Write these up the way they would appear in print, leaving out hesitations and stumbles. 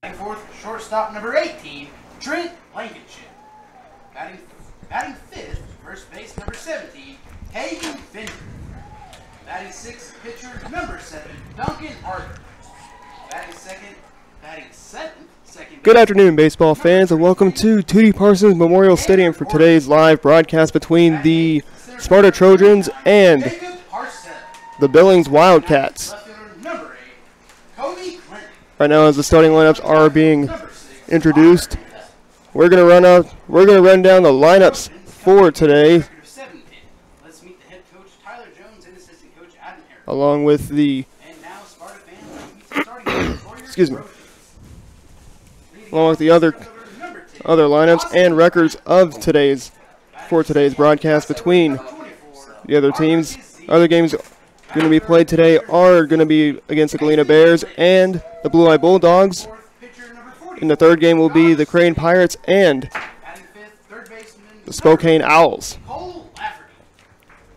Batting fourth, shortstop number 18, Trent Blankenship. Batting fifth, first base number 17, Hayden Fender. Batting sixth, pitcher number 7, Duncan Harder. Batting seventh, second. Good afternoon, baseball fans, and welcome to Tootie Parsons Memorial Stadium for today's live broadcast between the Sparta Trojans and the Billings Wildcats. Right now, as the starting lineups are being introduced, we're gonna run down the lineups for today, along with the along with the other lineups and records of today's broadcast between the other teams. Other games going to be played today are going to be against the Galena Bears and the Blue-Eye Bulldogs. In the third game will be the Crane Pirates and the Spokane Owls.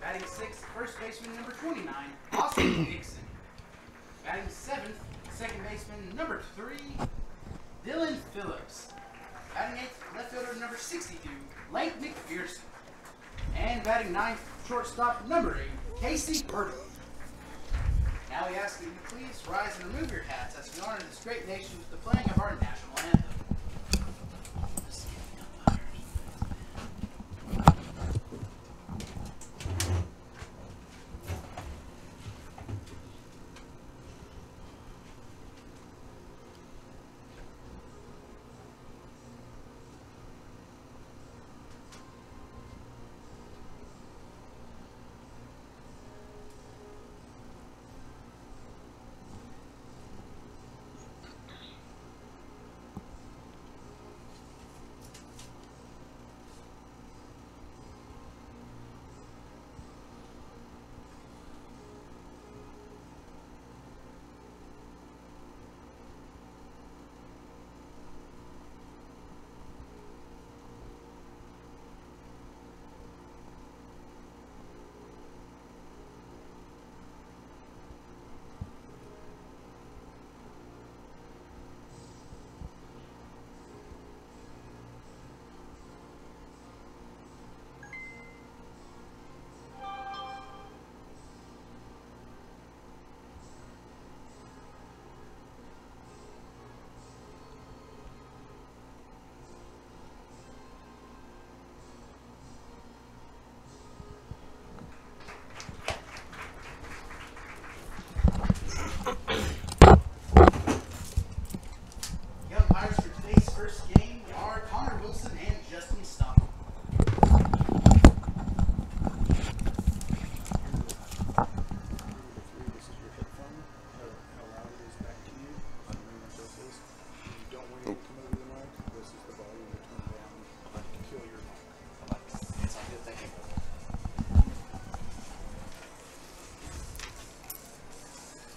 Batting sixth, first baseman number 29, Austin Dixon. Batting seventh, second baseman number 3, Dylan Phillips. Batting eighth, left fielder number 62, Lake McPherson. And batting ninth, shortstop number 8, Casey Burton. Now we ask that you please rise and remove your hats as we honor this great nation with the playing of our national anthem.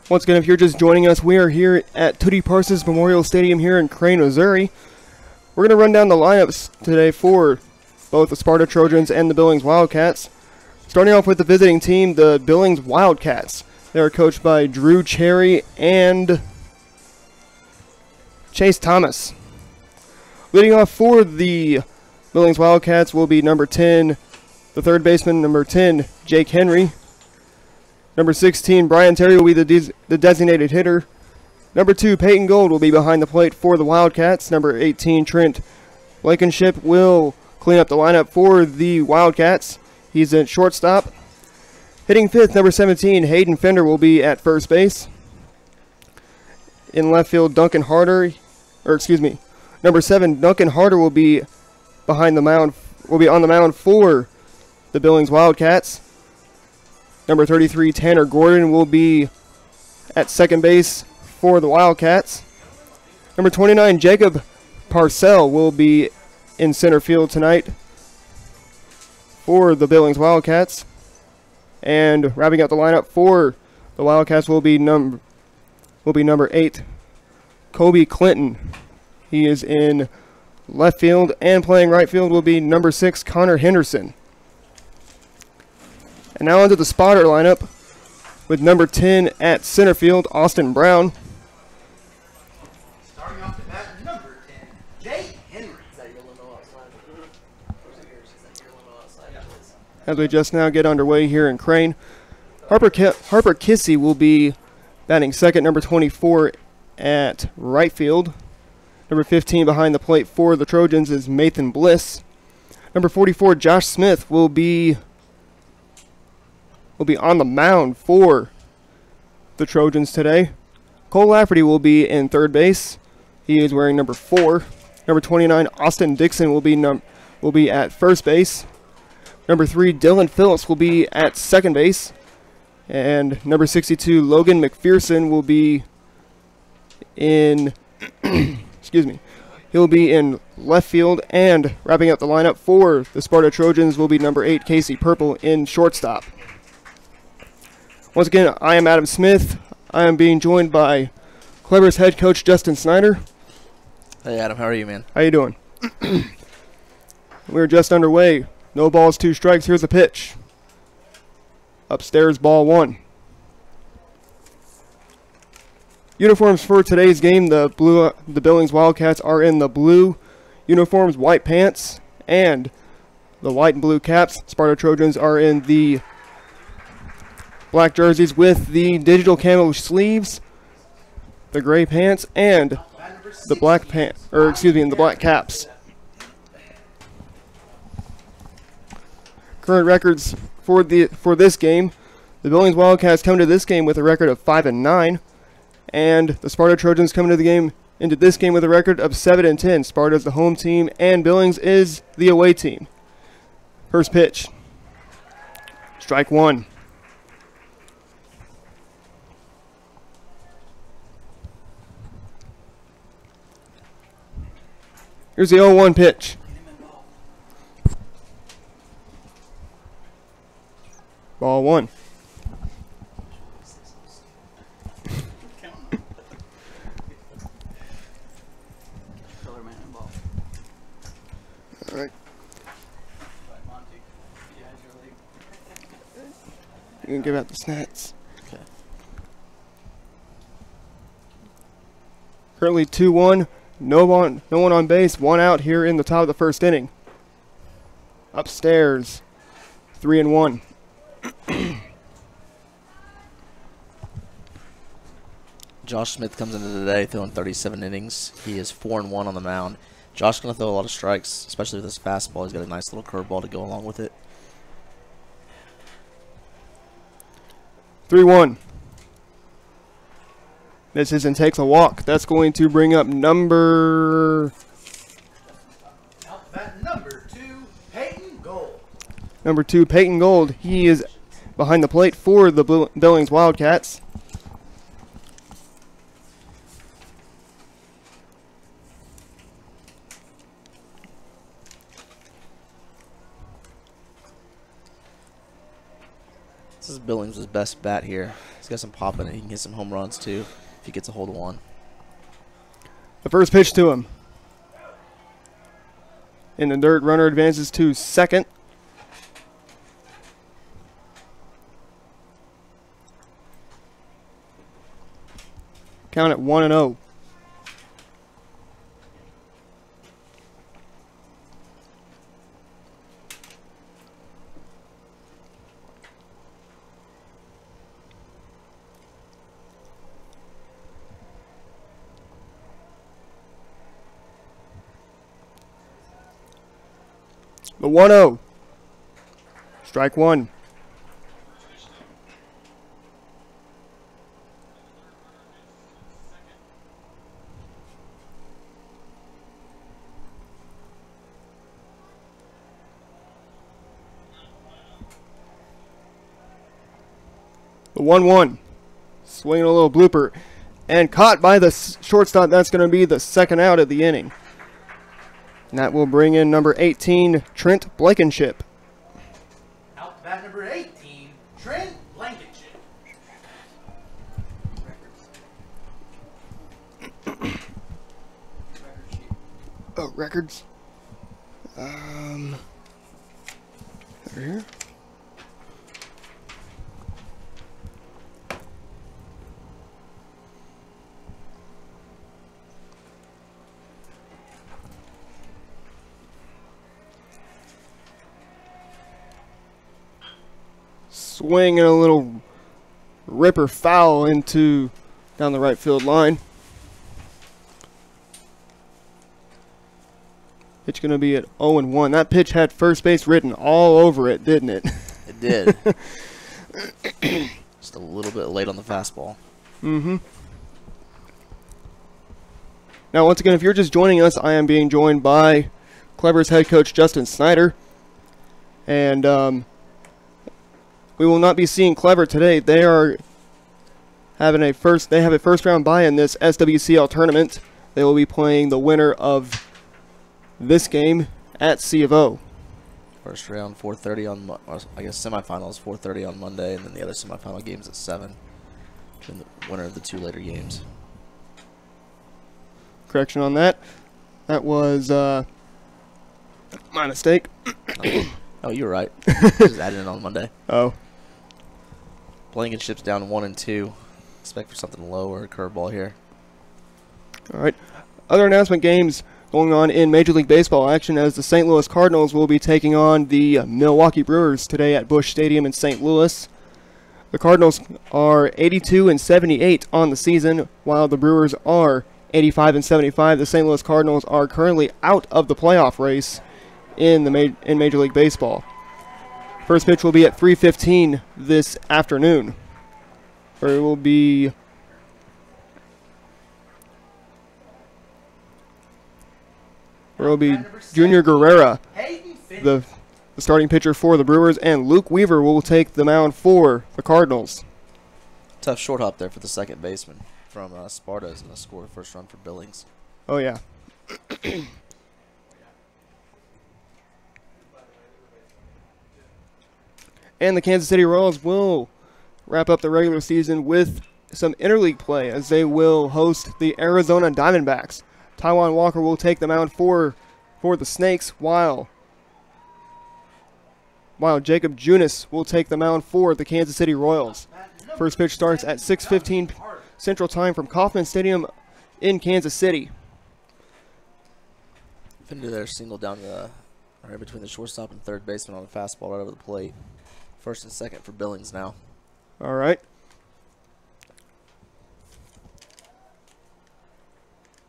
Once again, if you're just joining us, we are here at Tootie Parsons Memorial Stadium here in Crane, Missouri. We're going to run down the lineups today for both the Sparta Trojans and the Billings Wildcats. Starting off with the visiting team, the Billings Wildcats. They are coached by Drew Cherry and Chase Thomas. Leading off for the Billings Wildcats will be number 10, the third baseman, number 10, Jake Henry. Number 16, Brian Terry will be the designated hitter. Number 2, Peyton Gold will be behind the plate for the Wildcats. Number 18, Trent Blankenship will clean up the lineup for the Wildcats. He's at shortstop. Hitting fifth, number 17, Hayden Fender will be at first base. In left field, number 7, Duncan Harder will be on the mound for the Billings Wildcats. Number 33, Tanner Gordon will be at second base for the Wildcats. Number 29, Jacob Parcell will be in center field tonight for the Billings Wildcats. And wrapping up the lineup for the Wildcats will be number 8, Kobe Clinton. He is in left field, and playing right field will be number 6, Connor Henderson. And now onto the spotter lineup with number 10 at center field, Austin Brown. Starting off Out to bat number 10, Jake Henry. Is that your limo outside? Or is that your limo outside? As we just now get underway here in Crane, Harper Kissy will be batting second, number 24 at right field. Number 15 behind the plate for the Trojans is Nathan Bliss. Number 44, Josh Smith, will be on the mound for the Trojans today. Cole Lafferty will be in third base. He is wearing number 4. Number 29, Austin Dixon, will be at first base. Number 3, Dylan Phillips, will be at second base. And number 62, Logan McPherson, will be in excuse me. He'll be in left field, and wrapping up the lineup for the Sparta Trojans will be number 8, Casey Purple, in shortstop. Once again, I am Adam Smith. I am being joined by Clever's head coach Justin Snyder. Hey Adam, how are you, man? How you doing? We're just underway. No balls, 2 strikes. Here's the pitch. Upstairs, ball 1. Uniforms for today's game: the Billings Wildcats are in the blue uniforms, white pants, and the white and blue caps. Sparta Trojans are in the black jerseys with the digital camo sleeves, the gray pants, and the black pants, the black caps. Current records for this game: the Billings Wildcats come to this game with a record of 5-9. And the Sparta Trojans come into this game with a record of 7-10. Sparta is the home team, and Billings is the away team. First pitch. Strike 1. Here's the 0-1 pitch. Ball 1. All right. You can give out the stats. Okay. Currently 2-1. No one on base. 1 out here in the top of the first inning. Upstairs, 3-1. Josh Smith comes into today throwing 37 innings. He is 4-1 on the mound. Josh is going to throw a lot of strikes, especially with his fastball. He's got a nice little curveball to go along with it. 3-1. Misses and takes a walk. That's going to bring up number 2, Peyton Gold. Number 2, Peyton Gold. He is behind the plate for the Billings Wildcats. This is Billings' best bat here. He's got some pop in it. He can get some home runs too if he gets a hold of one. The first pitch to him. In the dirt, runner advances to second. Count at 1-0. The 1-0. Strike 1. The 1-1. Swinging a little blooper. And caught by the shortstop. That's going to be the second out of the inning. And that will bring in number 18, Trent Blankenship. Out bat number 18, Trent Blankenship. Oh, records. Over here. swing and a little ripper foul into down the right field line. Pitch going to be at 0-1. That pitch had first base written all over it, didn't it? It did. Just a little bit late on the fastball. Mm-hmm. Now, once again, if you're just joining us, I am being joined by Clever's head coach Justin Snyder. And we will not be seeing Clever today. They are having a first round bye in this SWCL tournament. They will be playing the winner of this game at C of O. First round 4:30 on, I guess semifinals 4:30 on Monday, and then the other semifinal games at 7. Between the winner of the 2 later games. Correction on that. That was my mistake. Oh, you're right. Just added in on Monday. Oh. Blankenship's down 1-2. Expect for something low or a curveball here. All right. Other announcement games going on in Major League Baseball action as the St. Louis Cardinals will be taking on the Milwaukee Brewers today at Busch Stadium in St. Louis. The Cardinals are 82-78 on the season, while the Brewers are 85-75. The St. Louis Cardinals are currently out of the playoff race in Major League Baseball. First pitch will be at 3:15 this afternoon, where it will be Junior Guerrera, the starting pitcher for the Brewers, and Luke Weaver will take the mound for the Cardinals. Tough short hop there for the second baseman from Sparta is going to score the first run for Billings. Oh, yeah. And the Kansas City Royals will wrap up the regular season with some interleague play as they will host the Arizona Diamondbacks. Taiwan Walker will take the mound for the Snakes, while Jacob Junis will take the mound for the Kansas City Royals. First pitch starts at 6:15 Central Time from Kauffman Stadium in Kansas City. Fender there single down right between the shortstop and third baseman on a fastball right over the plate. First and second for Billings now. All right.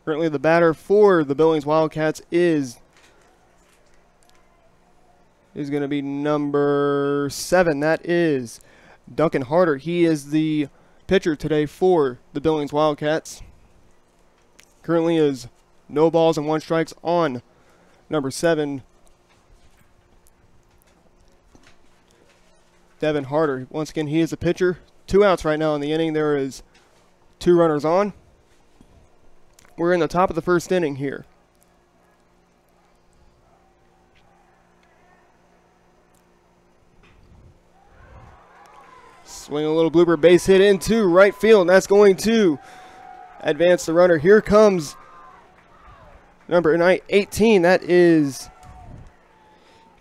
Currently the batter for the Billings Wildcats is going to be number 7. That is Duncan Harder. He is the pitcher today for the Billings Wildcats. Currently is no balls and 1 strikes on number 7, Devin Harder. Once again, he is a pitcher. 2 outs right now in the inning. There is 2 runners on. We're in the top of the first inning here. Swing a little blooper base hit into right field, and that's going to advance the runner. Here comes number 18. That is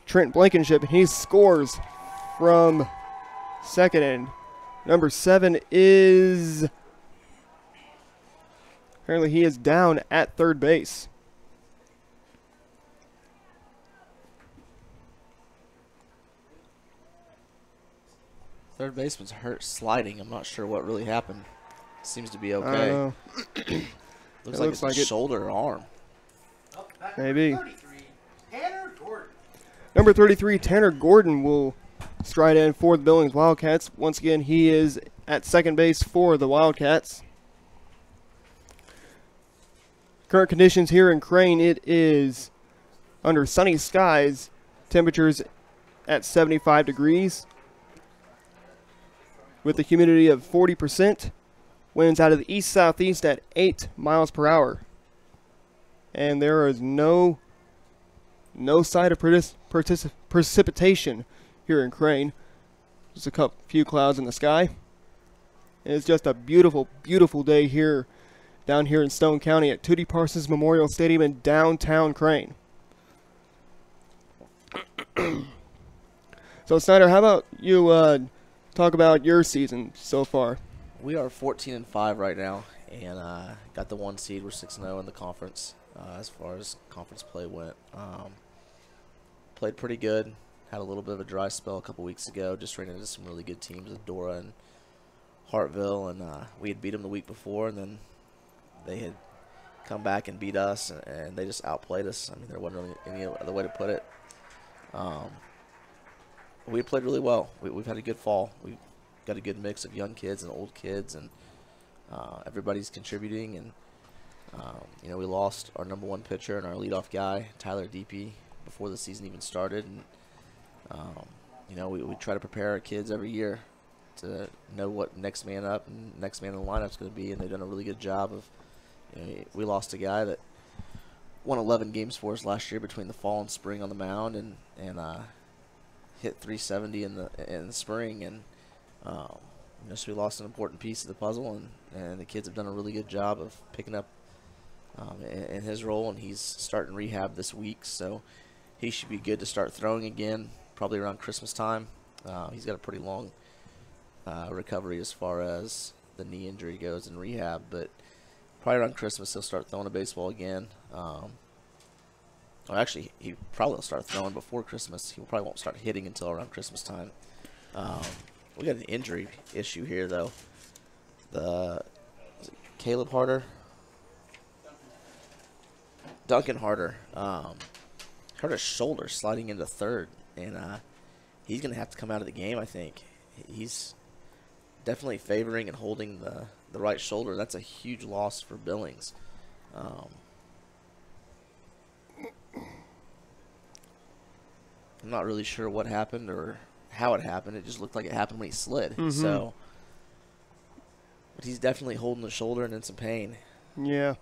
Trent Blankenship, and he scores from second. And number 7 is... apparently he is down at third base. Third baseman's hurt sliding. I'm not sure what really happened. Seems to be okay. Looks like it's shoulder or arm. Maybe. Number 33, Tanner Gordon will stride in for the Billings Wildcats. Once again, he is at second base for the Wildcats. Current conditions here in Crane, it is under sunny skies. Temperatures at 75 degrees. With a humidity of 40%. Winds out of the east-southeast at 8 miles per hour. And there is no sign of precipitation here in Crane. Just a few clouds in the sky. And it's just a beautiful, beautiful day here down here in Stone County at Tootie Parsons Memorial Stadium in downtown Crane. So, Snyder, how about you talk about your season so far? We are 14-5 right now, and got the 1 seed. We're 6-0 in the conference as far as conference play went. Played pretty good. had a little bit of a dry spell a couple weeks ago. Just ran into some really good teams with Dora and Hartville, and we had beat them the week before, and then they had come back and beat us, and they just outplayed us. I mean, there wasn't really any other way to put it. We played really well. We've had a good fall. We've got a good mix of young kids and old kids, and everybody's contributing. And we lost our number one pitcher and our leadoff guy, Tyler Deepy, before the season even started. And we try to prepare our kids every year to know what next man up and next man in the lineup is going to be, and they've done a really good job of. We lost a guy that won 11 games for us last year between the fall and spring on the mound, and hit 370 in the spring, and so we lost an important piece of the puzzle, and the kids have done a really good job of picking up in his role, and he's starting rehab this week, so he should be good to start throwing again, probably around Christmas time. He's got a pretty long recovery as far as the knee injury goes in rehab, but probably around Christmas he'll start throwing a baseball again. Well, actually, he probably will start throwing before Christmas. He probably won't start hitting until around Christmas time. We got an injury issue here, though. Is it Caleb Harder? Duncan Harder. Hurt his shoulder sliding into third, and he's going to have to come out of the game, I think. He's definitely favoring and holding the right shoulder. That's a huge loss for Billings. I'm not really sure what happened or how it happened. It just looked like it happened when he slid. Mm-hmm. So, but he's definitely holding the shoulder and in some pain. Yeah.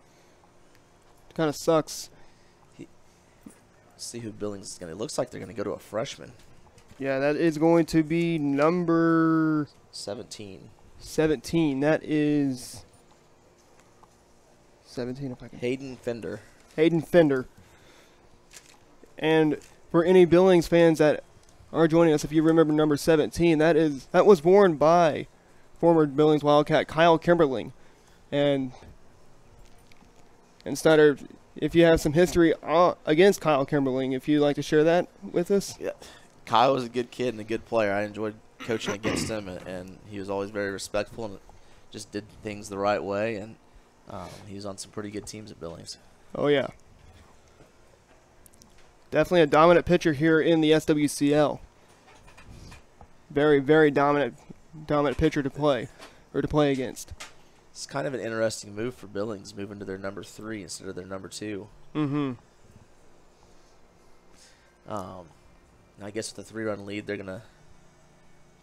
Kind of sucks. Let's see who Billings is going to. It looks like they're going to go to a freshman. Yeah, that is going to be number 17. 17. That is 17 if I can. Hayden Fender. Hayden Fender. And for any Billings fans that are joining us, if you remember number 17, that was worn by former Billings Wildcat Kyle Kimberling. And Snyder, if you have some history against Kyle Kimberling, if you'd like to share that with us. Yeah, Kyle was a good kid and a good player. I enjoyed coaching against him, and he was always very respectful and just did things the right way. And he was on some pretty good teams at Billings. Oh, yeah. Definitely a dominant pitcher here in the SWCL. Very, very dominant pitcher to play against. It's kind of an interesting move for Billings, moving to their number 3 instead of their number 2. Mm-hmm. I guess with a 3-run lead, they're going to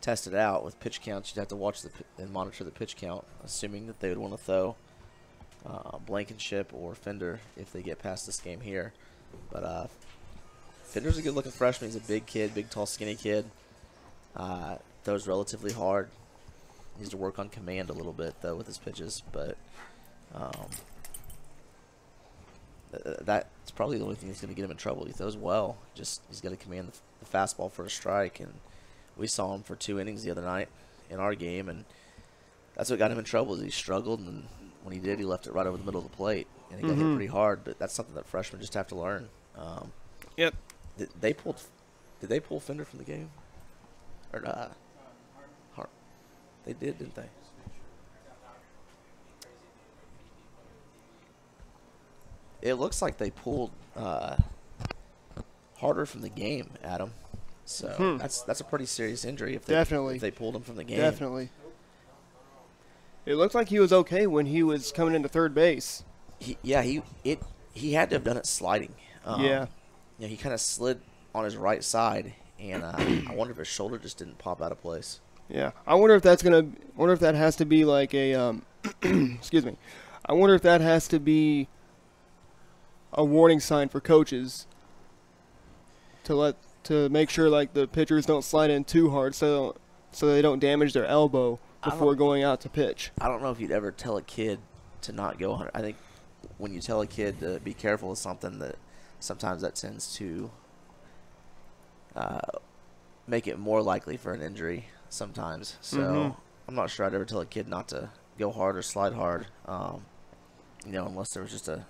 test it out with pitch counts. You'd have to watch and monitor the pitch count, assuming that they would want to throw Blankenship or Fender if they get past this game here. But Fender's a good-looking freshman. He's a big kid, big, tall, skinny kid. Throws relatively hard. Needs to work on command a little bit, though, with his pitches. But that's probably the only thing that's going to get him in trouble. He throws well. Just he's got to command the fastball for a strike. And we saw him for 2 innings the other night in our game, and that's what got him in trouble. Is he struggled, and when he did, he left it right over the middle of the plate, and he got hit pretty hard. But that's something that freshmen just have to learn. Yep. Did they pull Fender from the game? Or not? They did, didn't they? It looks like they pulled Harder from the game, Adam. So that's a pretty serious injury if they pulled him from the game. Definitely. It looked like he was okay when he was coming into third base. He had to have done it sliding. Yeah. He kind of slid on his right side, and I wonder if his shoulder just didn't pop out of place. Yeah, I wonder if that has to be like a excuse me. I wonder if that has to be a warning sign for coaches to make sure like the pitchers don't slide in too hard so they don't damage their elbow before going out to pitch. I don't know if you'd ever tell a kid to not go 100. I think when you tell a kid to be careful of something, that sometimes that tends to make it more likely for an injury sometimes. So I'm not sure I'd ever tell a kid not to go hard or slide hard, unless there was just a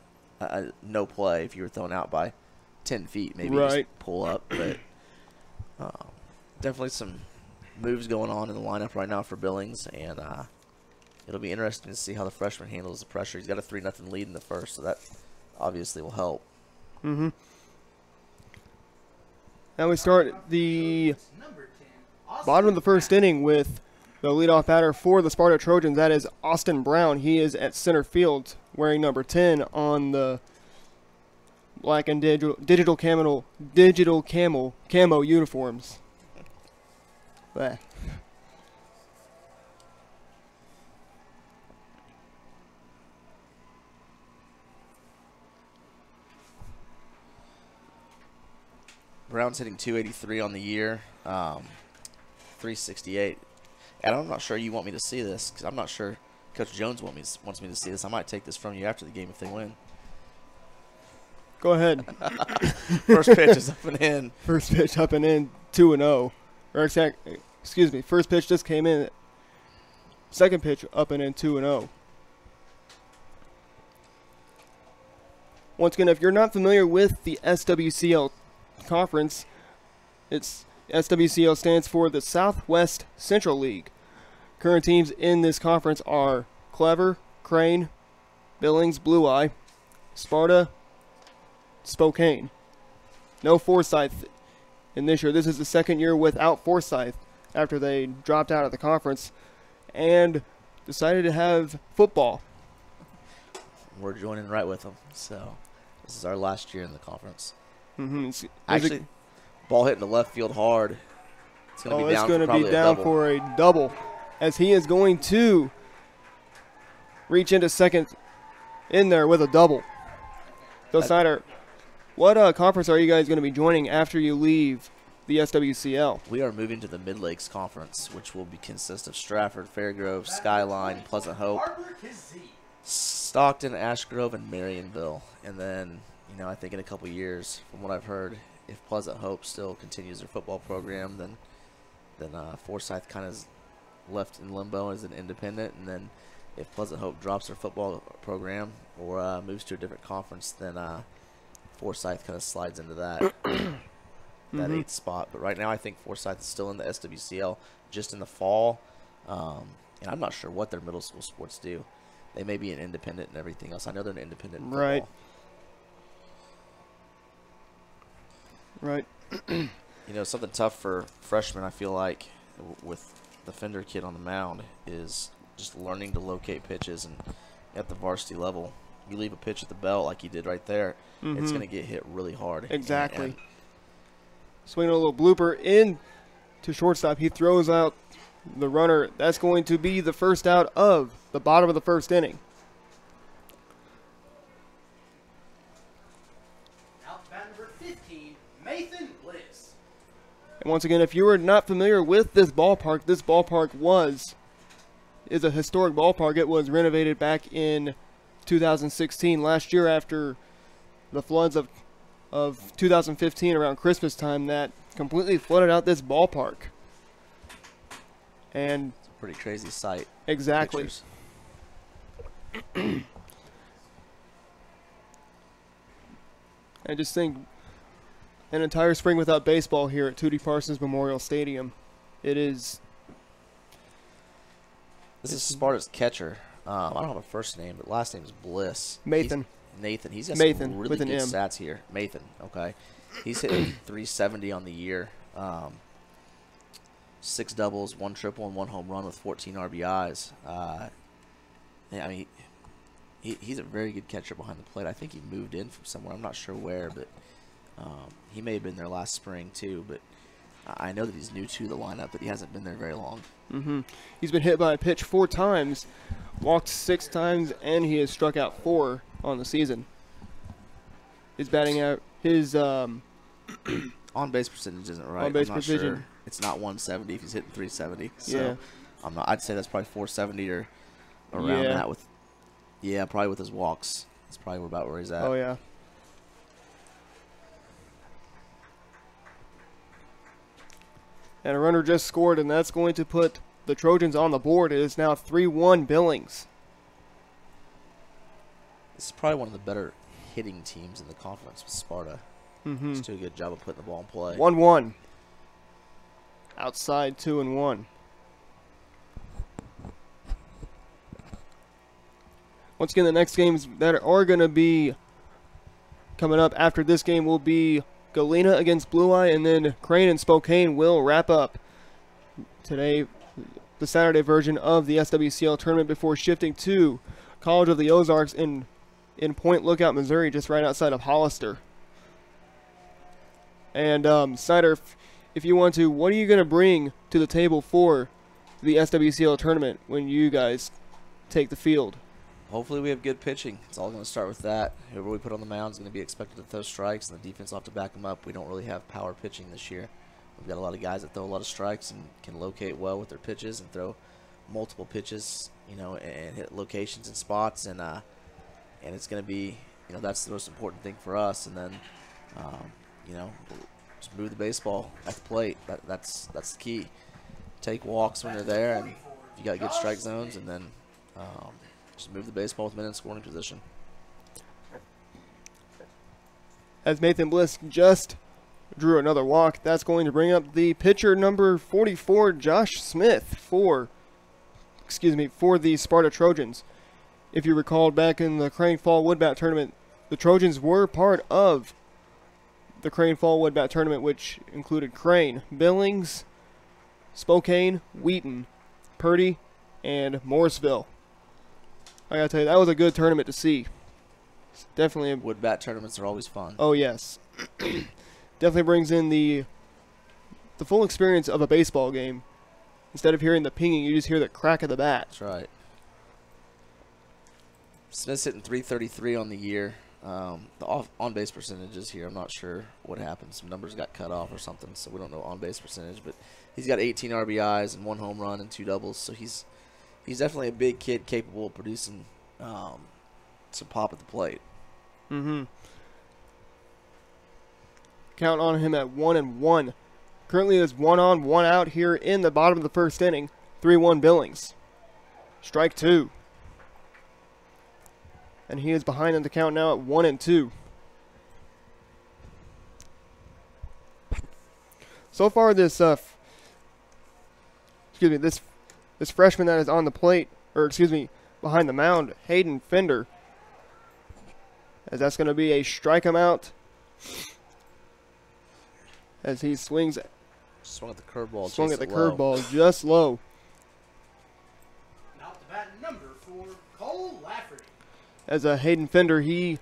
no play. If you were thrown out by 10 feet, maybe just pull up. But Definitely some moves going on in the lineup right now for Billings, and it'll be interesting to see how the freshman handles the pressure. He's got a 3-0 lead in the first, so that obviously will help. Mm-hmm. Now we start the bottom of the first inning with the leadoff batter for the Sparta Trojans. That is Austin Brown. He is at center field wearing number 10 on the black and digital camo uniforms. Bleh. Brown's hitting 283 on the year, 368. And I'm not sure you want me to see this, because I'm not sure Coach Jones wants me to see this. I might take this from you after the game if they win. Go ahead. First pitch is up and in. First pitch up and in, 2-0. Or excuse me, first pitch just came in. Second pitch up and in, 2-0. Once again, if you're not familiar with the SWCL conference, it's SWCL stands for the Southwest Central League. Current teams in this conference are Clever, Crane, Billings, Blue Eye, Sparta, Spokane. No Forsyth in this year. This is the second year without Forsyth after they dropped out of the conference and decided to have football. We're joining right with them. So this is our last year in the conference. Mm-hmm. Actually, ball hitting the left field hard. It's going to be down, for a double, as he is going to reach into second in there with a double. So Snyder, what conference are you guys going to be joining after you leave the SWCL? We are moving to the Mid-Lakes Conference, which will consist of Stratford, Fairgrove, Skyline, Pleasant Hope, Stockton, Ashgrove, and Marionville. And then, I think in a couple years, from what I've heard, if Pleasant Hope still continues their football program, then Forsyth kind of is left in limbo as an independent. And then if Pleasant Hope drops their football program or moves to a different conference, then Forsyth kind of slides into that that 8th spot. But right now I think Forsyth is still in the SWCL just in the fall. And I'm not sure what their middle school sports do. They may be an independent and everything else. I know they're an independent in football. Right. Right. Something tough for freshmen, I feel like, with the Fender kid on the mound is just learning to locate pitches. And at the varsity level, you leave a pitch at the belt like you did right there, it's going to get hit really hard. Exactly. And swinging a little blooper in to shortstop. He throws out the runner. That's going to be the first out of the bottom of the first inning. Outbound number 15, Nathan Bliss. And once again, if you are not familiar with this ballpark is a historic ballpark. It was renovated back in 2016, last year after the floods of 2015 around Christmas time that completely flooded out this ballpark. And it's a pretty crazy sight. Exactly. I just think an entire spring without baseball here at Tootie Parsons Memorial Stadium. This is Sparta's catcher. I don't have a first name, but last name is Bliss. Nathan. He's got some really with good an M. stats here. Nathan, okay. He's hitting 370 on the year. 6 doubles, 1 triple, and 1 home run with 14 RBIs. He's a very good catcher behind the plate. I think he moved in from somewhere. I'm not sure where, but he may have been there last spring too. But I know that he's new to the lineup, but he hasn't been there very long. He's been hit by a pitch 4 times, walked 6 times, and he has struck out 4 on the season. His batting out, his on base percentage isn't right. On base I'm not percentage. sure. It's not 170 if he's hitting 370. So Yeah. I'd say that's probably 470 or around that with. Yeah, probably with his walks. That's probably about where he's at. Oh yeah. And a runner just scored, and that's going to put the Trojans on the board. It is now 3-1 Billings. This is probably one of the better hitting teams in the conference with Sparta. Just do a good job of putting the ball in play. 1-1. outside 2-1. Once again, the next games that are going to be coming up after this game will be Galena against Blue Eye, and then Crane and Spokane will wrap up today, the Saturday version of the SWCL tournament, before shifting to College of the Ozarks in Point Lookout, Missouri, just right outside of Hollister. And Snyder, if you want to, what are you going to bring to the table for the SWCL tournament when you guys take the field? Hopefully we have good pitching. It's all going to start with that. Whoever we put on the mound is going to be expected to throw strikes, and the defense will have to back them up. We don't really have power pitching this year. We've got a lot of guys that throw a lot of strikes and can locate well with their pitches and throw multiple pitches, you know, and hit locations and spots. And it's going to be, you know, that's the most important thing for us. And then, you know, just move the baseball at the plate. That's the key. Take walks when you're there, and you got good strike zones, and then just move the baseball with men in scoring position. As Nathan Bliss just drew another walk, that's going to bring up the pitcher number 44, Josh Smith, for the Sparta Trojans. If you recall, back in the Crane Fall Woodbat Tournament, the Trojans were part of the Crane Fall Woodbat Tournament, which included Crane, Billings, Spokane, Wheaton, Purdy, and Morrisville. I gotta tell you, that was a good tournament to see. It's definitely Woodbat tournaments are always fun. Oh yes, definitely brings in the full experience of a baseball game. Instead of hearing the pinging, you just hear the crack of the bat. That's right. Smith's hitting .333 on the year. The on-base percentages here, I'm not sure what happened. Some numbers got cut off or something, so we don't know on-base percentage. But he's got 18 RBIs and 1 home run and 2 doubles, so he's definitely a big kid capable of producing some pop at the plate. Mm-hmm. Count on him at 1-1. Currently it's 1 on, 1 out here in the bottom of the first inning. 3-1 Billings. Strike 2. And he is behind in the count now at 1-2. So far this this freshman that is on the plate, behind the mound, Hayden Fender, as that's going to be a strike him out as he swung at the curveball just low. Now to bat number 4, Cole Lafferty. As a Hayden Fender, he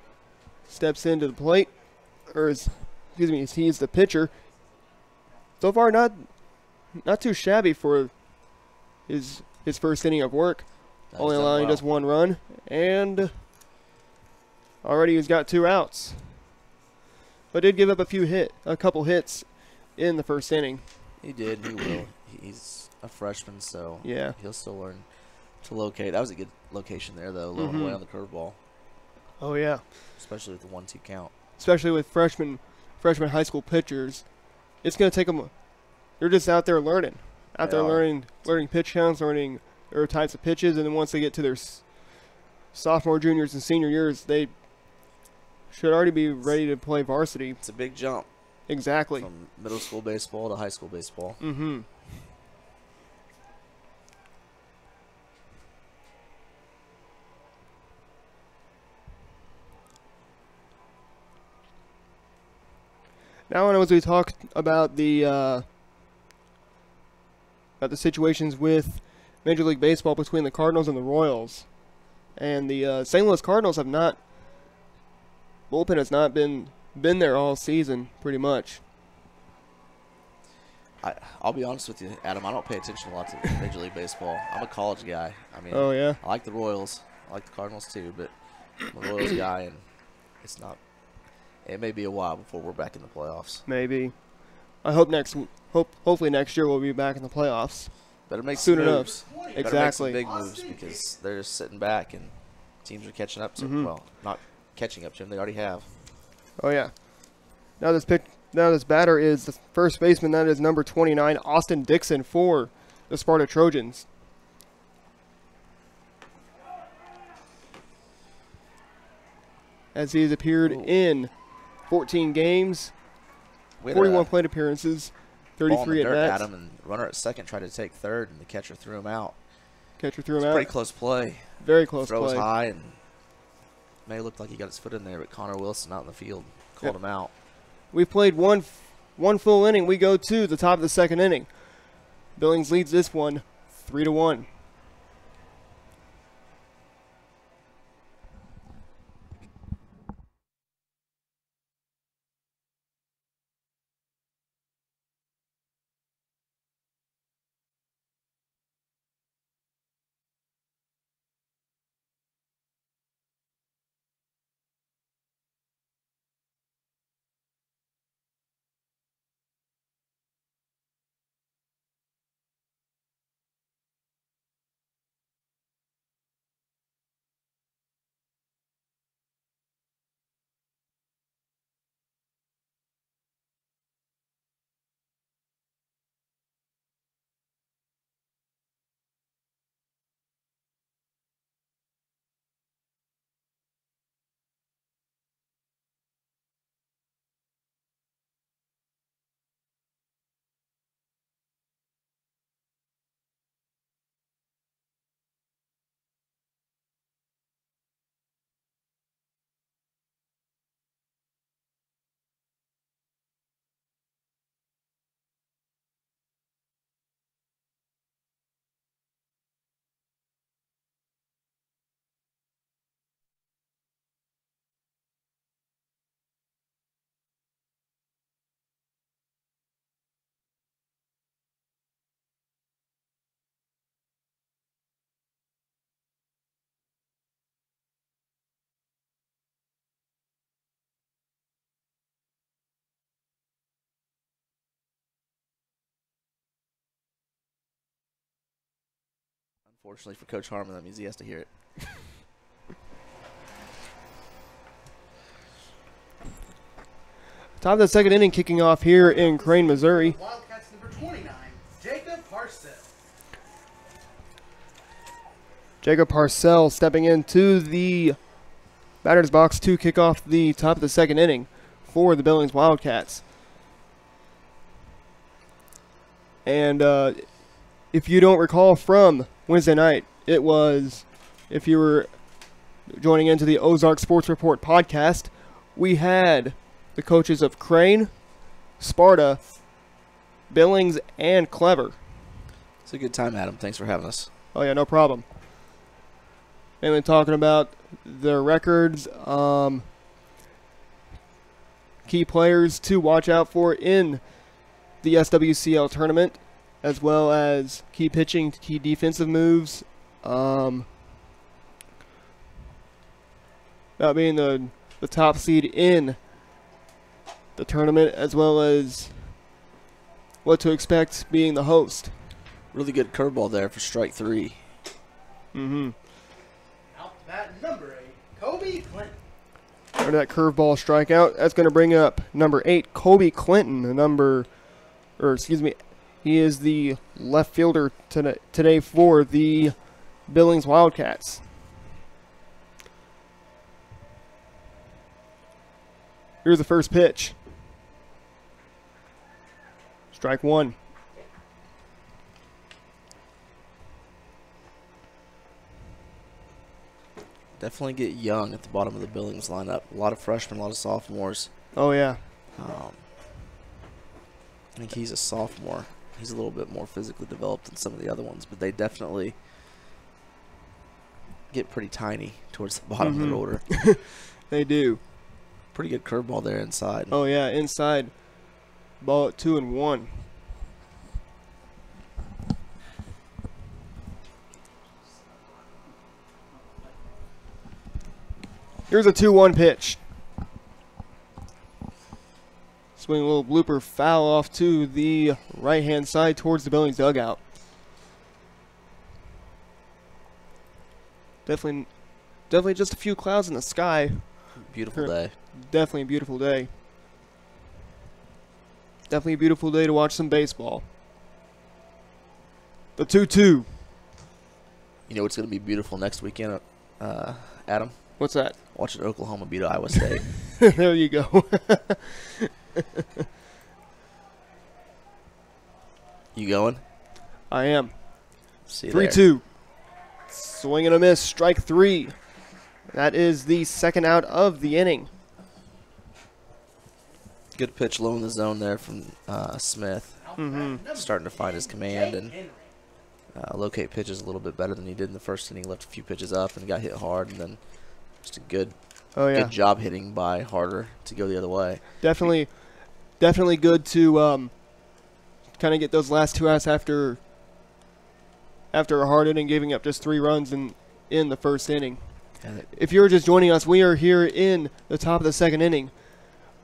steps into the plate, he's the pitcher. So far, not too shabby for his first inning of work. Only allowing just 1 run, and already he's got 2 outs. But did give up a couple hits in the first inning. He did. He will. He's a freshman, so yeah, he'll still learn to locate. That was a good location there, though, low and away on the curveball. Oh yeah, especially with the 1-2 count. Especially with freshman high school pitchers, it's going to take them. They're just out there learning, learning pitch counts, learning their types of pitches, and then once they get to their sophomore, juniors, and senior years, they should already be ready to play varsity. It's a big jump. Exactly. From middle school baseball to high school baseball. Mm-hmm. Now, as we talk about the situations with Major League Baseball between the Cardinals and the Royals, and the St. Louis Cardinals bullpen has not been there all season, pretty much. I'll be honest with you, Adam. I don't pay attention a lot to Major League Baseball. I'm a college guy. I mean, oh yeah, I like the Royals. I like the Cardinals too, but I'm a Royals guy, and it's not. It may be a while before we're back in the playoffs. Maybe. I hope hopefully next year we'll be back in the playoffs. Better make soon some enough. Moves. Exactly. Better make some big moves because they're just sitting back and teams are catching up to them. Well, not catching up to them. They already have. Oh yeah. Now this batter is the first baseman. That is number 29, Austin Dixon, for the Sparta Trojans. As he has appeared in 14 games, 41 plate appearances, ball in the 33 at dirt bats. at him, and runner at second tried to take third, and the catcher threw him out. Catcher threw him It's out. pretty close play. Very close Throw was play. high, and may looked like he got his foot in there, but Connor Wilson out in the field called him out. We've played one full inning. We go to the top of the second inning. Billings leads this one 3-1. Unfortunately for Coach Harmon, that means he has to hear it. Top of the second inning kicking off here in Crane, Missouri. Wildcats number 29, Jacob Parcell. Jacob Parcell stepping into the batter's box to kick off the top of the second inning for the Billings Wildcats. And if you don't recall from Wednesday night, it was, if you were joining into the Ozark Sports Report podcast, we had the coaches of Crane, Sparta, Billings, and Clever. It's a good time, Adam. Thanks for having us. Oh, yeah, no problem. Mainly talking about their records, key players to watch out for in the SWCL tournament, as well as key pitching, key defensive moves. About being the top seed in the tournament, as well as what to expect being the host. Really good curveball there for strike three. Mm-hmm. Out to bat number 8, Kobe Clinton. Under that curveball strikeout, that's going to bring up number 8, Kobe Clinton, he is the left fielder today for the Billings Wildcats. Here's the first pitch. Strike one. Definitely get young at the bottom of the Billings lineup. A lot of freshmen, a lot of sophomores. Oh, yeah. I think he's a sophomore. He's a little bit more physically developed than some of the other ones, but they definitely get pretty tiny towards the bottom of their order. They do. Pretty good curveball there inside. Oh, yeah, inside. Ball at 2-1. Here's a 2-1 pitch. Swing a little blooper foul off to the right-hand side towards the Billings dugout. Definitely just a few clouds in the sky. Beautiful day. Definitely a beautiful day. Definitely a beautiful day to watch some baseball. The 2-2. You know what's going to be beautiful next weekend, Adam? What's that? Watching Oklahoma beat Iowa State. There you go. You going? I am. See you there. 3-2. Swing and a miss. Strike 3. That is the second out of the inning. Good pitch low in the zone there from Smith. Starting to find his command and locate pitches a little bit better than he did in the first inning. Left a few pitches up and got hit hard, and then just a good job hitting by Harder to go the other way. Definitely good to kind of get those last 2 outs after a hard inning, giving up just 3 runs in the first inning. If you're just joining us, we are here in the top of the second inning.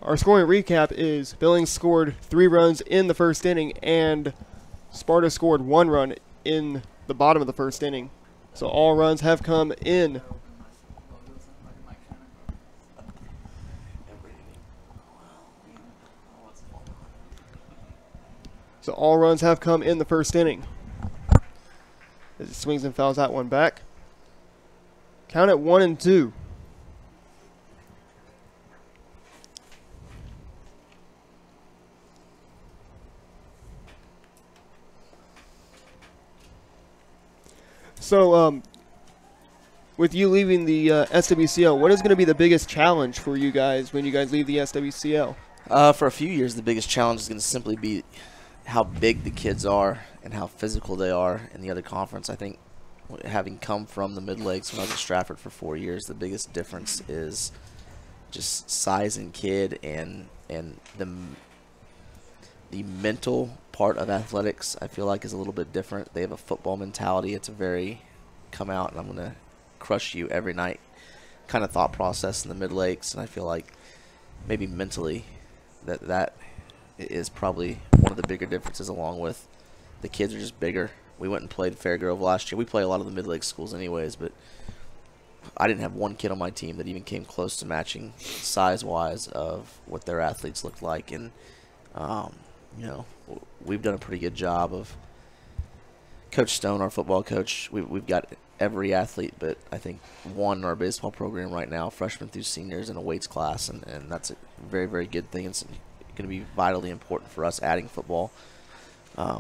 Our scoring recap is Billings scored 3 runs in the first inning, and Sparta scored 1 run in the bottom of the first inning. So all runs have come in. So all runs have come in the first inning. As it swings and fouls that one back. Count at 1-2. So, with you leaving the SWCL, what is going to be the biggest challenge for you guys when you guys leave the SWCL? For a few years, the biggest challenge is going to simply be how big the kids are and how physical they are in the other conference. I think having come from the Mid-Lakes when I was at Stratford for 4 years, the biggest difference is just size and kid and the mental part of athletics. I feel like is a little bit different. They have a football mentality. It's a very come out and I'm going to crush you every night kind of thought process in the Mid-Lakes, and I feel like maybe mentally that is probably one of the bigger differences, along with the kids are just bigger. We went and played Fairgrove last year. We play a lot of the Mid-Lake schools anyways, but I didn't have one kid on my team that even came close to matching size-wise of what their athletes looked like. And, you know, we've done a pretty good job of Coach Stone, our football coach. We've got every athlete, but I think one in our baseball program right now, freshmen through seniors in a weights class, and that's a very, very good thing. It's going to be vitally important for us adding football.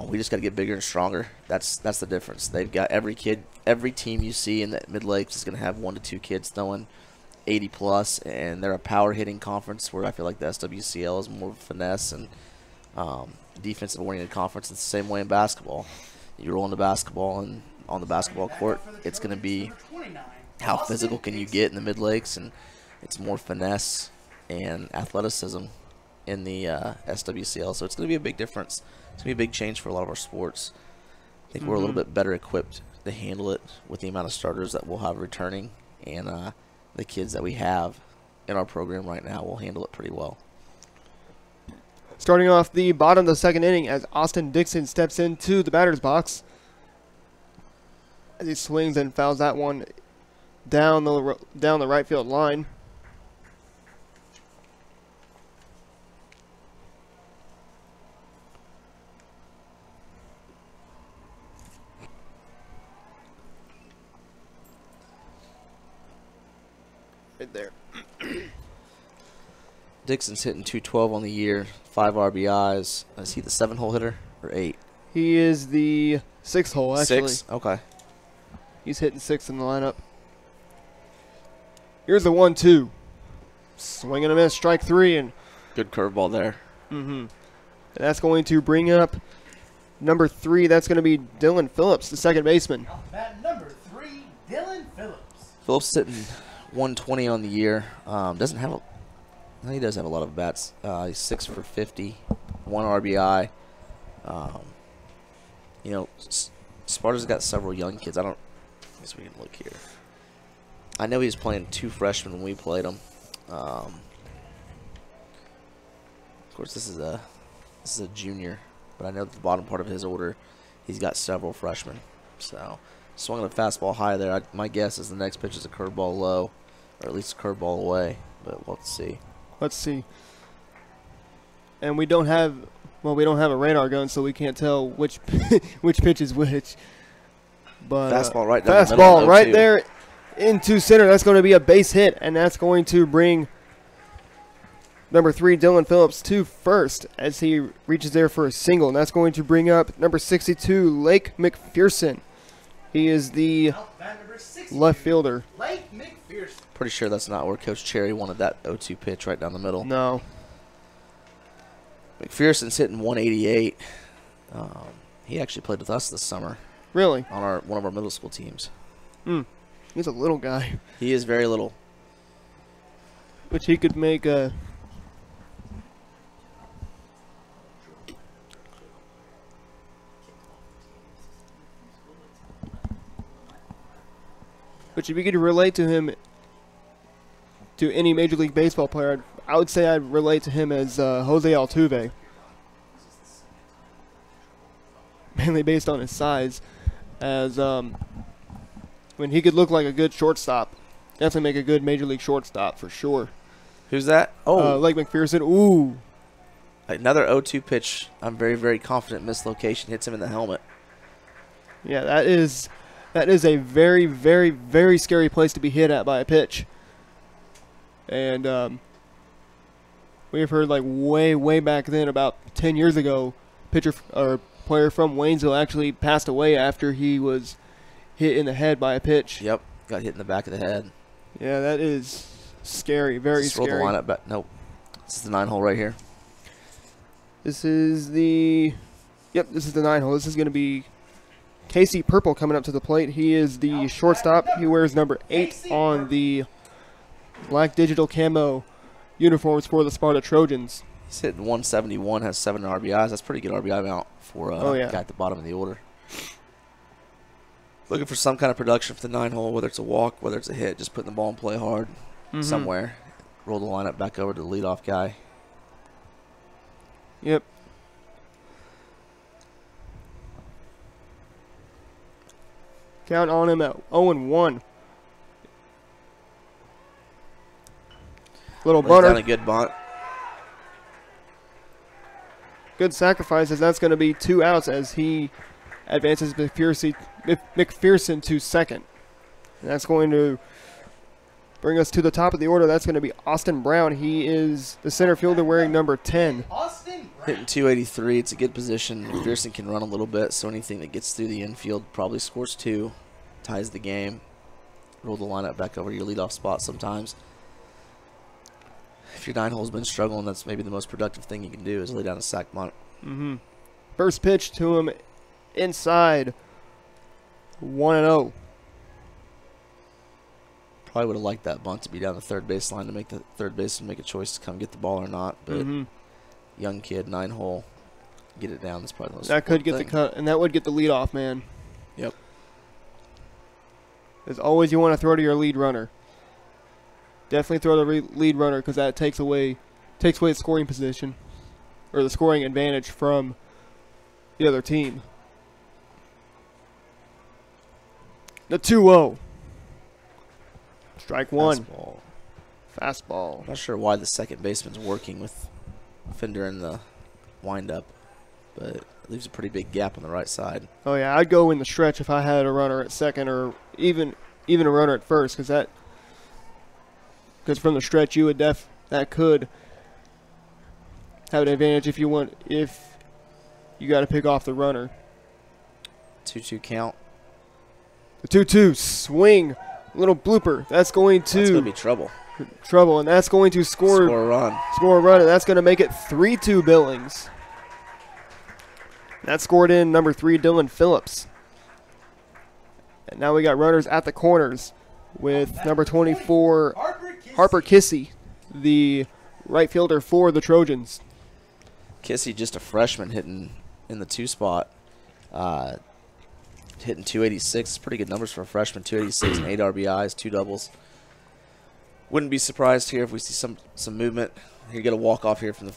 We just got to get bigger and stronger. That's the difference. They've got every team you see in the Mid-Lakes is going to have 1 to 2 kids throwing 80 plus, and they're a power hitting conference where I feel like the SWCL is more finesse and defensive oriented conference. It's the same way in basketball. You roll into basketball, and on the basketball court, it's going to be how physical can you get in the Mid-Lakes, and it's more finesse and athleticism in the SWCL. So it's going to be a big difference. It's going to be a big change for a lot of our sports. I think we're a little bit better equipped to handle it with the amount of starters that we'll have returning, and the kids that we have in our program right now will handle it pretty well. Starting off the bottom of the second inning as Austin Dixon steps into the batter's box. As he swings and fouls that one down the right field line. Right there. Dixon's hitting .212 on the year, 5 RBIs. Is he the 7-hole hitter or 8? He is the 6th hole, actually. 6? Okay. He's hitting 6 in the lineup. Here's the 1-2. Swing and a miss, strike 3. And good curveball there. And that's going to bring up number 3. That's going to be Dylan Phillips, the second baseman. Bat number 3, Dylan Phillips. Phillips hitting 120 on the year. Doesn't have he does have a lot of bats. He's 6 for 50, 1 RBI. You know, Sparta's got several young kids. I guess we can look here. I know he was playing 2 freshmen when we played him. Of course, this is a junior, but I know at the bottom part of his order, he's got several freshmen. So, swung a fastball high there. My guess is the next pitch is a curveball low, or at least a curveball away. But we'll have to see. Let's see. And we don't have a radar gun, so we can't tell which pitch is which. But fastball right down the middle, fastball right there into center. That's going to be a base hit, and that's going to bring number 3, Dylan Phillips, to first as he reaches there for a single. And that's going to bring up number 62, Lake McPherson. He is the Out bat number 62, left fielder. Lake McPherson. Pretty sure that's not where Coach Cherry wanted that 0-2 pitch right down the middle. No. McPherson's hitting 188. He actually played with us this summer Really? on one of our middle school teams. He's a little guy. He is very little. Which he could make a... Which if you could relate to him, to any Major League Baseball player, I would say I'd relate to him as Jose Altuve. Mainly based on his size. As when he could look like a good shortstop. Definitely make a good Major League shortstop for sure. Who's that? Oh, Lake McPherson. Ooh. another 0-2 pitch. I'm very, very confident mislocation hits him in the helmet. Yeah, that is a very, very, very scary place to be hit at by a pitch. And we've heard like way back then, about 10 years ago, pitcher or player from Waynesville actually passed away after he was hit in the head by a pitch. Yep, got hit in the back of the head. Yeah, that is scary, very Just scary. roll the lineup back. Nope. This is the 9-hole right here. This is the 9-hole. This is going to be Casey Purple coming up to the plate. He is the shortstop. He wears number 8 on the black digital camo uniforms for the Sparta Trojans. He's hitting 171, has 7 RBIs. That's pretty good RBI amount for a guy at the bottom of the order. Looking for some kind of production for the 9-hole, whether it's a walk, whether it's a hit, just putting the ball in play hard somewhere. Roll the lineup back over to the leadoff guy. Yep. Count on him at 0-1. Little Lays down bunter. a good bunt. Good sacrifice, as that's going to be 2 outs as he advances McPherson to second. And that's going to bring us to the top of the order. That's going to be Austin Brown. He is the center fielder wearing number 10. Austin Brown. Hitting 283. It's a good position. McPherson can run a little bit, so anything that gets through the infield probably scores 2, ties the game. Roll the lineup back over to your leadoff spot sometimes. If your 9-hole's been struggling, that's maybe the most productive thing you can do is lay down a sack bunt. First pitch to him inside. 1-0. Probably would have liked that bunt to be down the third baseline to make the third baseman make a choice to come get the ball or not. But young kid, 9-hole, get it down. That's probably the most That could get important the cut, and that would get the lead off, man. Yep. As always, you want to throw to your lead runner. Definitely throw the lead runner because that takes away the scoring position or the scoring advantage from the other team. The 2-0. Strike one. Fastball. Not sure why the second baseman's working with Fender in the windup, but it leaves a pretty big gap on the right side. Oh yeah, I'd go in the stretch if I had a runner at second or even a runner at first because from the stretch you would that could have an advantage if you got to pick off the runner. 2-2 count. The 2-2 swing, little blooper. That's going to be trouble. Trouble, and that's going to score a run. Score a run, and that's going to make it 3-2 Billings. That scored in number 3, Dylan Phillips. And now we got runners at the corners with number 24, Harper Kissy, the right fielder for the Trojans. Kissy, just a freshman, hitting in the 2 spot. Hitting 286. Pretty good numbers for a freshman. 286 and 8 RBIs, 2 doubles. Wouldn't be surprised here if we see some movement. Here, get a walk-off here from the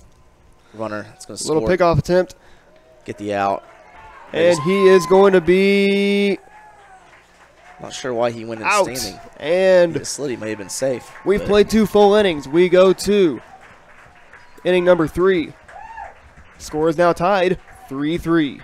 runner. It's going to score. Little pickoff attempt. Get the out. And he is going to be not sure why he went in out. Standing. And the slid, he may have been safe. We've played 2 full innings. We go to inning number 3. Score is now tied 3-3.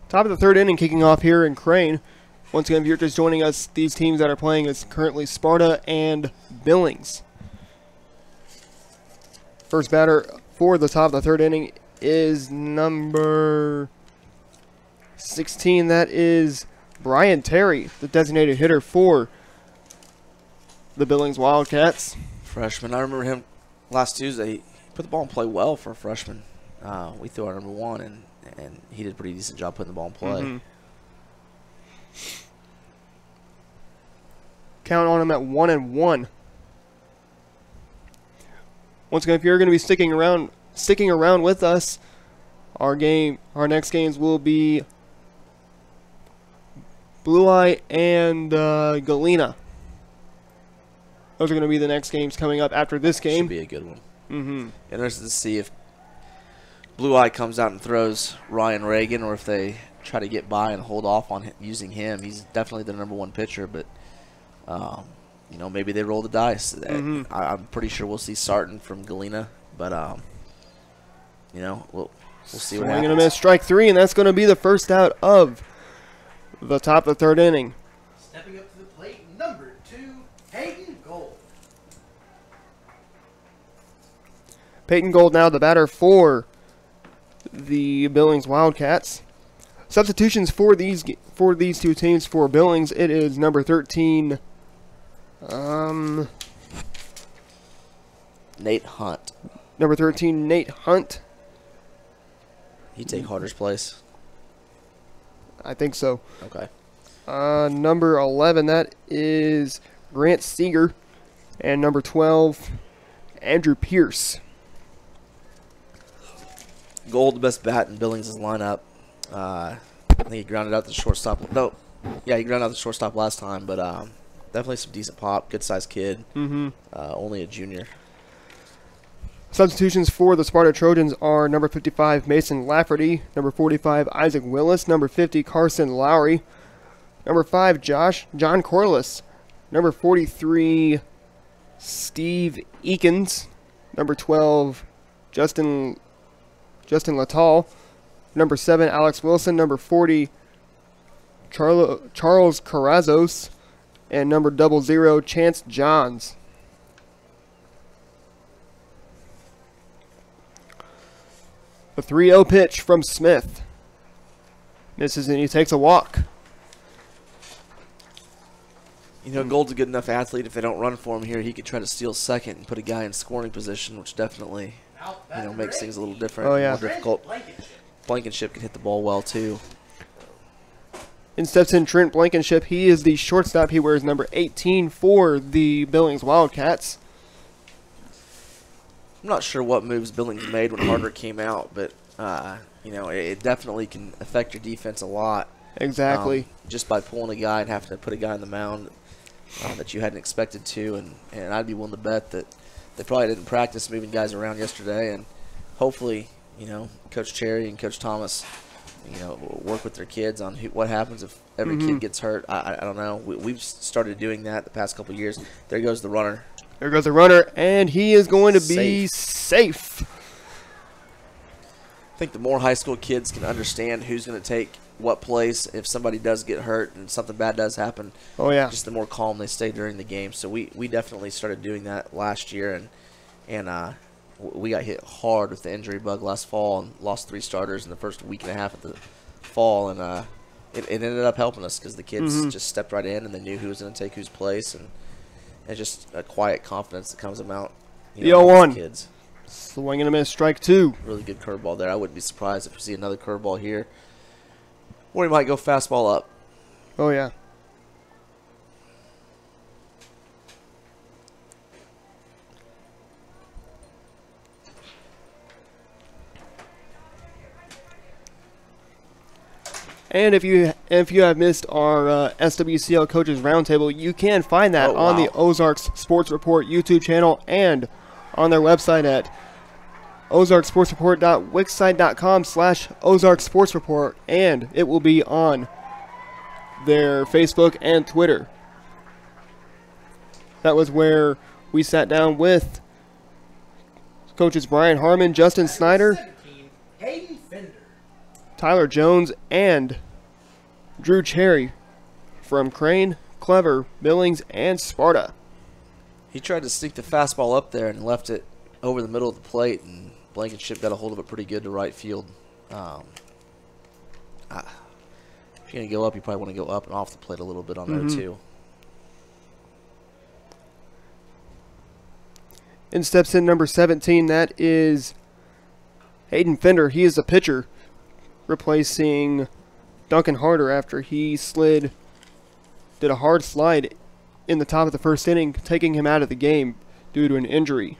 Top of the third inning kicking off here in Crane. Once again, if you're just joining us, these teams that are playing is currently Sparta and Billings. First batter for the top of the third inning is number 16. That is Brian Terry, the designated hitter for the Billings Wildcats. Freshman. I remember him last Tuesday. He put the ball in play well for a freshman. We threw our number 1, and he did a pretty decent job putting the ball in play. Mm-hmm. Count on him at 1-1. Once again, if you're going to be sticking around with us, our next games will be Blue Eye and Galena. Those are going to be the next games coming up after this game. Should be a good one. Mm-hmm. Interested to see if Blue Eye comes out and throws Ryan Reagan, or if they try to get by and hold off on using him. He's definitely the number 1 pitcher, but maybe they roll the dice. Mm-hmm. I'm pretty sure we'll see Sarton from Galena, but we'll see what happens. Swing and a miss, strike 3, and that's going to be the first out of the top of the third inning. Stepping up to the plate, number 2, Peyton Gold. Peyton Gold now the batter for the Billings Wildcats. Substitutions for these two teams. For Billings, it is number 13, Nate Hunt. Number 13, Nate Hunt. He take Harder's place. I think so. Okay. Number 11, that is Grant Seeger. And number 12, Andrew Pierce. Gold, the best bat in Billings' lineup. I think he grounded out the shortstop. No, yeah, he grounded out the shortstop last time, but definitely some decent pop. Good-sized kid. Mm-hmm. Only a junior. Substitutions for the Sparta Trojans are number 55, Mason Lafferty. Number 45, Isaac Willis. Number 50, Carson Lowry. Number 5, John Corliss. Number 43, Steve Eakins. Number 12, Justin Latal. Number 7, Alex Wilson. Number 40, Charles Carrazos. And number 00, Chance Johns. The 3-0 pitch from Smith. Misses and he takes a walk. Gold's a good enough athlete. If they don't run for him here, he could try to steal second and put a guy in scoring position, which definitely, makes things a little different. Oh, yeah. More difficult. Blankenship can hit the ball well, too. In steps in Trent Blankenship. He is the shortstop. He wears number 18 for the Billings Wildcats. I'm not sure what moves Billings made when Harder came out, but, it definitely can affect your defense a lot. Exactly. Just by pulling a guy and having to put a guy on the mound that you hadn't expected to. And I'd be willing to bet that they probably didn't practice moving guys around yesterday. And hopefully, Coach Cherry and Coach Thomas, work with their kids on what happens if every kid gets hurt. I don't know. We've started doing that the past couple of years. There goes the runner. There goes the runner, and he is going to be safe. I think the more high school kids can understand who's going to take what place if somebody does get hurt and something bad does happen. Oh, yeah. Just the more calm they stay during the game. So we definitely started doing that last year, and we got hit hard with the injury bug last fall and lost 3 starters in the first week and a half of the fall, and it ended up helping us because the kids just stepped right in and they knew who was going to take whose place, and it's just a quiet confidence that comes about. The 0-1. Kids. Swing and a miss, strike 2. Really good curveball there. I wouldn't be surprised if we see another curveball here. Or he might go fastball up. Oh, yeah. And if you have missed our SWCL Coaches Roundtable, you can find that on the Ozarks Sports Report YouTube channel and on their website at ozarksportsreport.wixsite.com/Ozark Sports Report, and it will be on their Facebook and Twitter. That was where we sat down with coaches Brian Harmon, Justin Snyder, Tyler Jones and Drew Cherry from Crane, Clever, Billings, and Sparta. He tried to sneak the fastball up there and left it over the middle of the plate, and Blankenship got a hold of it pretty good to right field. If you're going to go up, you probably want to go up and off the plate a little bit on there, too. And steps in number 17. That is Hayden Fender. He is the pitcher, replacing Duncan Harder after he did a hard slide in the top of the first inning, taking him out of the game due to an injury.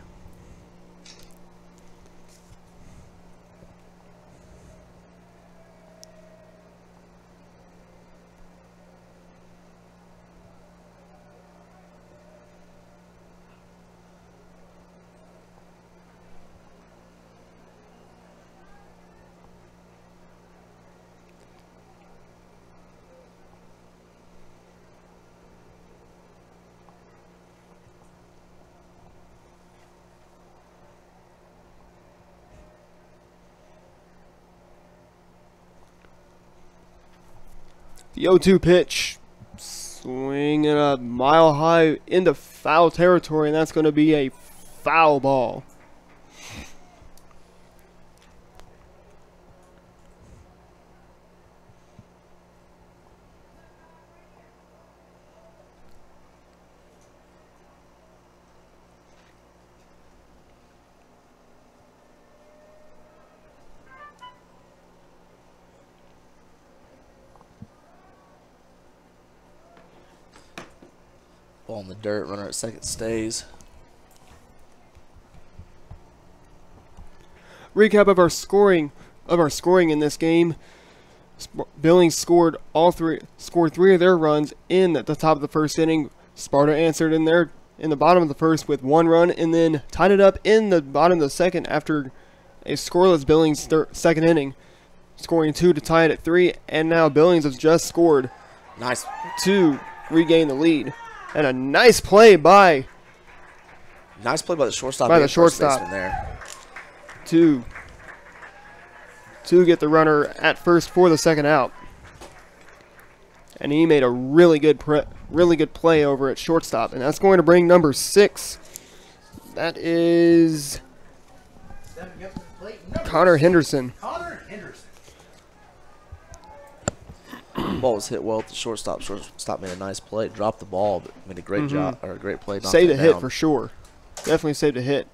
The 0-2 pitch, swinging a mile high into foul territory, and that's going to be a foul ball. Ball in the dirt, runner at second stays. Recap of our scoring in this game. Billings scored three of their runs in the top of the first inning. Sparta answered in the bottom of the first with 1 run, and then tied it up in the bottom of the second after a scoreless Billings second inning, scoring 2 to tie it at 3. And now Billings has just scored to regain the lead. And a nice play by the shortstop. By the shortstop there. To get the runner at first for the second out. And he made a really good play over at shortstop, and that's going to bring number 6. That is Connor Henderson. Ball was hit well at the shortstop. Shortstop made a nice play, dropped the ball, but made a great job or a great play. Saved a hit for sure. Definitely saved a hit.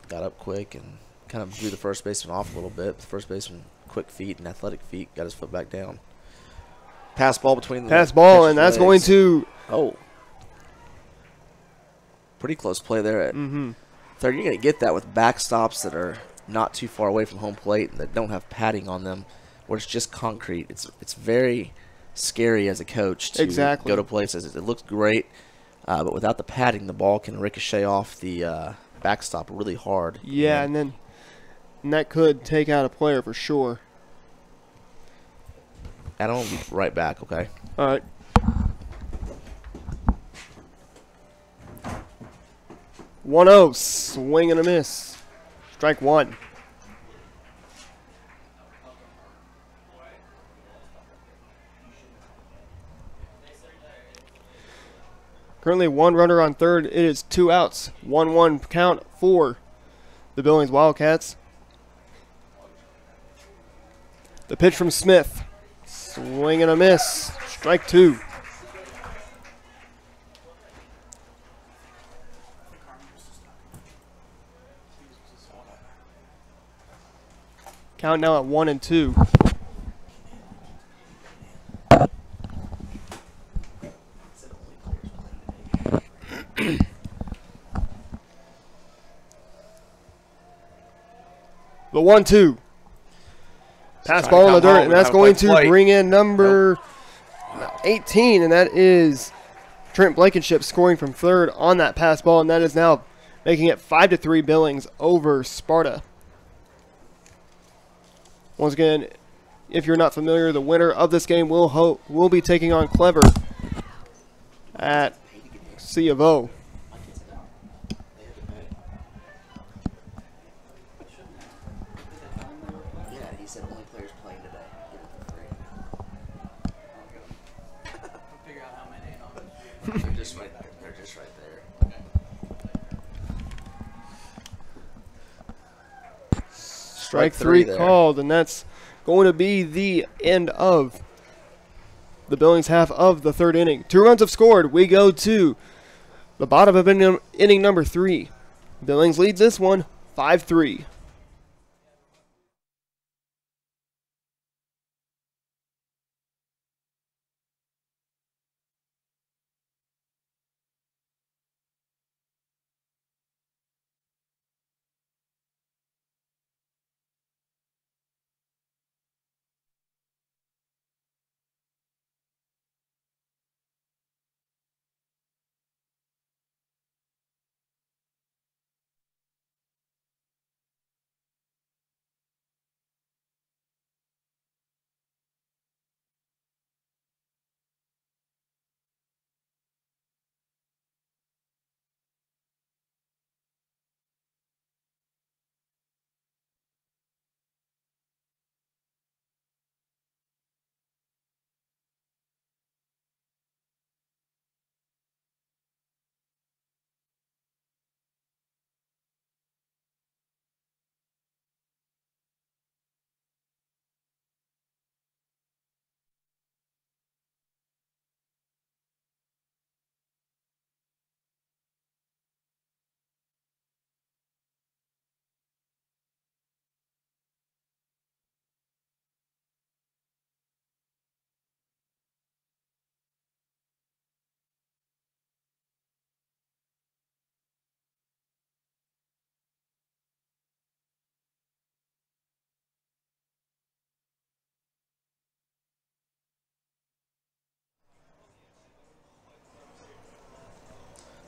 Got up quick and kind of drew the first baseman off a little bit. The first baseman, quick feet and athletic feet, got his foot back down. Pass ball between the and that's going to pretty close play there at third. You're going to get that with backstops that are not too far away from home plate and that don't have padding on them, where it's just concrete. It's very scary as a coach to go to places. It looks great, but without the padding, the ball can ricochet off the backstop really hard. Yeah, and that could take out a player for sure. Adam will be right back, okay? All right. One-0, swing and a miss. Strike 1. Currently 1 runner on third. It is 2 outs. 1-1 count for the Billings Wildcats. The pitch from Smith. Swing and a miss. Strike 2. Count now at 1-2. The 1-2. Pass ball in the dirt, and that's going to bring in number 18, and that is Trent Blankenship scoring from third on that pass ball, and that is now making it 5-3 Billings over Sparta. Once again, if you're not familiar, the winner of this game will be taking on Clever at C of O. They're just right there. They're just right there. Strike three there. called, and that's going to be the end of the Billings half of the third inning. 2 runs have scored. We go to the bottom of inning number 3. Billings leads this one 5-3.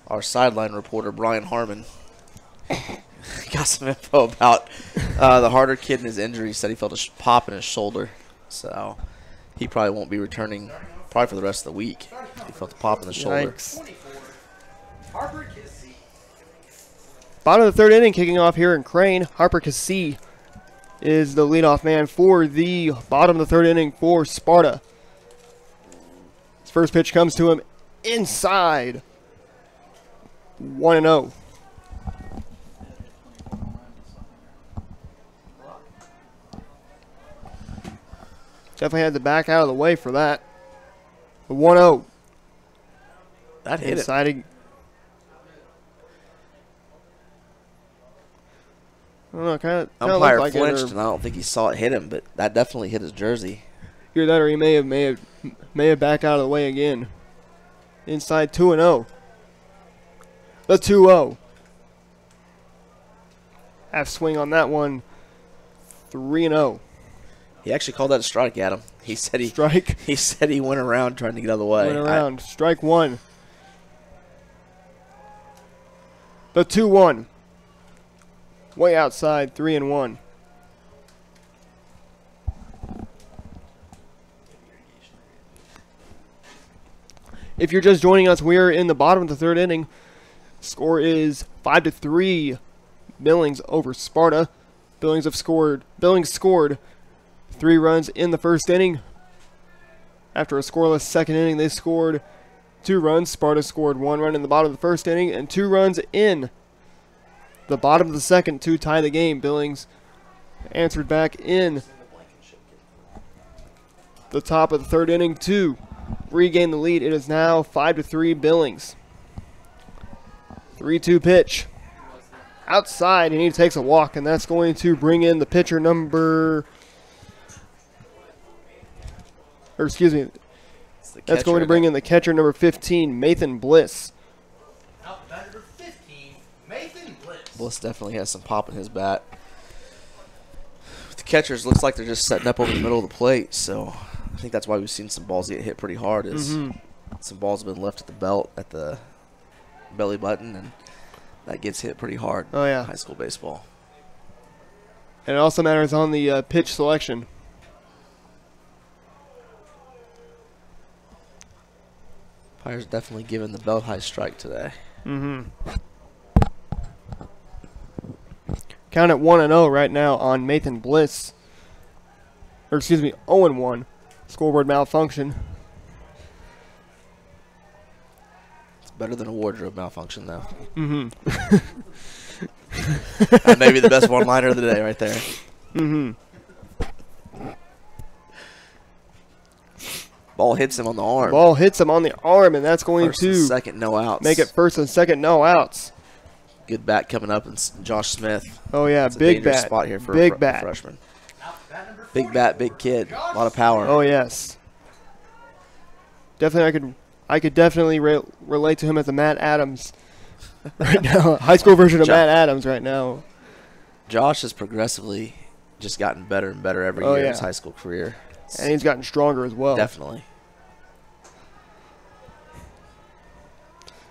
Our sideline reporter, Brian Harmon, got some info about the Harder kid and his injury. He said he felt a pop in his shoulder. So he probably won't be returning probably for the rest of the week. He felt a pop in the shoulder. Yikes. Bottom of the third inning, kicking off here in Crane. Harper Cassie is the leadoff man for the bottom of the third inning for Sparta. His first pitch comes to him inside. 1-0. Definitely had to back out of the way for that. The 1-0. That hit it. Inside. I don't know, kind of Umpire like flinched, and I don't think he saw it hit him, but that definitely hit his jersey. Either that or he may have backed out of the way again. Inside 2-0. The 2-0. Half swing on that one. 3-0. He actually called that a strike at him. He said Strike. He said he went around trying to get out of the way. Went around. Strike one. The 2-1. Way outside. 3-1. If you're just joining us, we're in the bottom of the third inning. Score is 5-3. Billings over Sparta. Billings scored 3 runs in the first inning. After a scoreless second inning, they scored 2 runs. Sparta scored 1 run in the bottom of the first inning and 2 runs in the bottom of the second to tie the game. Billings answered back in the top of the third inning to regain the lead. It is now 5-3 Billings. 3-2 pitch. Outside, and he takes a walk, and that's going to bring in the pitcher that's going to bring in the catcher number 15, Nathan Bliss. Out batter 15, Nathan Bliss. Bliss definitely has some pop in his bat. The catchers looks like they're just setting up over the middle of the plate, so I think that's why we've seen some balls get hit pretty hard. Some balls have been left at the belt, at the belly button, and that gets hit pretty hard. Oh, yeah. High school baseball. And it also matters on the pitch selection. Fire's definitely given the belt high strike today. Count at 1-0 right now on Nathan Bliss. 0-1. Scoreboard malfunction. Better than a wardrobe malfunction, though. Mm-hmm. That may be the best one-liner of the day right there. Mm-hmm. Ball hits him on the arm. Ball hits him on the arm, and that's going First and to second, no outs. make it first and second, no outs. Good bat coming up, and Josh Smith. Oh, yeah, It's a big dangerous bat. spot here for Big a bat. freshman. Bat number Big bat, big kid. A lot of power. Oh, yes. Definitely, I could definitely relate to him as a Matt Adams right now. High school version of Matt Adams right now. Josh has progressively just gotten better and better every year in his high school career. And he's gotten stronger as well. Definitely.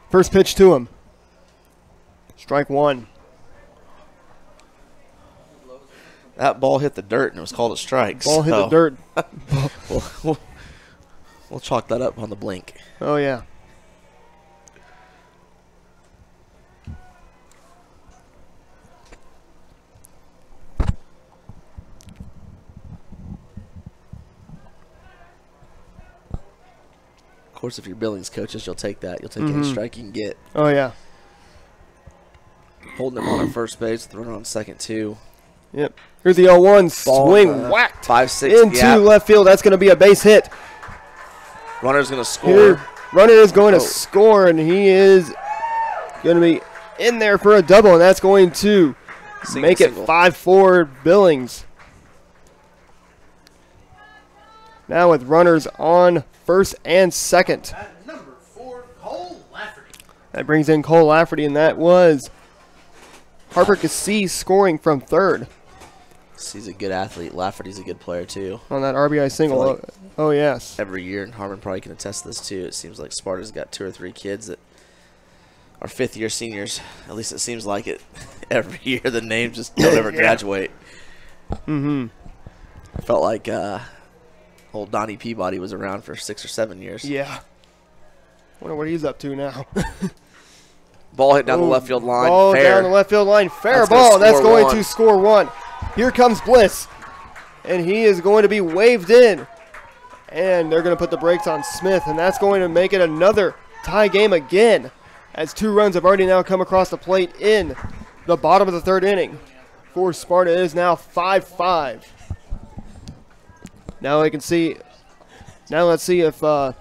First pitch to him. Strike one. That ball hit the dirt, and it was called a strike. Ball hit the dirt. We'll chalk that up on the blink. Oh, yeah. Of course, if you're Billings coaches, you'll take that. You'll take any strike you can get. Oh, yeah. Holding him on first base, throwing on second, too. Yep. Here's the 0-1 swing, whacked 5-6 into left field. That's going to be a base hit. Runner's going to score. Here, runner is going to score, and he is going to be in there for a double, and that's going to make it 5-4 Billings. Now with runners on first and second. At number 4, Cole Lafferty. That brings in Cole Lafferty, and that was Harper Cassie scoring from third. He's a good athlete. Lafferty's a good player, too. On that RBI single. Like oh, yes. every year, and Harmon probably can attest to this, too. It seems like Sparta's got 2 or 3 kids that are fifth-year seniors. At least it seems like it. Every year, the names just don't ever graduate. Mm-hmm. I felt like old Donnie Peabody was around for 6 or 7 years. Yeah. Wonder what he's up to now. Ball hit down the left field line. Ball Fair. down the left field line. Fair That's gonna ball. That's score going one. to score one. Here comes Bliss. And he is going to be waved in. And they're going to put the brakes on Smith. And that's going to make it another tie game again. As 2 runs have already now come across the plate in the bottom of the third inning. For Sparta, it is now 5-5. Now I can see. Now let's see if 5-5,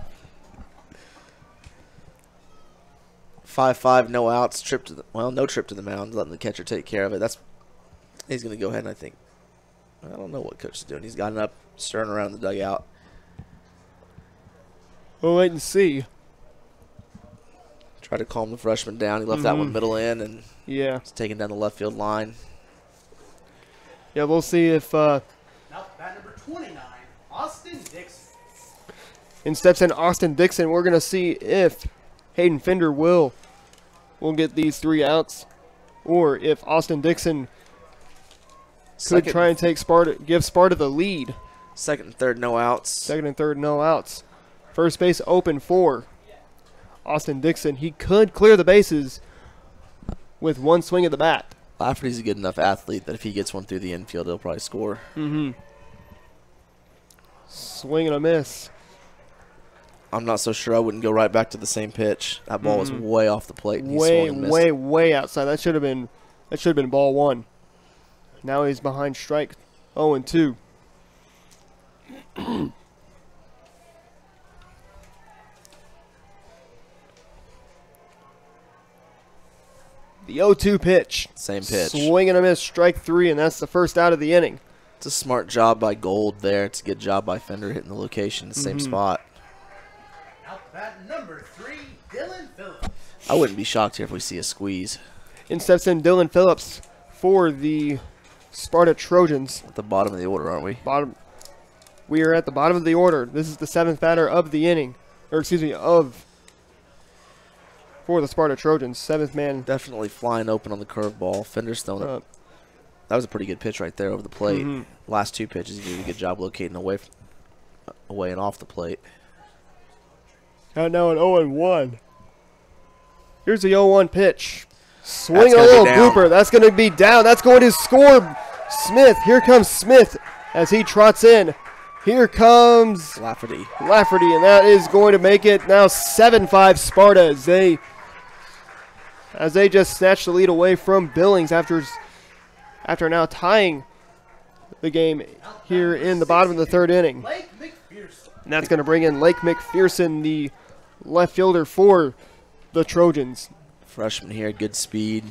no outs. No trip to the mound, letting the catcher take care of it. He's going to go ahead and I think. I don't know what coach is doing. He's gotten up, stirring around the dugout. we'll wait and see. Try to calm the freshman down. He left that one middle in, and Yeah. he's taking down the left field line. Yeah, we'll see if Now, bat number 29, Austin Dixon. in steps in Austin Dixon. We're going to see if Hayden Fender will get these 3 outs, or if Austin Dixon could try and give Sparta the lead. Second and third, no outs. Second and third, no outs. First base open for Austin Dixon. He could clear the bases with 1 swing of the bat. Lafferty's a good enough athlete that if he gets one through the infield, he'll probably score. Swing and a miss. I'm not so sure I wouldn't go right back to the same pitch. That ball was way off the plate. And he Way, swung and missed. way outside. That should have been ball 1. Now he's behind strike 0-2. The 0-2 pitch. Same pitch. Swing and a miss, strike 3, and that's the first out of the inning. It's a smart job by Gold there. It's a good job by Fender hitting the location, the same spot. Out bat number 3, Dylan Phillips. I wouldn't be shocked here if we see a squeeze. In steps in Dylan Phillips for the Sparta Trojans. At the bottom of the order, aren't we? We are at the bottom of the order. This is the 7th batter of the inning. Or excuse me, for the Sparta Trojans. 7th man. Definitely flying open on the curveball. Fender's throwing it. That was a pretty good pitch right there over the plate. Last 2 pitches, he did a good job locating away and off the plate. Now an 0-1. Here's the 0-1 pitch. Swing a little blooper. That's going to be down. That's going to score Smith. Here comes Smith as he trots in. Here comes Lafferty. And that is going to make it now 7-5 Sparta as they as they just snatched the lead away from Billings after now tying the game here in the bottom of the third inning. Lake McPherson. And that's going to bring in Lake McPherson, the left fielder for the Trojans. Freshman here, good speed.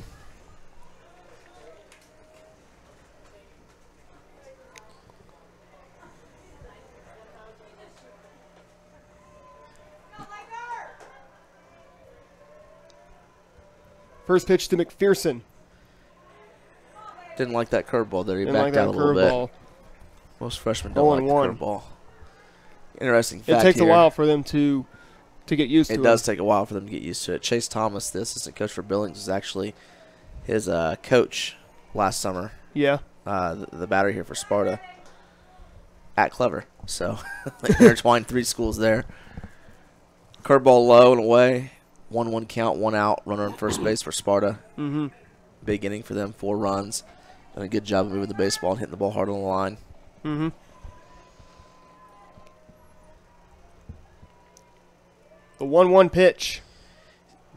First pitch to McPherson. Didn't like that curveball there. He Didn't like backed out that a little curveball. bit. Most freshmen don't like the 0-1. curveball. Interesting It fact takes here. a while for them to get used to it. It does take a while for them to get used to it. Chase Thomas, the assistant coach for Billings, was actually his coach last summer. Yeah. The batter here for Sparta at Clever. So intertwined 3 schools there. Curveball low and away. 1-1 count, 1 out. Runner on first base for Sparta. Mm-hmm. Big inning for them, 4 runs. Done a good job of moving the baseball and hitting the ball hard on the line. Mm-hmm. The 1-1 pitch.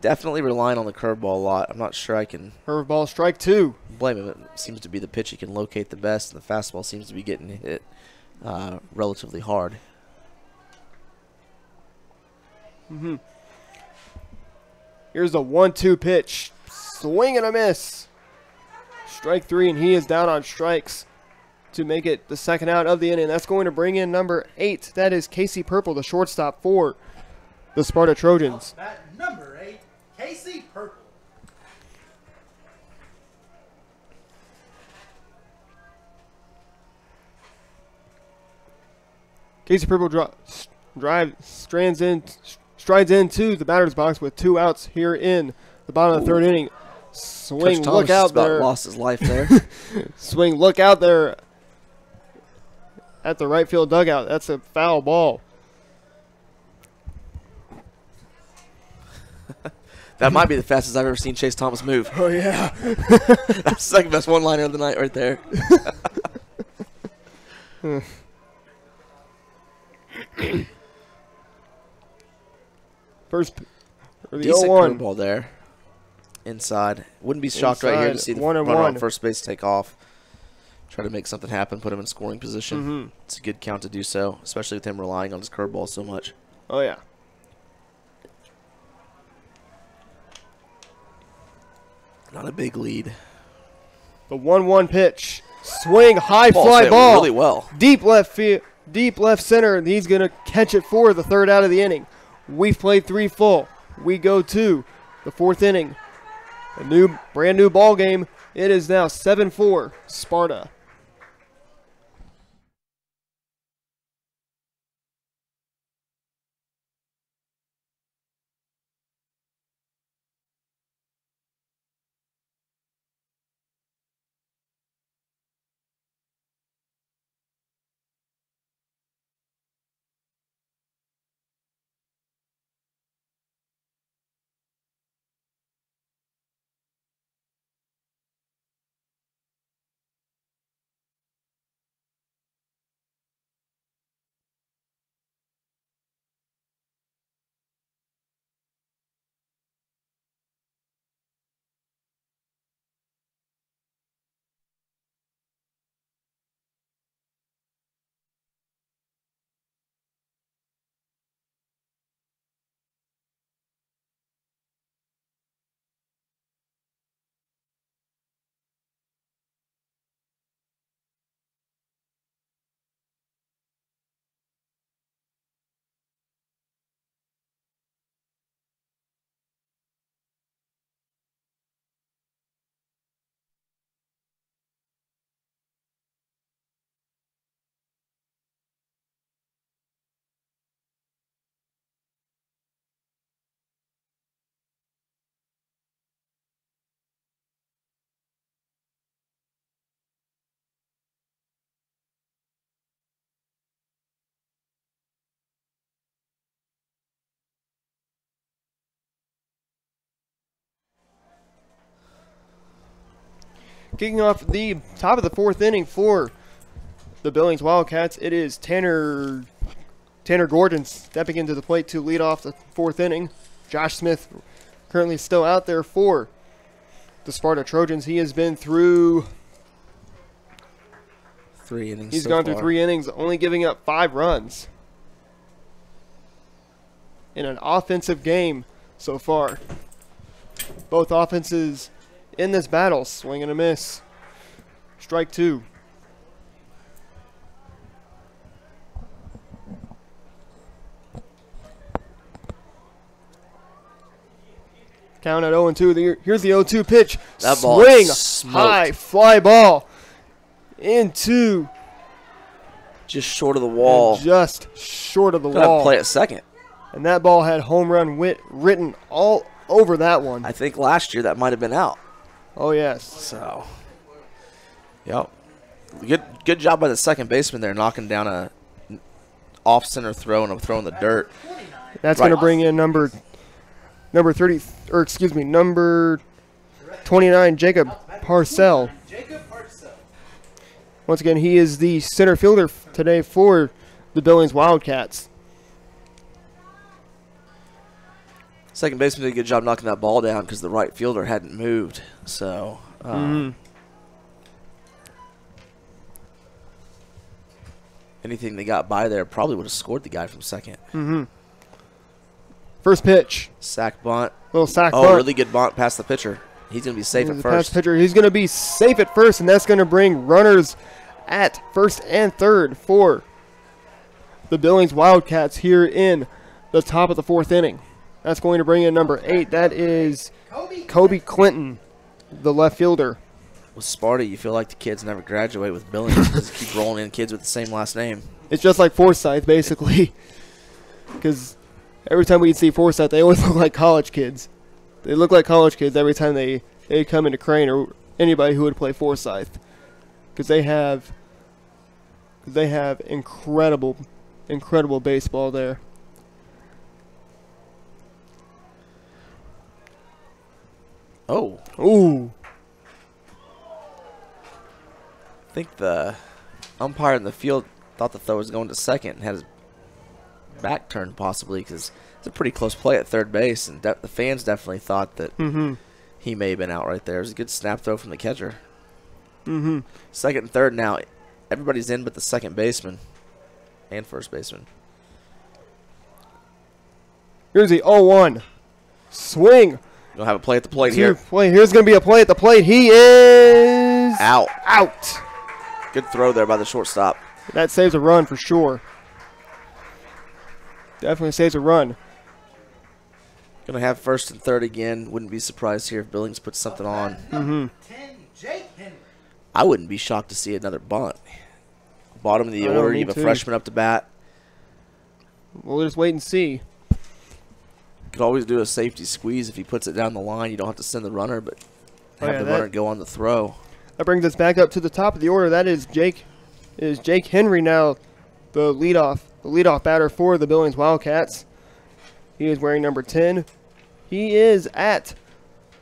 Definitely relying on the curveball a lot. I'm not sure I can Curveball, strike 2. blame him. It seems to be the pitch he can locate the best, and the fastball seems to be getting hit relatively hard. Mm-hmm. Here's the 1-2 pitch. Swing and a miss. Strike 3, and he is down on strikes to make it the second out of the inning. That's going to bring in number 8. That is Casey Purple, the shortstop for the Sparta Trojans. At number 8, Casey Purple. Casey Purple strides into the batter's box with 2 outs here in the bottom of the third inning. Swing, Coach look Thomas out just about there. lost his life there. Swing, look out there at the right field dugout. That's a foul ball. That might be the fastest I've ever seen Chase Thomas move. Oh, yeah. That's the second best one-liner of the night right there. First, or the Decent 0-1. curveball there. Inside. Wouldn't be shocked right here to see the 1-1. runner on first base take off. Try to make something happen, put him in scoring position. Mm-hmm. It's a good count to do so, especially with him relying on his curveball so much. Oh, yeah. Not a big lead. The 1-1 pitch. Swing, high Ball fly hit ball. really well. Deep left field, deep left center, and he's going to catch it for the third out of the inning. We've played 3 full. We go to the 4th inning. A brand new ball game. It is now 7-4 Sparta. Kicking off the top of the 4th inning for the Billings Wildcats, it is Tanner Gordon stepping into the plate to lead off the 4th inning. Josh Smith currently still out there for the Sparta Trojans. He has been through 3 innings. He's so gone far. through 3 innings, only giving up 5 runs in an offensive game so far. Both offenses in this battle, swing and a miss. Strike 2. Count at 0-2. Here's the 0-2 pitch. That ball Swing, smoked. high fly ball into Just short of the wall. just short of the Could have wall. play at second. And that ball had home run written all over that one. I think last year that might have been out. Oh, yes. So, yep. Good job by the second baseman there, knocking down a off-center throw and a throw in the dirt. That's Right. going to bring in number 30, or excuse me, number 29, Jacob Parcell. Jacob Hartzell. Once again, he is the center fielder today for the Billings Wildcats. Second baseman did a good job knocking that ball down because the right fielder hadn't moved. So, anything they got by there probably would have scored the guy from second. First pitch, Sack bunt. little sack Oh, bunt. really good bunt past the pitcher. He's going to be safe at The pass first. pitcher, he's going to be safe at first, and that's going to bring runners at first and third for the Billings Wildcats here in the top of the 4th inning. That's going to bring in number 8. That is Kobe Clinton, the left fielder. With Sparta, you feel like the kids never graduate. With Billings, just keep rolling in kids with the same last name. It's just like Forsyth, basically, because every time we see Forsyth, they always look like college kids. They look like college kids every time they come into Crane or anybody who would play Forsyth, because they have incredible baseball there. Oh, Ooh, I think the umpire in the field thought the throw was going to second and had his back turned possibly because it's a pretty close play at third base, and the fans definitely thought that he may have been out right there. It was a good snap throw from the catcher. Second and third now. Everybody's in but the second baseman and first baseman. here's the 0-1 swing. You'll have a play at the plate here. Here's going to be a play at the plate. He is Out. out. Good throw there by the shortstop. That saves a run for sure. Definitely saves a run. Going to have first and third again. Wouldn't be surprised here if Billings puts something on. Number 10, Jake Henry. I wouldn't be shocked to see another bunt. Bottom of the I know, order, me you have too. a freshman up to bat. We'll just wait and see. Could always do a safety squeeze if he puts it down the line. You don't have to send the runner, but have yeah, the that- runner go on the throw. That brings us back up to the top of the order. That is Jake Henry now, the leadoff batter for the Billings Wildcats. He is wearing number 10. He is at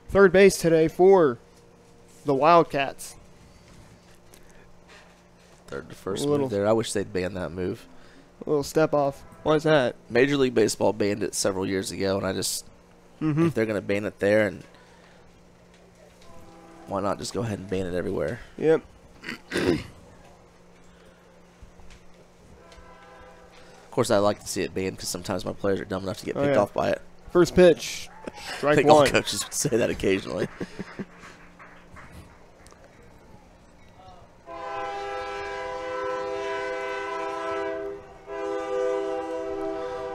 third base today for the Wildcats. Third to first Little- move there. I wish they'd ban that move. A little step off. Why is that? Major League Baseball banned it several years ago, and I just, if they're going to ban it there, and why not just go ahead and ban it everywhere? Yep. Of course, I like to see it banned because sometimes my players are dumb enough to get picked yeah. off by it. First pitch. I Strike think all one. coaches would say that occasionally.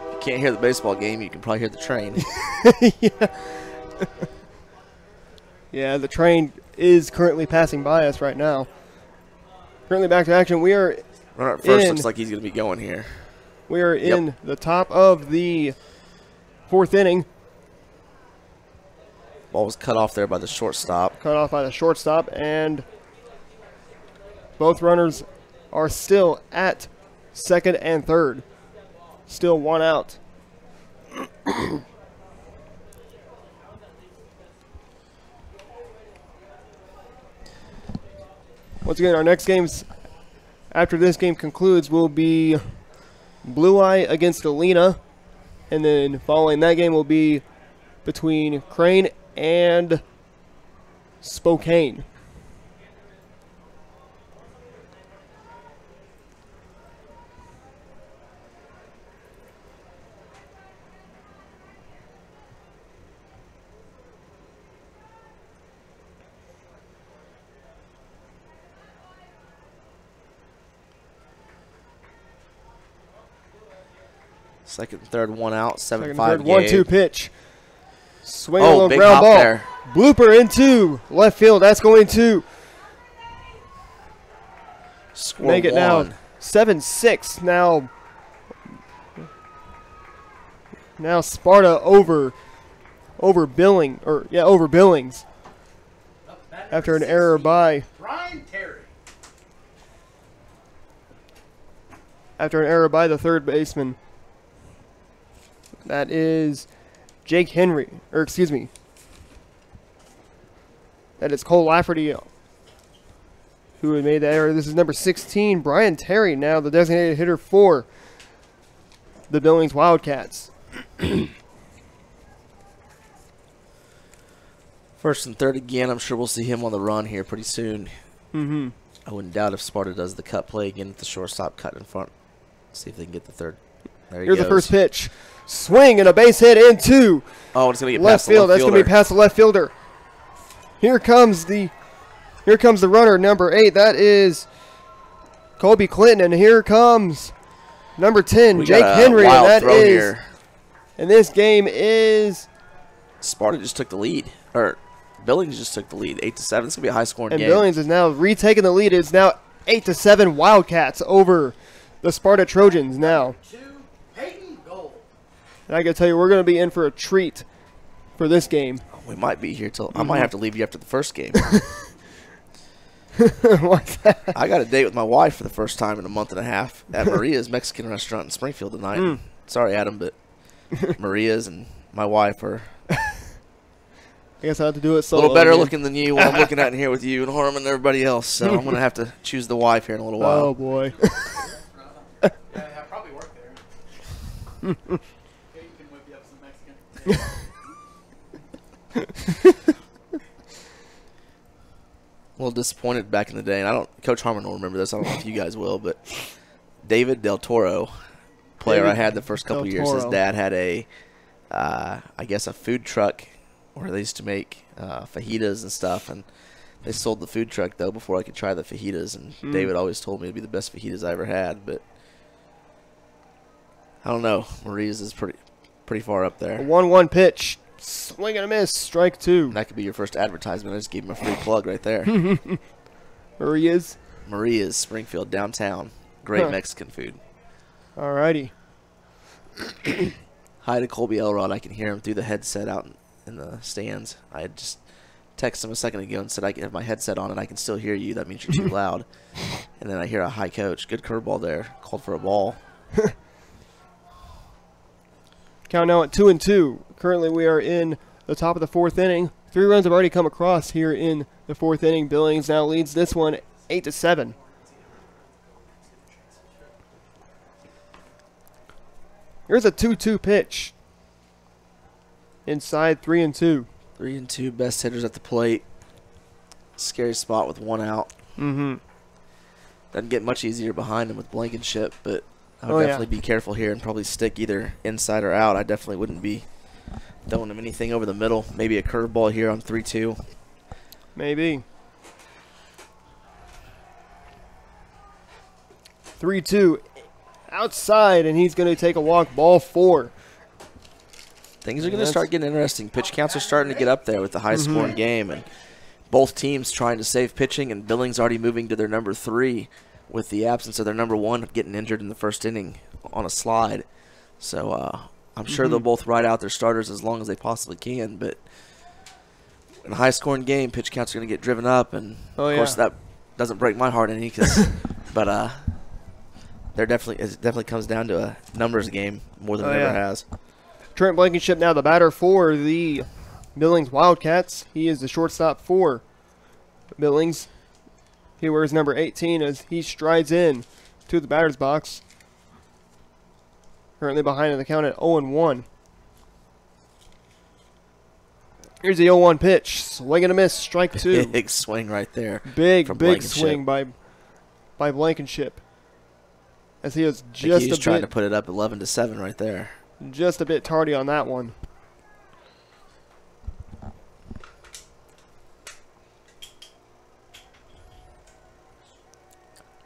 If you can't hear the baseball game, you can probably hear the train. Yeah, the train is currently passing by us right now. Currently back to action. We are Runner at first In. looks like he's going to be going here. Yep. in the top of the 4th inning. Ball was cut off there by the shortstop. Cut off by the shortstop, and both runners are still at second and third. Still one out. Once again, our next games, after this game concludes, will be Blue Eye against Galena, and then following that game will be between Crane and Spokane. Second and third, one out, 7-5 Second, third, game. 1-2 pitch. Swing a Oh, little big ground hop ball. there. Blooper into left field. That's going to Score make it now one. 7-6. Now Sparta over Billings Up bat after an number error 16, by Brian Terry. the third baseman. That is Jake Henry, or excuse me. That is Cole Lafferty who had made that error. This is number 16, Brian Terry, now the designated hitter for the Billings Wildcats. First and third again. I'm sure we'll see him on the run here pretty soon. Mm-hmm. I wouldn't doubt if Sparta does the cut play again at the shortstop, cut in front. See if they can get the third. There he Here's goes. the first pitch. Swing and a base hit into Oh, it's gonna get left past the field. left That's going to be fielder. past the left fielder. Here comes the runner, number 8. That is Colby Clinton, and here comes number 10, We Jake got a Henry. And wild that throw is, here. and this game is, Sparta just took the lead, or Billings just took the lead, 8-7. It's gonna be a high-scoring and game. Billings is now retaking the lead. It's now 8-7 Wildcats over the Sparta Trojans now. 2, Peyton Gold. And I can tell you, we're going to be in for a treat for this game. We might be here till I might have to leave you after the first game. What's that? I got a date with my wife for the first time in a month and a half at Maria's Mexican restaurant in Springfield tonight. Sorry, Adam, but Maria's and my wife are I guess I have to do it a solo. little better again. looking than you when I'm looking at in here with you and Harmon and everybody else. So I'm going to have to choose the wife here in a little while. Oh, boy. Yeah, I probably work there. Okay, you can whip you up some Mexican. A little disappointed back in the day, and Coach Harmon will remember this. I don't know if you guys will, but David Del Toro, player I had the first couple Del years, his Toro. dad had I guess a food truck where they used to make fajitas and stuff, and they sold the food truck though before I could try the fajitas, and David always told me it'd be the best fajitas I ever had, but I don't know. Maria's is pretty far up A there. 1-1 pitch. Swing and a miss. Strike 2. That could be your first advertisement. I just gave him a free plug right there. Maria's. Maria's, Springfield, downtown. Great Huh. Mexican food. Alrighty. Hi to Colby Elrod. I can hear him through the headset out in the stands. I had just texted him a second ago and said I can have my headset on and I can still hear you. That means you're too loud. And then I hear a hi, coach. Good curveball there. Called for a ball. Count now at 2-2. Currently, we are in the top of the 4th inning. 3 runs have already come across here in the 4th inning. Billings now leads this one 8-7. Here's a 2-2 pitch. Inside 3-2. 3-2, best hitters at the plate. Scary spot with 1 out. Mm-hmm. Doesn't get much easier behind him with Blankenship, but I Oh, would yeah. definitely be careful here and probably stick either inside or out. I definitely wouldn't be throwing him anything over the middle. Maybe a curveball here on 3-2. Maybe. 3-2. Outside, and he's going to take a walk. Ball 4. Things are going to start getting interesting. Pitch counts are starting to get up there with the high-scoring game, and both teams trying to save pitching, and Billings already moving to their number 3 with the absence of their number 1 getting injured in the first inning on a slide. So I'm sure they'll both ride out their starters as long as they possibly can, but in a high-scoring game, pitch counts are going to get driven up, and of course that doesn't break my heart any, but it definitely comes down to a numbers game more than it ever has. Trent Blankenship now the batter for the Billings Wildcats. He is the shortstop for Billings. He wears number 18 as he strides in to the batter's box. Currently behind in the count at 0-1. Here's the 0-1 pitch. Swing and a miss. Strike 2. Big swing right there. Big from swing by Blankenship. As he was He was just trying to put it up 11-7 right there. just a bit tardy on that one.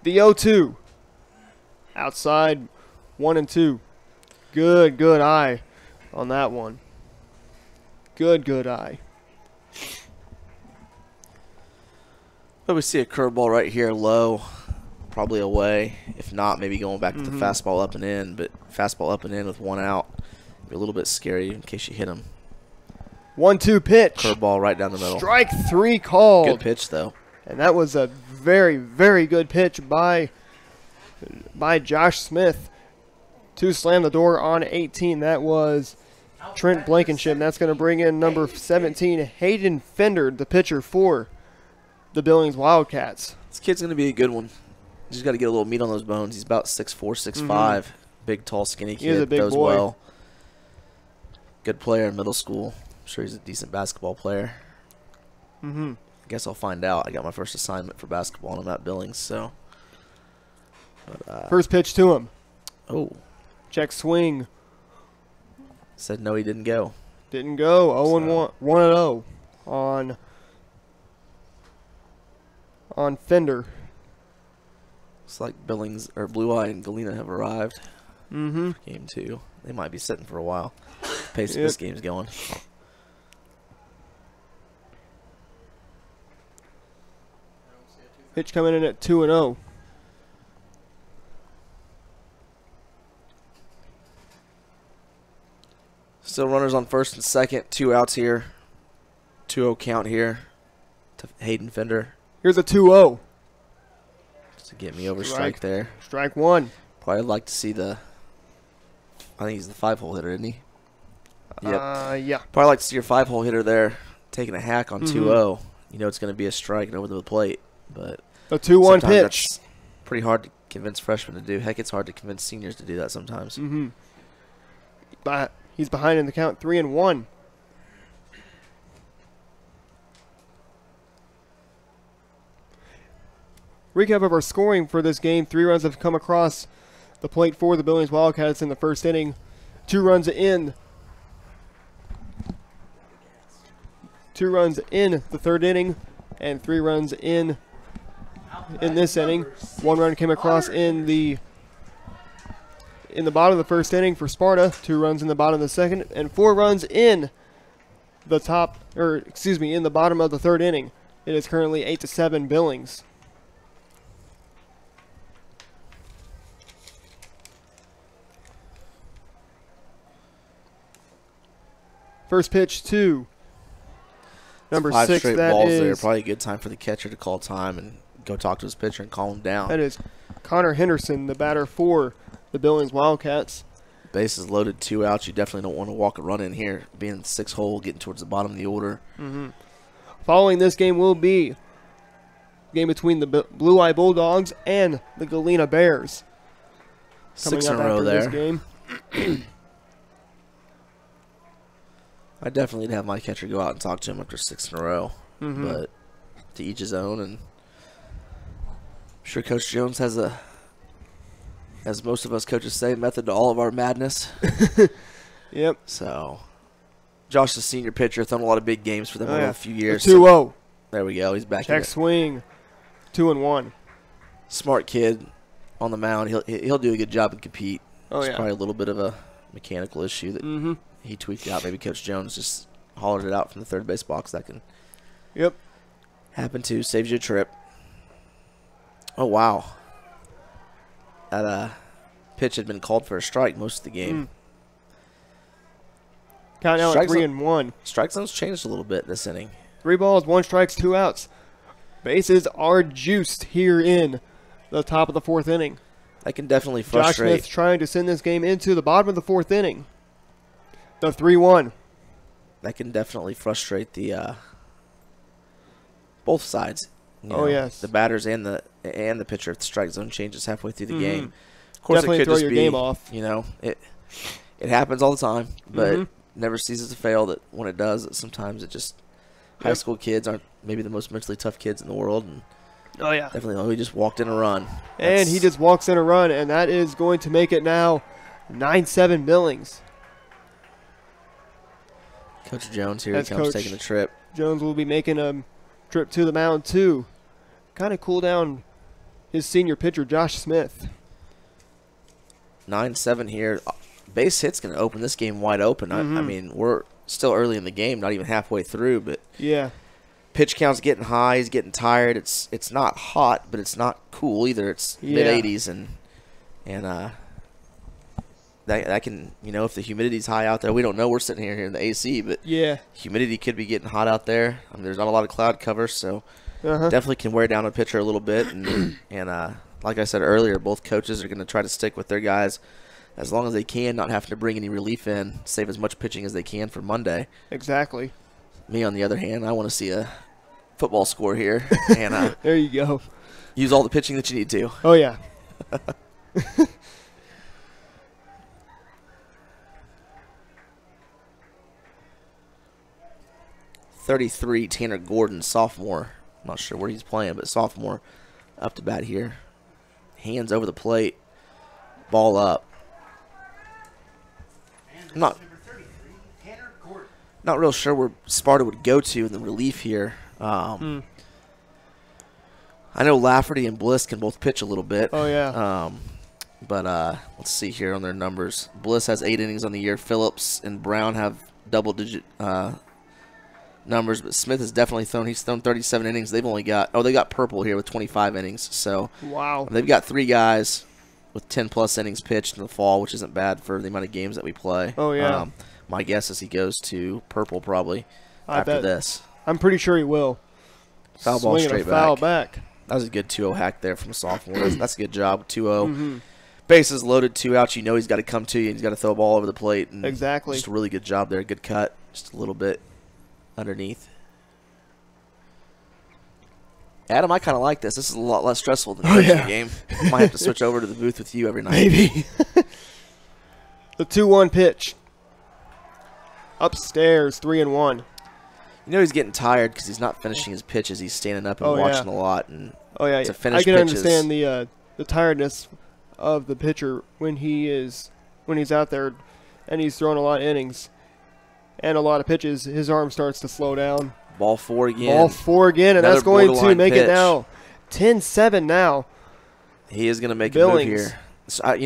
The 0-2. Outside 1 and 2. Good eye on that one. Good eye. But we see a curveball right here low, probably away. If not, maybe going back to the fastball up and in. But fastball up and in with 1 out, be a little bit scary in case you hit him. 1-2 pitch. Curveball right down the middle. Strike 3 called. Good pitch though. And that was a very good pitch by Josh Smith to slam the door on 18. That was Trent Blankenship. And that's going to bring in number 17, Hayden Fender, the pitcher for the Billings Wildcats. This kid's going to be a good one. He's got to get a little meat on those bones. He's about 6'4", 6'5". Big, tall, skinny kid. He is a big throws boy. well. Good player in middle school. I'm sure he's a decent basketball player. I guess I'll find out. I got my first assignment for basketball, and I'm at Billings, so. But, First pitch to him. Oh. Check swing. Said no, he didn't go. Didn't go. 0-1, 1-0 on Fender. It's like Billings or Blue Eye and Galena have arrived. For game 2. They might be sitting for a while. Pace of this game's going. Pitch coming in at 2-0. Still runners on first and second. 2 outs here. 2-0 count here to Hayden Fender. Here's a 2-0. Just to get me over strike there. Strike 1. Probably like to see the. I think he's the 5-hole hitter, isn't he? Yep. Yeah. Probably like to see your 5-hole hitter there taking a hack on 2-0. You know it's going to be a strike and over the plate, but A 2-1 sometimes pitch. that's pretty hard to convince freshmen to do. Heck, it's hard to convince seniors to do that sometimes. But he's behind in the count, 3-1. Recap of our scoring for this game. 3 runs have come across the plate for the Billings Wildcats in the first inning. 2 runs in. 2 runs in the third inning, and 3 runs in this inning. 1 run came across in the bottom of the first inning for Sparta. 2 runs in the bottom of the second, and 4 runs in the in the bottom of the third inning. It is currently 8-7 Billings. First pitch to number 5 6. straight That balls there. is Probably a good time for the catcher to call time and go talk to his pitcher and calm him down. that is Connor Henderson, the batter for the Billings Wildcats. Bases loaded, 2 outs. You definitely don't want to walk a run in here. Being 6-hole, getting towards the bottom of the order. Following this game will be a game between the Blue Eye Bulldogs and the Galena Bears. 6 in Coming a up row after there. this game. I definitely would have my catcher go out and talk to him after 6 in a row. But to each his own. And I'm sure Coach Jones has a, as most of us coaches say, method to all of our madness. Yep. So, Josh is a senior pitcher, thrown a lot of big games for them over a few years. 2-0. There we go. He's back in Check it. swing. 2-1. Smart kid on the mound. He'll do a good job and compete. Oh, It's yeah. probably a little bit of a mechanical issue that he tweaked out. Maybe Coach Jones just hollered it out from the third base box. That can Yep. happen too. Saves you a trip. Oh, wow. That pitch had been called for a strike most of the game. Count now at Strike 3-1. Strike zone's changed a little bit this inning. 3 balls, 1 strikes, 2 outs. Bases are juiced here in the top of the 4th inning. That can definitely Josh frustrate. Smith trying to send this game into the bottom of the 4th inning. The 3-1. That can definitely frustrate the both sides. You Oh, know, yes. the batters and the pitcher if the strike zone changes halfway through the game. Of course, Definitely it could throw just your be, game off. You know, it happens all the time. But never ceases to fail. That when it does, that sometimes it just high school kids aren't maybe the most mentally tough kids in the world. And Oh, yeah. definitely, he just walked in a run. And he just walks in a run, and that is going to make it now 9-7 Billings. Coach Jones here. That's He comes Coach taking the trip. Jones will be making a trip to the mound, too. Kind of cool down his senior pitcher, Josh Smith. 9-7 here. Base hit's going to open this game wide open. I mean, we're still early in the game, not even halfway through, but Yeah. pitch count's getting high. He's getting tired. It's not hot, but it's not cool either. It's mid-80s, and that can, if the humidity's high out there, we don't know. We're sitting here in the AC, but Yeah. humidity could be getting hot out there. I mean, there's not a lot of cloud cover, so definitely can wear down a pitcher a little bit. And like I said earlier, both coaches are going to try to stick with their guys as long as they can, not having to bring any relief in, save as much pitching as they can for Monday. Exactly. Me, on the other hand, I want to see a football score here and There you go. use all the pitching that you need to. Oh, yeah. 33, Tanner Gordon, sophomore. I'm not sure where he's playing, but sophomore up to bat here. Hands over the plate. Ball up. I'm not real sure where Sparta would go to in the relief here. I know Lafferty and Bliss can both pitch a little bit. Oh, yeah. But let's see here on their numbers. Bliss has 8 innings on the year. Phillips and Brown have double-digit numbers, but Smith has definitely he's thrown 37 innings. They've only got they got Purple here with 25 innings. So Wow. they've got 3 guys with 10-plus innings pitched in the fall, which isn't bad for the amount of games that we play. Oh, yeah. My guess is he goes to Purple probably I after bet. this. I'm pretty sure he will. Foul ball Swinging straight a foul back. back. That was a good 2-0 hack there from a sophomore. That's a good job. 2-0. Bases loaded, 2 outs. He's got to come to you. He's got to throw a ball over the plate. And Exactly. Just a really good job there. Good cut. Just a little bit underneath. Adam, I kind of like this. This is a lot less stressful than the game. Might have to switch over to the booth with you every night. Maybe. The 2-1 pitch. Upstairs, 3-1. He's getting tired because he's not finishing his pitches. He's standing up and watching a lot. And Oh, yeah. to finish I can pitches, understand the tiredness of the pitcher when he's out there and he's throwing a lot of innings and a lot of pitches. His arm starts to slow down. Ball 4 again. Ball 4 again, and Another that's going to borderline make pitch. it now 10-7 now. He is going to make Billings. a move here. So,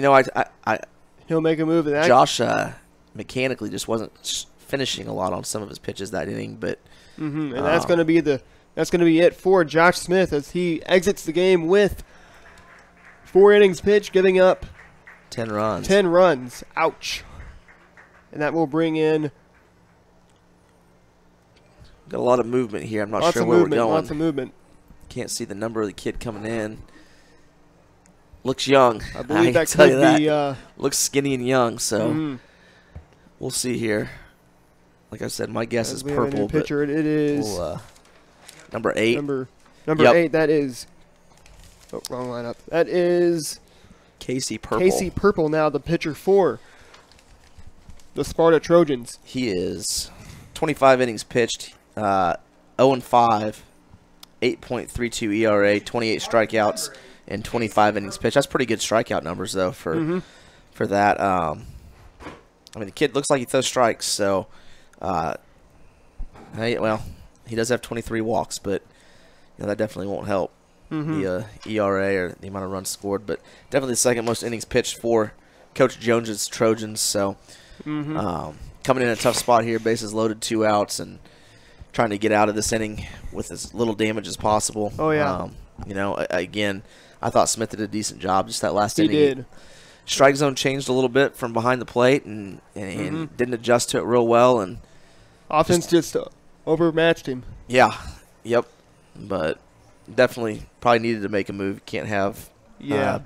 He'll make a move. And that, Josh mechanically just wasn't finishing a lot on some of his pitches that inning, but and that's going to be it for Josh Smith as he exits the game with 4 innings pitched, giving up 10 runs. 10 runs. Ouch. And that will bring in Got a lot of movement here. I'm not lots sure of where movement. we're going. Lots of movement. Can't see the number of the kid coming in. Looks young. I believe that tell could you that. be. Looks skinny and young, so we'll see here. Like I said, my guess is we have a new Purple. pitcher. It is We'll, number 8. number Yep. 8. That is. Oh, wrong lineup. That is Casey Purple. Casey Purple now the pitcher for the Sparta Trojans. He is 25 innings pitched, 0-5, 8.32 ERA, 28 strikeouts, and 25 innings pitched. That's pretty good strikeout numbers, though, for that. I mean, the kid looks like he throws strikes, so, he does have 23 walks, but that definitely won't help the ERA or the amount of runs scored. But definitely the second most innings pitched for Coach Jones's Trojans. So coming in a tough spot here, bases loaded, 2 outs, and trying to get out of this inning with as little damage as possible. Oh, yeah. Again, I thought Smith did a decent job just that last He inning. did. Strike zone changed a little bit from behind the plate and didn't adjust to it real well. And Offense just overmatched him. yeah, yep. But definitely probably needed to make a move. Can't have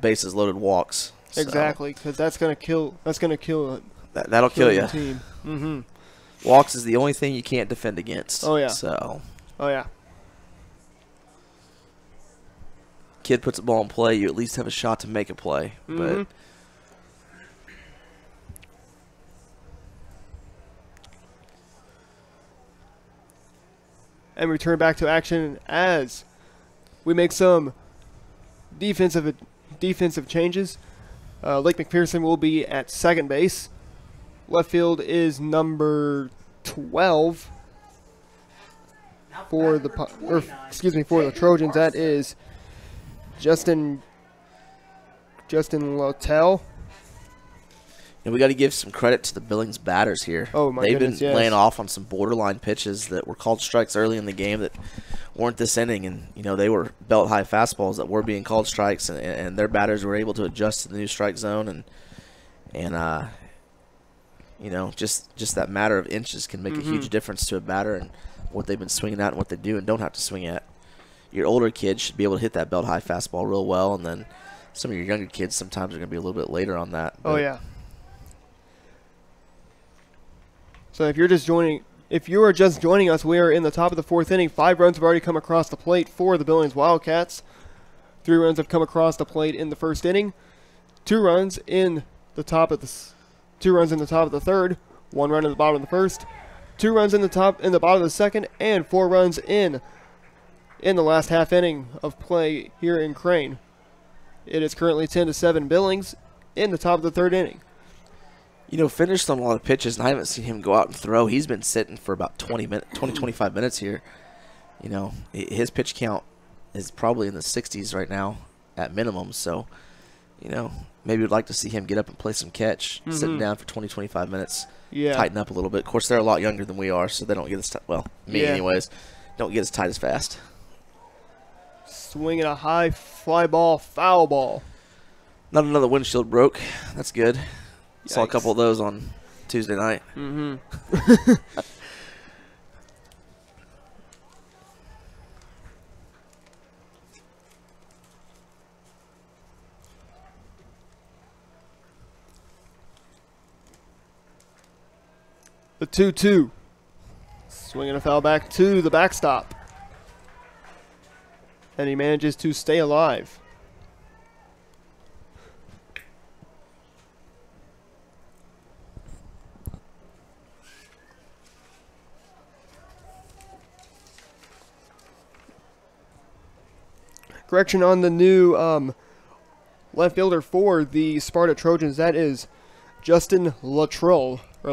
bases loaded walks. So Exactly, because that's gonna kill. That's gonna kill. that'll kill the you. team. Walks is the only thing you can't defend against. Oh, yeah. So Oh yeah. kid puts a ball in play, you at least have a shot to make a play. But and return back to action as we make some defensive changes. Lake McPherson will be at second base. Left field is number 12 for the for the Trojans. That is Justin Littell. And we got to give some credit to the Billings batters here. Oh, my They've goodness, been laying off on some borderline pitches that were called strikes early in the game that weren't this inning. And, they were belt-high fastballs that were being called strikes, and their batters were able to adjust to the new strike zone. And just that matter of inches can make a huge difference to a batter and what they've been swinging at and what they do and don't have to swing at. Your older kids should be able to hit that belt-high fastball real well, and then some of your younger kids sometimes are going to be a little bit later on that. Oh, yeah. So if you are just joining us, we are in the top of the fourth inning. 5 runs have already come across the plate for the Billings Wildcats. 3 runs have come across the plate in the first inning. 2 runs in the top of the third. 1 run in the bottom of the first. 2 runs in the bottom of the second, and 4 runs in the last half inning of play here in Crane. It is currently 10-7 Billings in the top of the third inning. Finished on a lot of pitches, and I haven't seen him go out and throw. He's been sitting for about 25 minutes here. His pitch count is probably in the 60s right now at minimum. So, maybe we'd like to see him get up and play some catch, sitting down for 20-25 minutes, tighten up a little bit. Of course, they're a lot younger than we are, so they don't get as tight. Well, me anyways, don't get as tight as fast. Swinging a high fly ball, foul ball. Not another windshield broke. That's good. Yikes. Saw a couple of those on Tuesday night. Mm-hmm. The 2-2. Swinging a foul back to the backstop. And he manages to stay alive. Correction on the new left fielder for the Sparta Trojans. That is Justin Luttrell, or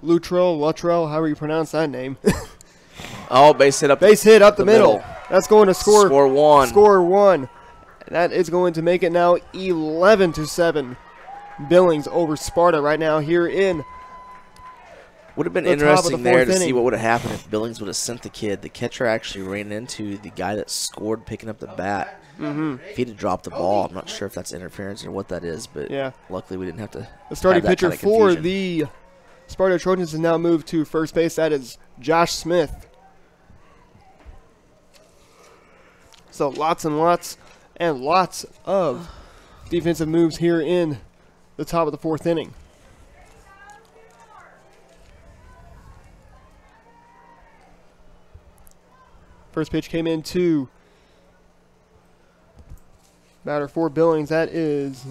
Luttrell, however you pronounce that name. Base hit up the middle. That's going to score 1. Score 1. That is going to make it now 11-7 Billings over Sparta right now here in Would have been interesting there to see what would have happened if Billings would have sent the kid. The catcher actually ran into the guy that scored picking up the bat. If he'd have dropped the ball, I'm not sure if that's interference or what that is, but luckily we didn't have to. The starting pitcher for the Sparta Trojans has now moved to first base. That is Josh Smith. So lots and lots and lots of defensive moves here in the top of the fourth inning. First pitch came in to batter for Billings. That is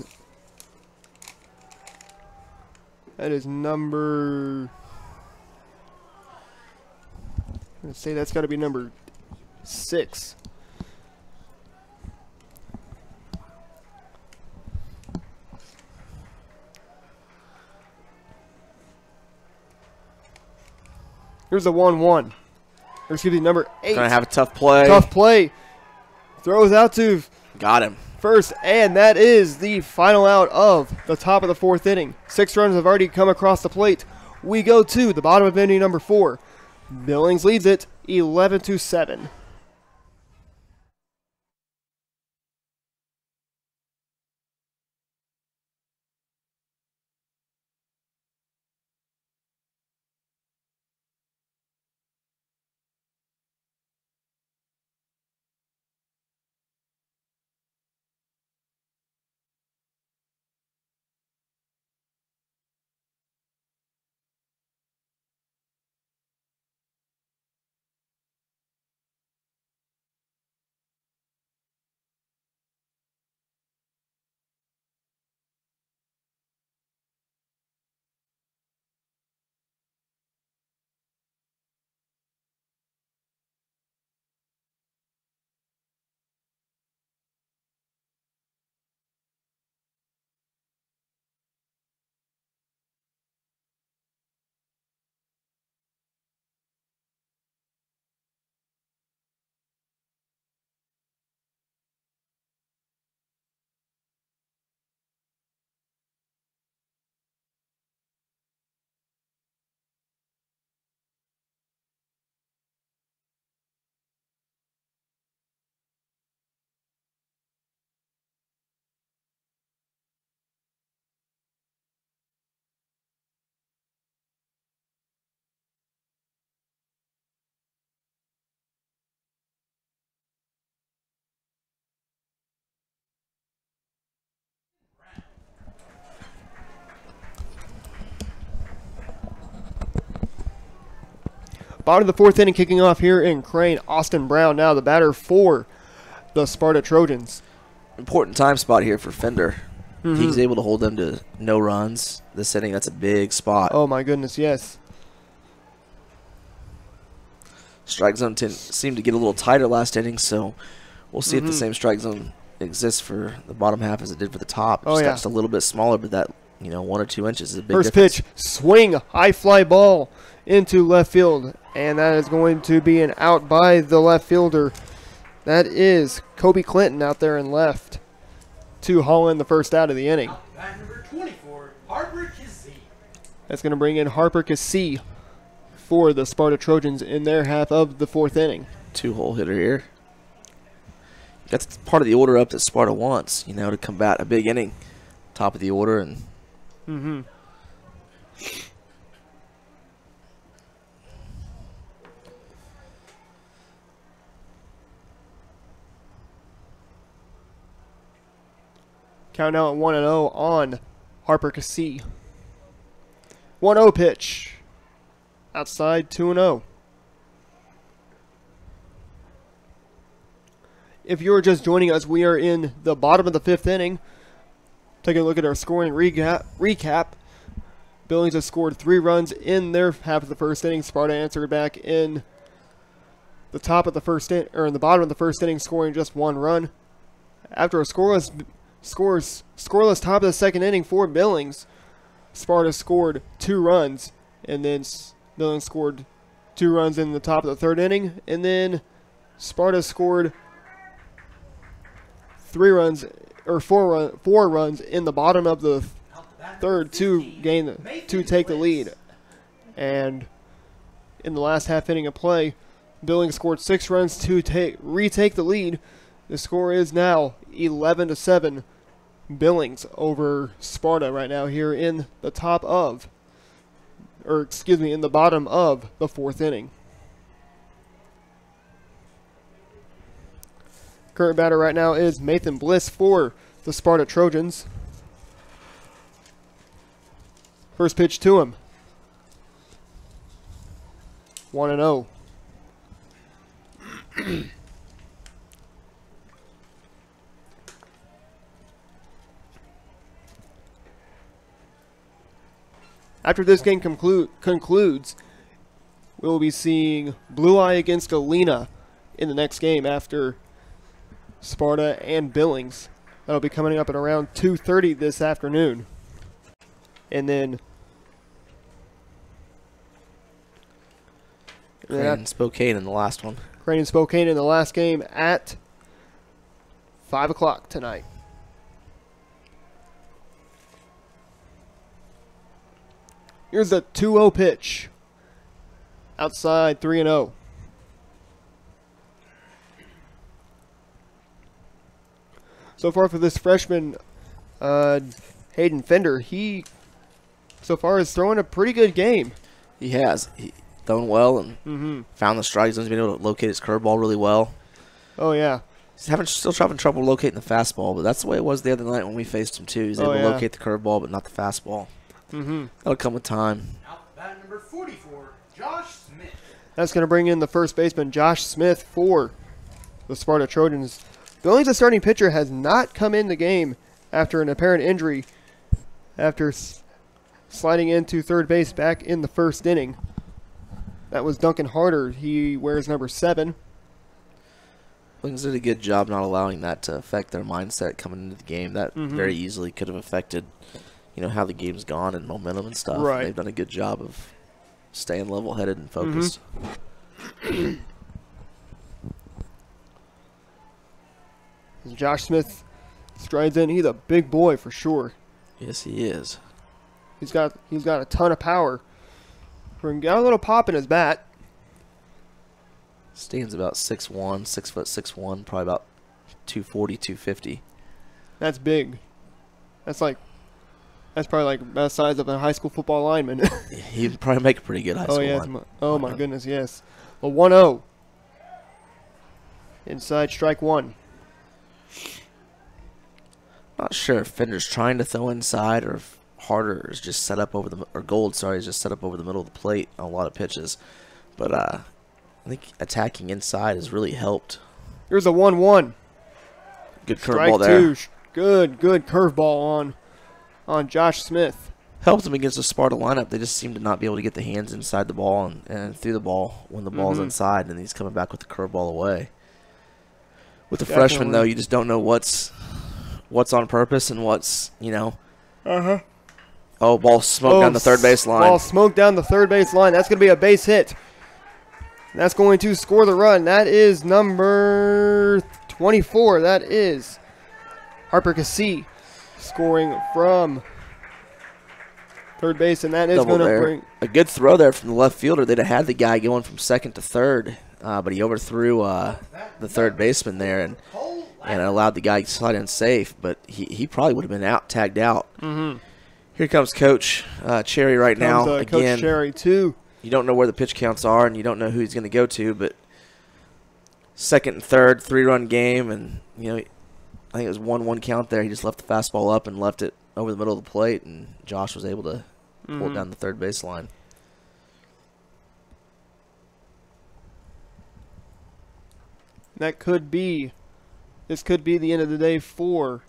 number. I'm going to say that's got to be number 6. Here's the 1-1. Or excuse me, number 8. Gonna have a tough play. Tough play. Throws out to got him. First, and that is the final out of the top of the fourth inning. 6 runs have already come across the plate. We go to the bottom of inning number 4. Billings leads it 11-7. Bottom of the fourth inning kicking off here in Crane. Austin Brown now the batter for the Sparta Trojans. Important time spot here for Fender. He's able to hold them to no runs this inning. That's a big spot. Oh, my goodness, yes. Strike zone seemed to get a little tighter last inning, so we'll see if the same strike zone exists for the bottom half as it did for the top. Oh, yeah. Just a little bit smaller, but that, 1 or 2 inches is a big First difference. pitch, swing, high fly ball into left field, and that is going to be an out by the left fielder. That is Kobe Clinton out there in left to haul in the first out of the inning. Bat number 24, Harper Kazee. That's going to bring in Harper Kazee for the Sparta Trojans in their half of the fourth inning. 2-hole hitter here. That's part of the order up that Sparta wants, to combat a big inning. Top of the order and Count out 1-0 on Harper Kazee. 1-0 pitch. Outside 2-0. If you're just joining us, we are in the bottom of the fifth inning. Taking a look at our scoring recap. Billings has scored 3 runs in their half of the first inning. Sparta answered back in the top of the first inning, or in the bottom of the first inning, scoring just 1 run. After a scoreless top of the second inning for Billings, Sparta scored 2 runs, and then Billings scored 2 runs in the top of the third inning, and then Sparta scored 4 runs in the bottom of the third to take the lead. And in the last half inning of play, Billings scored 6 runs to retake the lead. The score is now 11-7. Billings over Sparta right now here in the in the bottom of the fourth inning. Current batter right now is Nathan Bliss for the Sparta Trojans. First pitch to him. 1-0. After this game concludes, we'll be seeing Blue Eye against Galena in the next game after Sparta and Billings. That'll be coming up at around 2:30 this afternoon. And then and Spokane in the last one. Crane and Spokane in the last game at 5 o'clock tonight. Here's the 2-0 pitch. Outside 3-0. So far for this freshman, Hayden Fender, he so far is throwing a pretty good game. He has. He thrown well and found the strike zones, been able to locate his curveball really well. Oh, yeah. He's still having trouble locating the fastball, but that's the way it was the other night when we faced him, too. He was able to locate the curveball, but not the fastball. That'll come with time. Out bat number 44, Josh Smith. That's going to bring in the first baseman, Josh Smith, for the Sparta Trojans. Billings, the starting pitcher, has not come in the game after an apparent injury after sliding into third base back in the first inning. That was Duncan Harder. He wears number 7. Billings did a good job not allowing that to affect their mindset coming into the game. That very easily could have affected how the game's gone and momentum and stuff. Right. They've done a good job of staying level-headed and focused. Josh Smith strides in. He's a big boy for sure. Yes, he is. He's got a ton of power. Got a little pop in his bat. Stands about 6'1", 6'1", probably about 240, 250. That's big. That's probably like the size of a high school football lineman. He'd probably make a pretty good high school lineman. Oh my goodness, yes. A 1-0. Inside strike 1. Not sure if Fender's trying to throw inside or if Harder is just set up over the, or Gold, sorry, is just set up over the middle of the plate on a lot of pitches. But I think attacking inside has really helped. Here's a 1-1. Good Strike curveball there. 2. Good curveball on Josh Smith. Helped them against the Sparta lineup. They just seem to not be able to get the hands inside the ball and through the ball when the ball's inside, and he's coming back with the curveball away. With the freshman, though, you just don't know what's on purpose and what's, you know. Oh, ball smoked down the third base line. Ball smoked down the third base line. That's going to be a base hit. That's going to score the run. That is number 24. That is Harper Cassie scoring from third base, and that is going to bring a good throw there from the left fielder. They'd have had the guy going from second to third, but he overthrew the third baseman there and allowed the guy to slide in safe. But he probably would have been tagged out. Here comes Coach Cherry right now. Again, Coach Cherry too. You don't know where the pitch counts are, and you don't know who he's going to go to. But second and third, 3-run game, and you know, I think it was 1-1 count there. He just left the fastball up and left it over the middle of the plate, and Josh was able to pull it down the third baseline. This could be the end of the day for.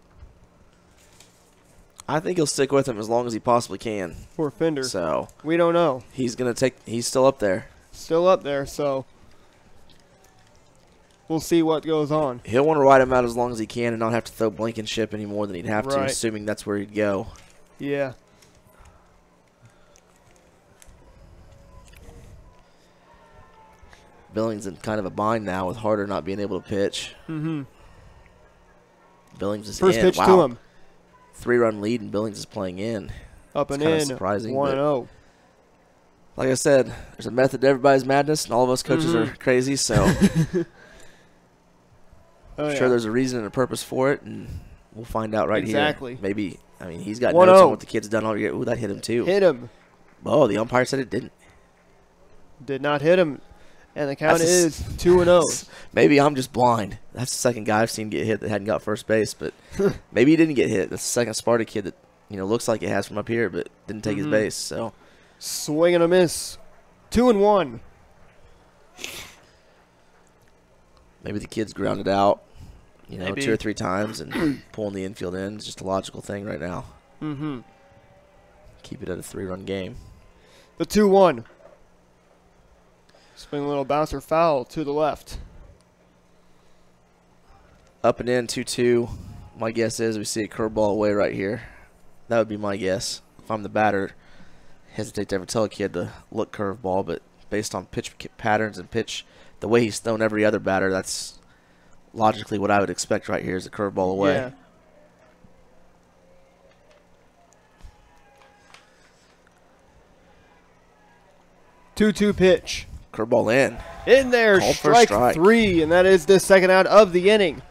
I think he'll stick with him as long as he possibly can. For Fender. So we don't know. He's still up there. Still up there, so we'll see what goes on. He'll want to ride him out as long as he can and not have to throw Blankenship any more than he'd have to, assuming that's where he'd go. Yeah. Billings in kind of a bind now with Harder not being able to pitch. Billings is first in. pitch to him. 3-run lead, and Billings is playing in. Up and in. Surprising. 1-0. Like I said, there's a method to everybody's madness, and all of us coaches are crazy, so I'm sure there's a reason and a purpose for it, and we'll find out here. Exactly. Maybe, I mean, he's got notes on what the kid's done all year. Ooh, that hit him too. Hit him. Oh, the umpire said it didn't. Did not hit him, and the count is 2-0. Maybe I'm just blind. That's the second guy I've seen get hit that hadn't got first base, but maybe he didn't get hit. That's the second Sparta kid that, you know, looks like it has from up here, but didn't take his base. So swing and a miss. 2-1. Maybe the kid's grounded out, you know, Maybe 2 or 3 times and pulling the infield in is just a logical thing right now. Keep it at a 3-run game. The 2-1. Swing a little bouncer foul to the left. Up and in, 2-2. My guess is we see a curveball away right here. That would be my guess. If I'm the batter, hesitate to ever tell a kid to look curveball, but based on pitch patterns and pitch, the way he's thrown every other batter, that's logically what I would expect right here is a curveball away. Yeah. Two-two pitch. Curveball in. In there, strike 3, and that is the second out of the inning,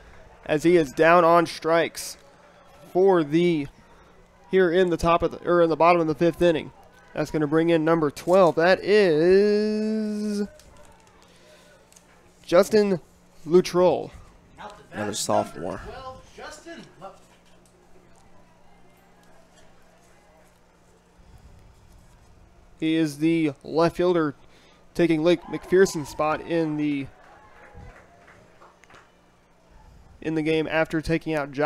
as he is down on strikes for the here in the in the bottom of the 5th inning. That's going to bring in number 12. That is Justin Luttrell. Another sophomore. 12, Justin. He is the left fielder taking Lake McPherson's spot in the game after taking out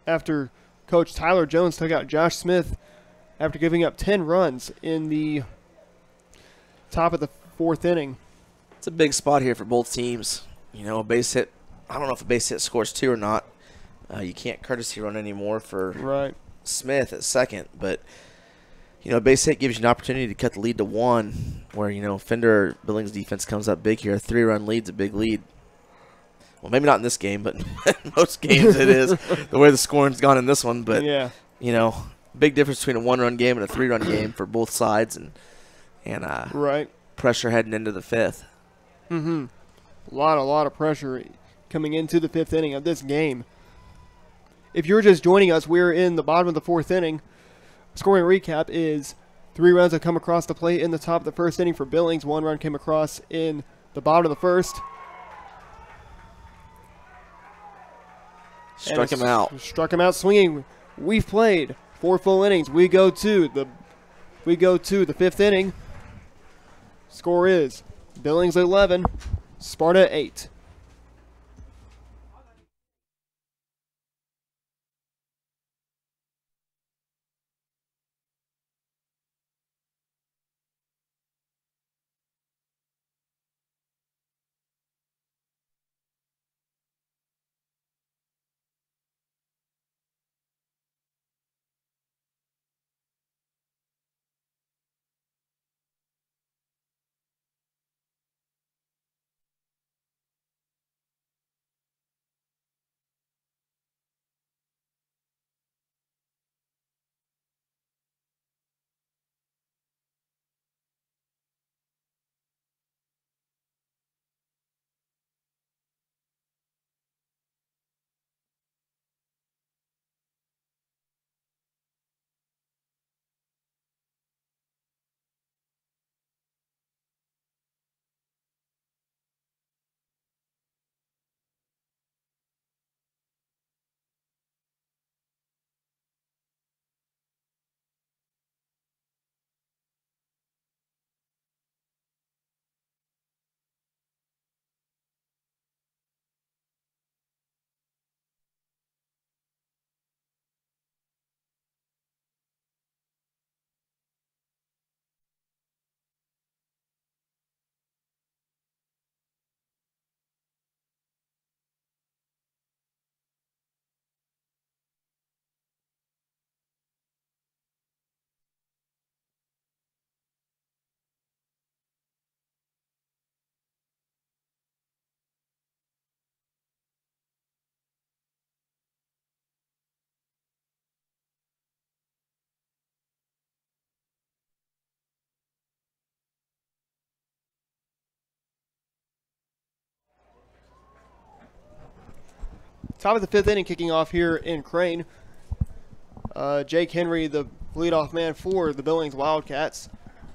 after Coach Tyler Jones took out Josh Smith after giving up 10 runs in the top of the 4th inning. It's a big spot here for both teams. You know, a base hit, I don't know if a base hit scores 2 or not. You can't courtesy run anymore for Smith at second, but you know, a base hit gives you an opportunity to cut the lead to 1, where, you know, Fender Billings defense comes up big here. A 3-run lead's a big lead. Well, maybe not in this game, but in most games it is, the way the scoring's gone in this one. But, you know, big difference between a 1-run game and a 3-run game for both sides, and pressure heading into the 5th. A lot of pressure coming into the 5th inning of this game. If you're just joining us, we're in the bottom of the 4th inning. Scoring recap is 3 runs have come across the plate in the top of the 1st inning for Billings. 1 run came across in the bottom of the 1st. Struck him out. Struck him out swinging. We've played 4 full innings. We go to the 5th inning. Score is Billings 11, Sparta 8. Top of the 5th inning kicking off here in Crane. Jake Henry, the leadoff man for the Billings Wildcats.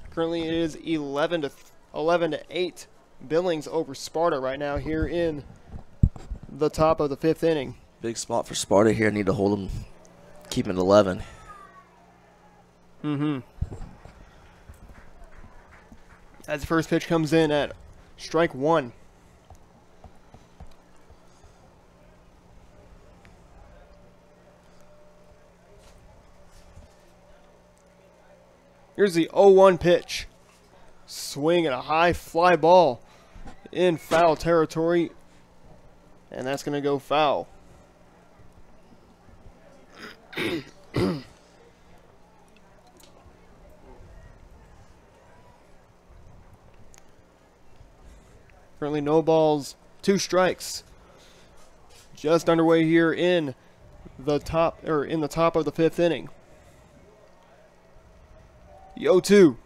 Currently it is 11 to 8 Billings over Sparta right now here in the top of the 5th inning. Big spot for Sparta here. Need to hold them, keep them at 11. As the first pitch comes in at strike 1. Here's the 0-1 pitch. Swing and a high fly ball in foul territory. And that's going to go foul. Currently no balls, 2 strikes. Just underway here in the top of the 5th inning. The 0-2.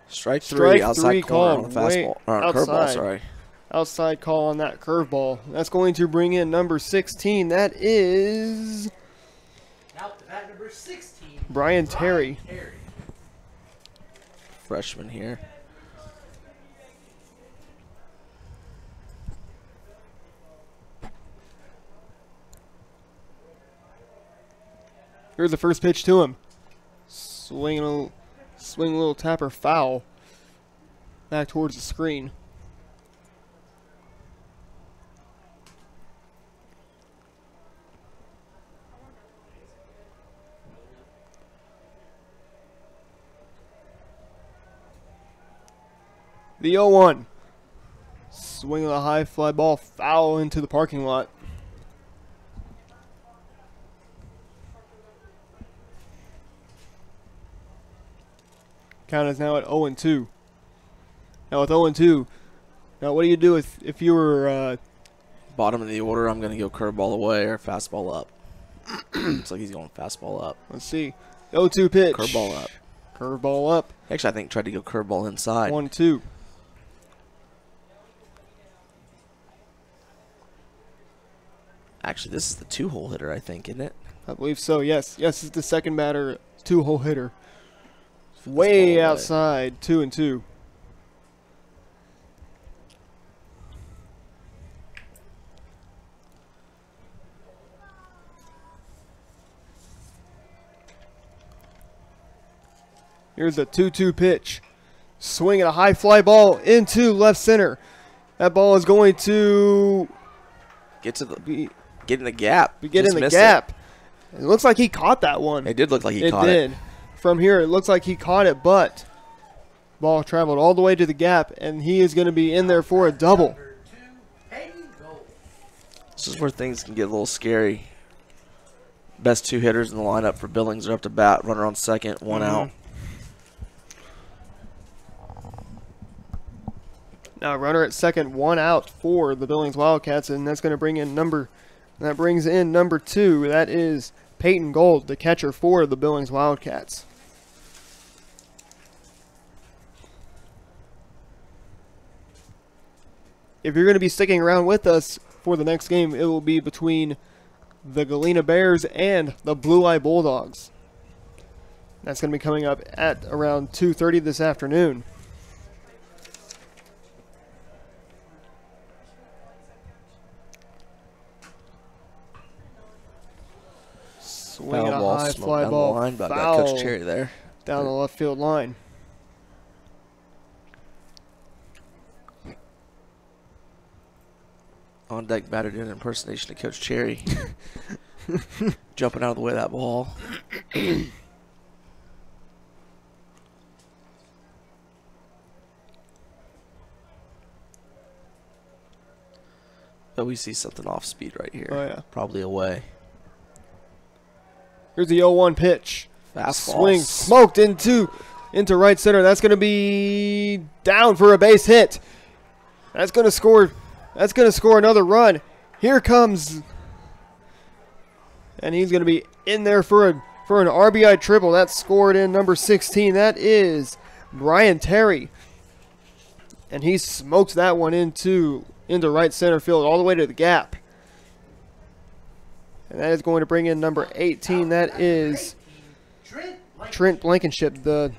Strike three outside corner call on the fastball. Or curveball, sorry. Outside call on that curveball. That's going to bring in number 16. That is Out to bat number 16. Brian Terry. Freshman here. Here's the first pitch to him. Swing a little tapper foul. Back towards the screen. The 0-1. Swing of a high fly ball foul into the parking lot. Count is now at 0-2. Now with 0-2, now what do you do if you were bottom of the order? I'm going to go curveball away or fastball up. Looks like he's going fastball up. Let's see. 0-2 pitch. Curveball up. Curveball up. Actually, I think tried to go curveball inside. 1-2. Actually, this is the 2-hole hitter, I think, isn't it? I believe so, yes. Yes, it's the second batter, 2-hole hitter. Way outside, 2-2. Here's a 2-2 pitch. Swinging a high fly ball into left center. That ball is going to get in the gap. Get in the gap. It looks like he caught that one. It did look like he caught it. It did. From here, it looks like he caught it, but ball traveled all the way to the gap, and he is going to be in there for a double. This is where things can get a little scary. Best two hitters in the lineup for Billings are up to bat. Runner on second, one out. Now runner at second, one out for the Billings Wildcats, and that's going to bring in number 2. That is Peyton Gold, the catcher for the Billings Wildcats. If you're going to be sticking around with us for the next game, it will be between the Galena Bears and the Blue Eye Bulldogs. That's going to be coming up at around 2:30 this afternoon. Swinging a high fly ball, line by foul Coach Cherry there. Down the left field line. On deck batter doing an impersonation of Coach Cherry. Jumping out of the way of that ball. But we see something off speed right here. Oh, yeah. Probably away. Here's the 0-1 pitch. Fastball. Swing smoked into right center. That's going to be down for a base hit. That's going to score another run. Here comes, and he's going to be in there for an RBI triple. That's scored in number 16. That is Brian Terry, and he smokes that one into right center field all the way to the gap. And that is going to bring in number 18. That is Trent Blankenship, the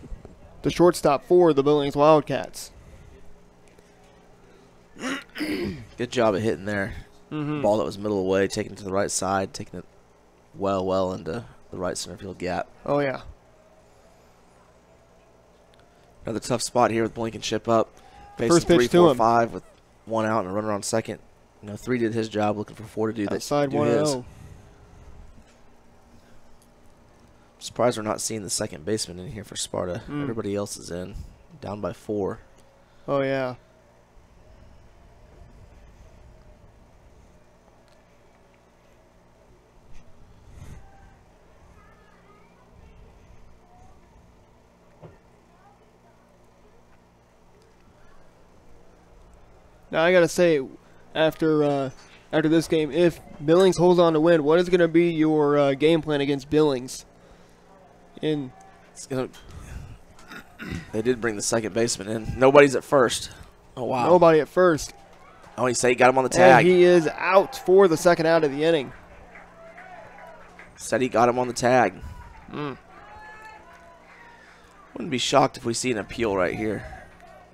shortstop for the Billings Wildcats. Good job of hitting there. Ball that was middle away, taking it to the right side, taking it well into the right center field gap. Oh, yeah. Another tough spot here with Blankenship up. First pitch to him. 3-4-5 with one out and a runner on second. 3 did his job, looking for 4 to do that. Outside 1-0. Surprised we're not seeing the second baseman in here for Sparta. Everybody else is in. Down by 4. Oh, yeah. Now I gotta say, after this game, if Billings holds on to win, what is going to be your game plan against Billings? They did bring the second baseman in. Nobody's at first. Oh, wow. Nobody at first. Oh, he said he got him on the tag. And he is out for the second out of the inning. Said he got him on the tag. Wouldn't be shocked if we see an appeal right here.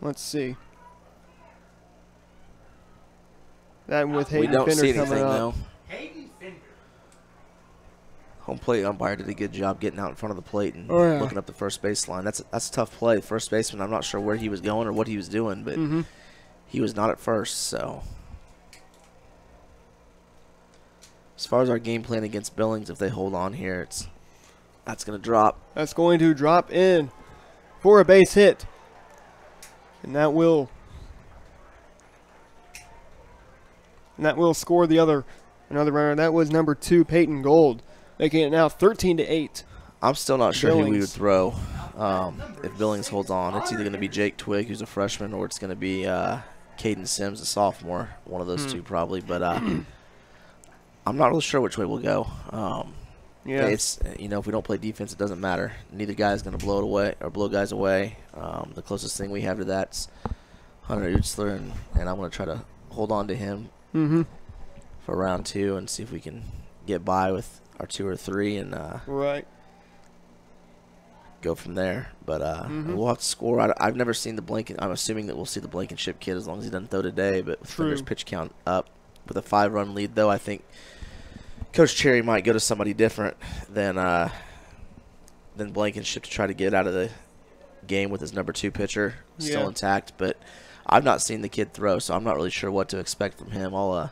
Let's see. That with Hayden We don't Fender see coming anything, up. though. Hayden Fender. Home plate umpire did a good job getting out in front of the plate and Oh, yeah. looking up the first base line. That's a tough play. First baseman, I'm not sure where he was going or what he was doing, but he was not at first. So as far as our game plan against Billings, if they hold on here, that's going to drop. That's going to drop in for a base hit, and that will score another runner. That was number 2, Peyton Gold, making it now 13-8. I'm still not sure who we would Billings. throw if Billings holds on. It's either going to be Jake Twig, who's a freshman, or it's going to be Caden Sims, a sophomore. One of those two probably. But I'm not really sure which way we'll go. Yeah. It's if we don't play defense, it doesn't matter. Neither guy is going to blow it away or blow guys away. The closest thing we have to that's Hunter Utzler, and I'm going to try to hold on to him for round 2 and see if we can get by with our 2 or 3 and Right. go from there. But we'll have to score. I've never seen the Blanken. I'm assuming that we'll see the Blankenship kid as long as he doesn't throw today. But with Fender's pitch count up with a 5-run lead, though, I think Coach Cherry might go to somebody different than Blankenship to try to get out of game with his number 2 pitcher still Yeah. intact, but I've not seen the kid throw, so I'm not really sure what to expect from him. I'll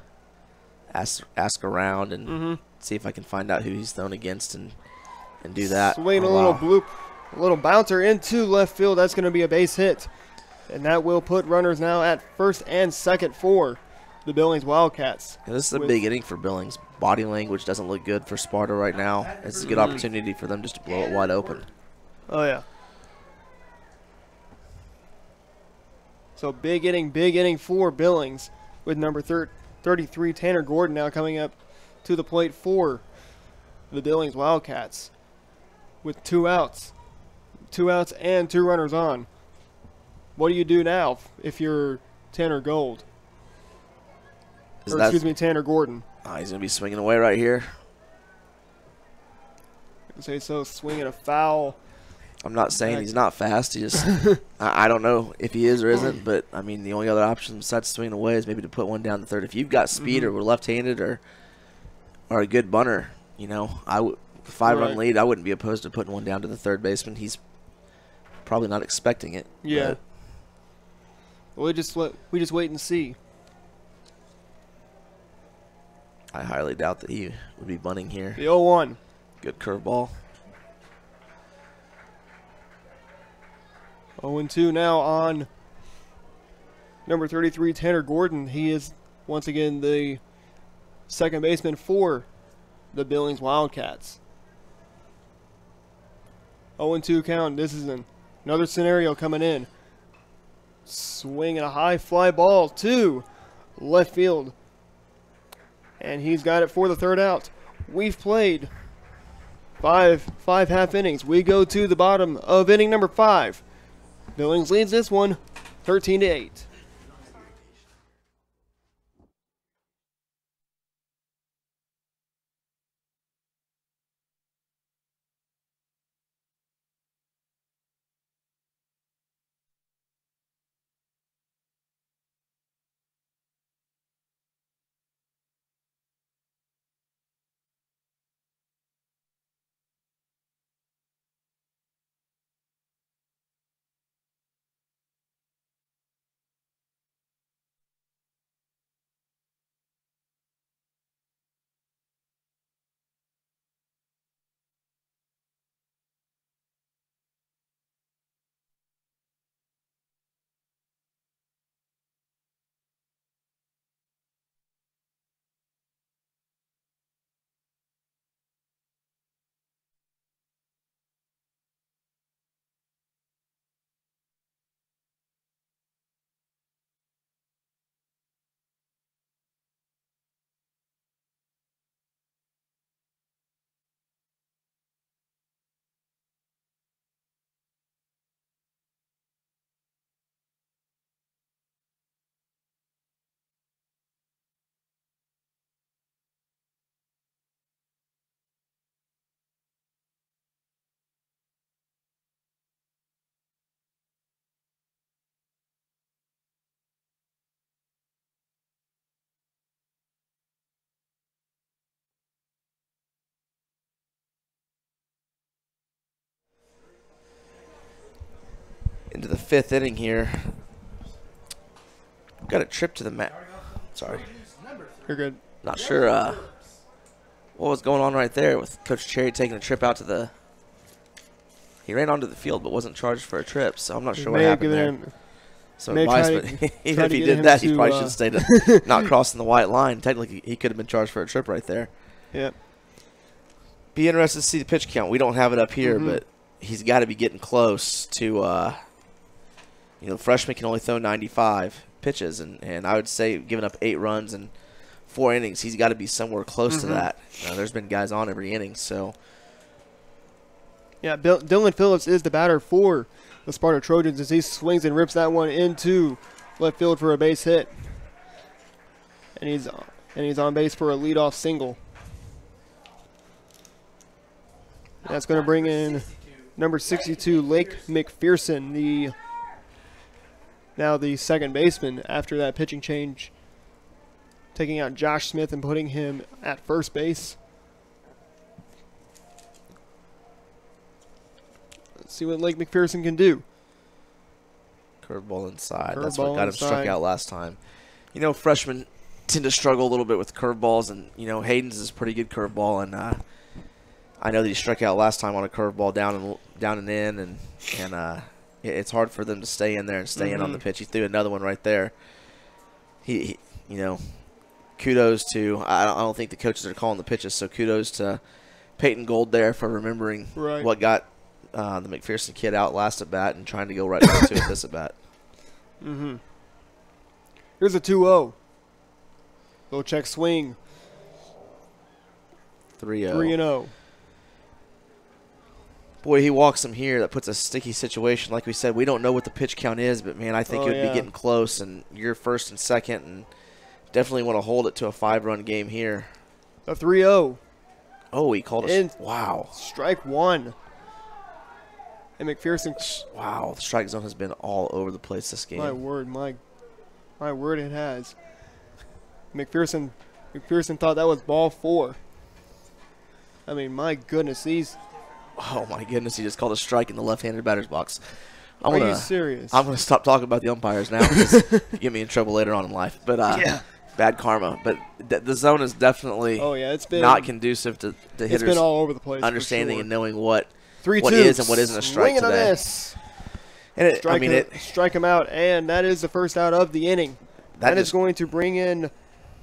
ask around and see if I can find out who he's thrown against and do that. Swing Oh, a little bouncer into left field. That's going to be a base hit. And that will put runners now at first and second for the Billings Wildcats. Yeah, this is a big inning for Billings. Body language doesn't look good for Sparta right now. This is a good opportunity for them just to blow it wide open. Oh, yeah. So big inning for Billings with number 33, Tanner Gordon, now coming up to the plate for the Billings Wildcats with 2 outs. 2 outs and 2 runners on. What do you do now if you're Tanner Gold? Tanner Gordon. Oh, he's going to be swinging away right here. Say so, swinging a foul. I'm not saying he's not fast. He just, I don't know if he is or isn't, but, I mean, the only other option besides swinging away is maybe to put one down the third. If you've got speed or we're left-handed or a good bunter, you know, 5-run lead, I wouldn't be opposed to putting one down to the third baseman. He's probably not expecting it. Yeah. We just wait and see. I highly doubt that he would be bunting here. The 0-1. Good curveball. 0-2 now on number 33, Tanner Gordon. He is once again the second baseman for the Billings Wildcats. 0-2 count. This is another scenario coming in. Swinging a high fly ball to left field. And he's got it for the third out. We've played five half innings. We go to the bottom of inning number 5. Billings leads this one 13-8. Into the 5th inning here. Got a trip to the mat. Sorry. You're good. Not sure what was going on right there with Coach Cherry taking a trip out to the... He ran onto the field but wasn't charged for a trip, so I'm not sure what happened there. Some advice, but even if he did that, he probably should have stayed not crossing the white line. Technically, he could have been charged for a trip right there. Yep. Be interested to see the pitch count. We don't have it up here, but he's got to be getting close to... you know, freshman can only throw 95 pitches, and I would say giving up 8 runs and 4 innings, he's got to be somewhere close to that. There's been guys on every inning, so. Yeah, Dylan Phillips is the batter for the Sparta Trojans as he swings and rips that one into left field for a base hit. And he's on base for a leadoff single. That's going to bring in number 62, Lake McPherson, now the second baseman after that pitching change, taking out Josh Smith and putting him at first base. Let's see what Lake McPherson can do. Curveball inside. That's Curveball what got him struck inside. out last time. You know, freshmen tend to struggle a little bit with curveballs, and, you know, Hayden's is a pretty good curveball, and I know that he struck out last time on a curveball down and in, and it's hard for them to stay in there and stay in on the pitch. He threw another one right there. He you know, kudos to, I don't think the coaches are calling the pitches, so kudos to Peyton Gold there for remembering what got the McPherson kid out last at bat and trying to go right back to it this at bat. Here's a 2-0. Little check swing. 3-0. 3-0. Boy, he walks him here. That puts a sticky situation. Like we said, we don't know what the pitch count is, but, man, I think it would be getting close, and you're first and second, and definitely want to hold it to a 5-run game here. A 3-0. Oh, he called us. Wow. Strike one. And McPherson. Wow, the strike zone has been all over the place this game. My word, my word, it has. McPherson thought that was ball 4. I mean, my goodness, Oh, my goodness, he just called a strike in the left-handed batter's box. Are you serious? I'm going to stop talking about the umpires now because you get me in trouble later on in life. But bad karma. But the zone is definitely it's been not conducive to hitters. It's been all over the place. Understanding and knowing what 3-2. is and what isn't a strike Swinging today. A miss. And strike him out, and that is the first out of the inning. That is going to bring in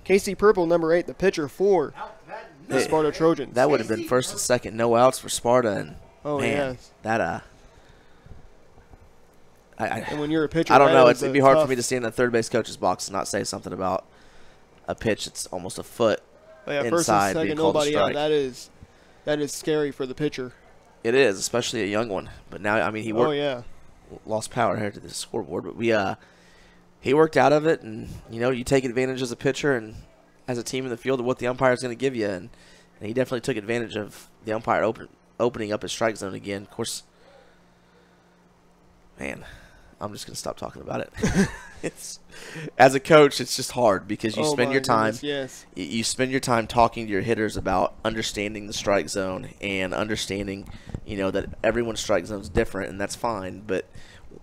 Casey Purple, number 8, the pitcher for the Sparta Trojans. That would have been first and second, no outs for Sparta. And that and when you're a pitcher, I don't know. It'd be hard for me to stand in the third base coach's box and not say something about a pitch that's almost a foot inside. First and second, being called a nobody out. strike. That is scary for the pitcher. It is, especially a young one. But now, I mean, he lost power here to the scoreboard. But he worked out of it, and you take advantage as a pitcher and as a team in the field of what the umpire is going to give you, and he definitely took advantage of the umpire opening up his strike zone again. Of course, man, I'm just going to stop talking about it. As a coach, it's just hard because you spend your time. You spend your time talking to your hitters about understanding the strike zone and understanding, that everyone's strike zone is different, and that's fine. But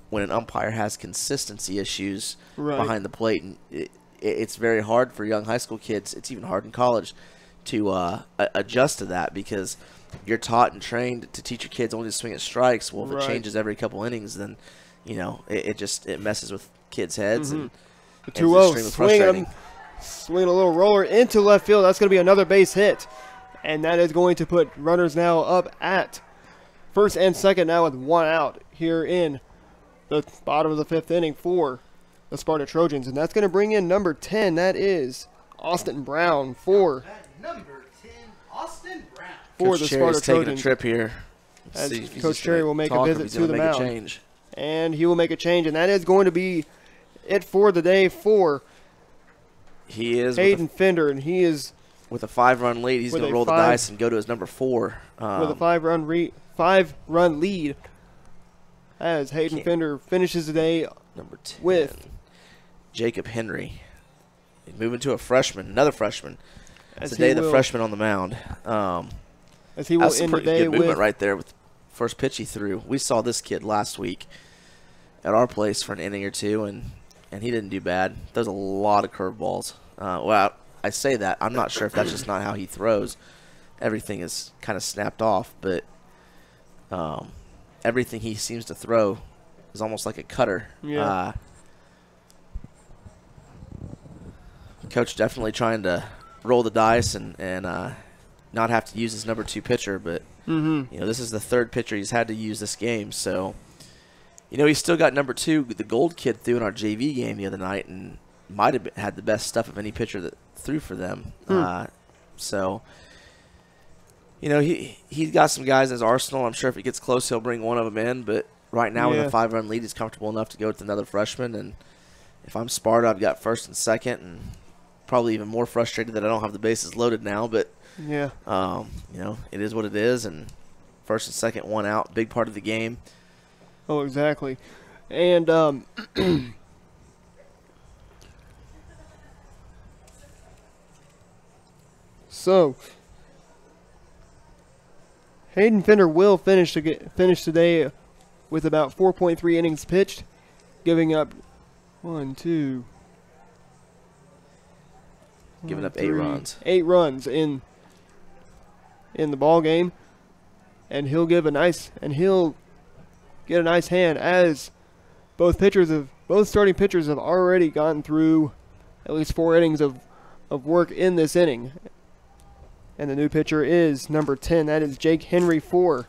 when an umpire has consistency issues behind the plate, and it's very hard for young high school kids. It's even hard in college to adjust to that because you're taught and trained to teach your kids only to swing at strikes. Well, if it changes every couple innings, then it messes with kids' heads. And the 2-0 swinging a little roller into left field. That's going to be another base hit, and that is going to put runners now up at first and second now with 1 out here in the bottom of the 5th inning for the Sparta Trojans, and that's going to bring in number 10. That is Austin Brown for number 10, Austin Brown for the Sparta Trojans. Taking a trip here. As Coach Cherry will make a visit to the mound, and he will make a change, and that is going to be it for the day for Hayden Fender, and he is with a 5-run lead. He's going to roll the dice and go to his number 4 with a 5-run lead. As Hayden Fender finishes the day number 10 with Jacob Henry. Moving to a freshman, another freshman. Today the freshman on the mound. As he will end the day good movement right there with first pitch he threw. We saw this kid last week at our place for an inning or two, and he didn't do bad. There's a lot of curveballs. Well, I say that. I'm not sure if that's just not how he throws. Everything is kind of snapped off, but everything he seems to throw is almost like a cutter. Coach definitely trying to roll the dice and not have to use his number 2 pitcher, but this is the 3rd pitcher he's had to use this game, so he's still got number 2. The Gold kid threw in our JV game the other night and might have had the best stuff of any pitcher that threw for them. So he's got some guys in his arsenal. I'm sure if it gets close, he'll bring one of them in, but right now with a 5-run lead, he's comfortable enough to go with another freshman. And if I'm Sparta, I've got first and second, and probably even more frustrated that I don't have the bases loaded now. But it is what it is, and first and second, 1 out, big part of the game. Oh, exactly. And so Hayden Fender will finish today with about 4.3 innings pitched, giving up 1, 2. Giving 1, up 8 runs. 8 runs in the ball game, and he'll get a nice hand as both starting pitchers have already gotten through at least 4 innings of work in this inning. And the new pitcher is number 10. That is Jake Henry for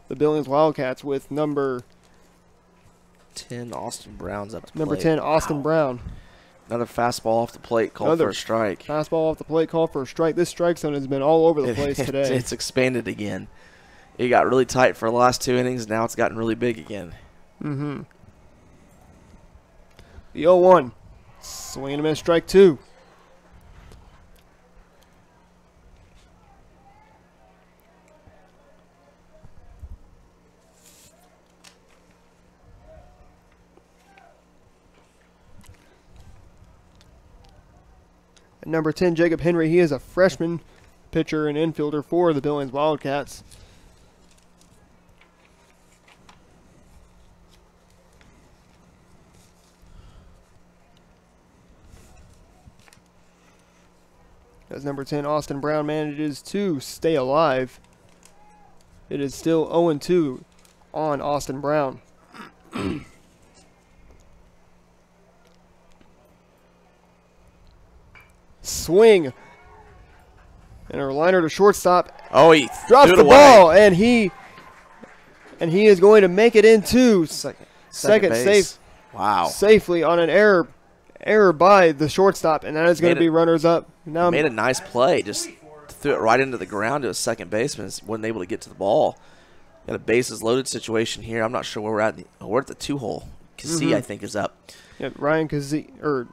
the Billings Wildcats with number 10, Austin Brown's up to number plate. 10, Austin Brown. Another fastball off the plate called for a strike. Fastball off the plate called for a strike. This strike zone has been all over the place today. It's expanded again. It got really tight for the last 2 innings. Now it's gotten really big again. Mm-hmm. The 0-1. Swing and a miss, strike 2. At number 10, Jacob Henry. He is a freshman pitcher and infielder for the Billings Wildcats. As number 10, Austin Brown manages to stay alive. It is still 0-2 on Austin Brown. Swing. And a liner to shortstop. Oh, he drops the ball, and he is going to make it into second base. safe. Wow. Safely on an error by the shortstop, and that is going to be runners up. Now made a nice play. Just threw it right into the ground to a second baseman. Wasn't able to get to the ball. Got a bases loaded situation here. I'm not sure where we're at. We're at the 2-hole. Cassie, I think, is up. Yeah, Ryan Cassie or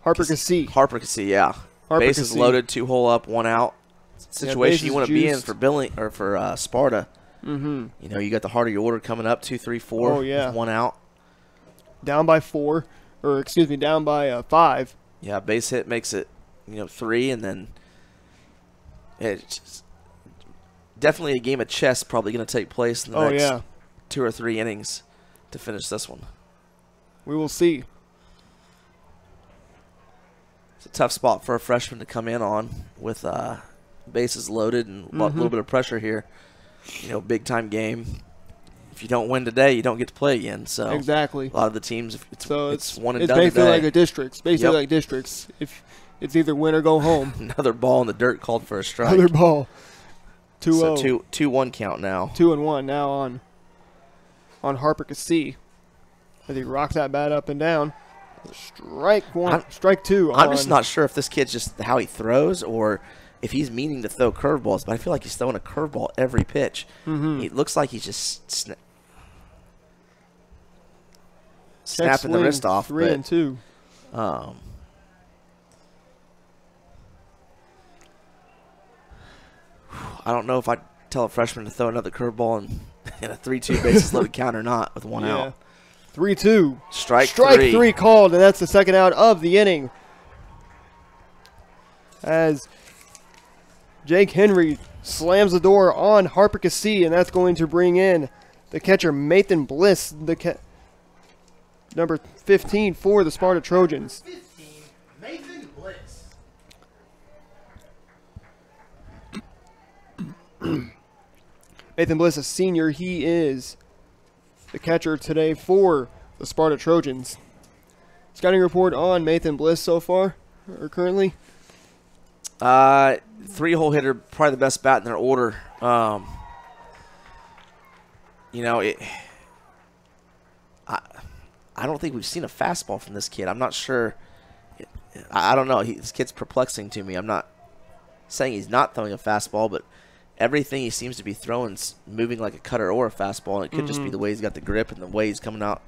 Harper Cassie. Harper Cassie, yeah. Bases loaded, 2-hole up, 1 out. Situation you want to be in for Billings or for Sparta. Mm-hmm. You know, you got the heart of your order coming up, 2, 3, 4. Oh yeah. With 1 out. Down by 4, or excuse me, down by 5. Yeah, base hit makes it, 3, and then it's definitely a game of chess probably going to take place in the next 2 or 3 innings to finish this one. We will see. It's a tough spot for a freshman to come in on with bases loaded and a little bit of pressure here. Big time game. If you don't win today, you don't get to play again. So exactly. A lot of the teams, it's one and it's done basically today. like a districts. Basically like districts. If it's either win or go home. Another ball in the dirt called for a strike. Another ball. 2-0. So 2-1 count now. 2-1 now on Harper Cassie. As he rocks that bat up and down. Strike 1, strike 2. I'm just not sure if this kid's just how he throws or if he's meaning to throw curveballs, but I feel like he's throwing a curveball every pitch. It looks like he's just snapping the wrist off. 3-2. I don't know if I'd tell a freshman to throw another curveball in a 3-2 bases loaded count or not with 1 out. 3-2. Strike 3 called, and that's the second out of the inning. As Jake Henry slams the door on Harper Cassie, and that's going to bring in the catcher Nathan Bliss, number 15 for the Sparta Trojans. 15, Nathan Bliss. Nathan Bliss, a senior, he is the catcher today for the Sparta Trojans. Scouting report on Nathan Bliss so far, or currently? 3-hole hitter, probably the best bat in their order. I don't think we've seen a fastball from this kid. I'm not sure. I don't know. This kid's perplexing to me. I'm not saying he's not throwing a fastball, but everything he seems to be throwing is moving like a cutter or a fastball. And it could just be the way he's got the grip and the way he's coming out,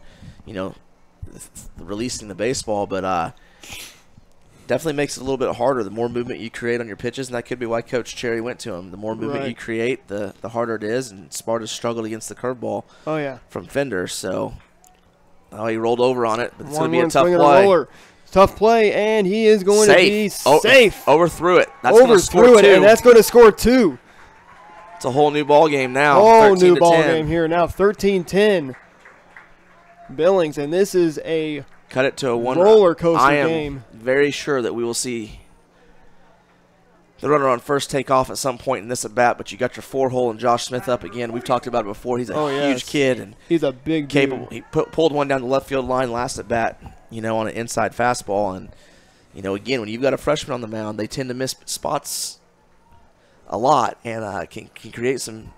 releasing the baseball. But definitely makes it a little bit harder the more movement you create on your pitches, and that could be why Coach Cherry went to him. The more movement you create, the harder it is, and Sparta's struggled against the curveball from Fender. So he rolled over on it, but it's going to be a tough play. Tough play, and he is going to be safe. Overthrew it. Overthrew it, and that's going to score 2. It's a whole new ball game now. Whole new ball game here now. 13-10. Billings, and this is a cut it to a one roller coaster I am game. very sure that we will see the runner on first take off at some point in this at bat, but you got your 4-hole and Josh Smith up again. We've talked about it before. He's a huge kid and he's a big capable. dude. He pulled one down the left field line last at bat, on an inside fastball. And, again, when you've got a freshman on the mound, they tend to miss spots a lot and can create some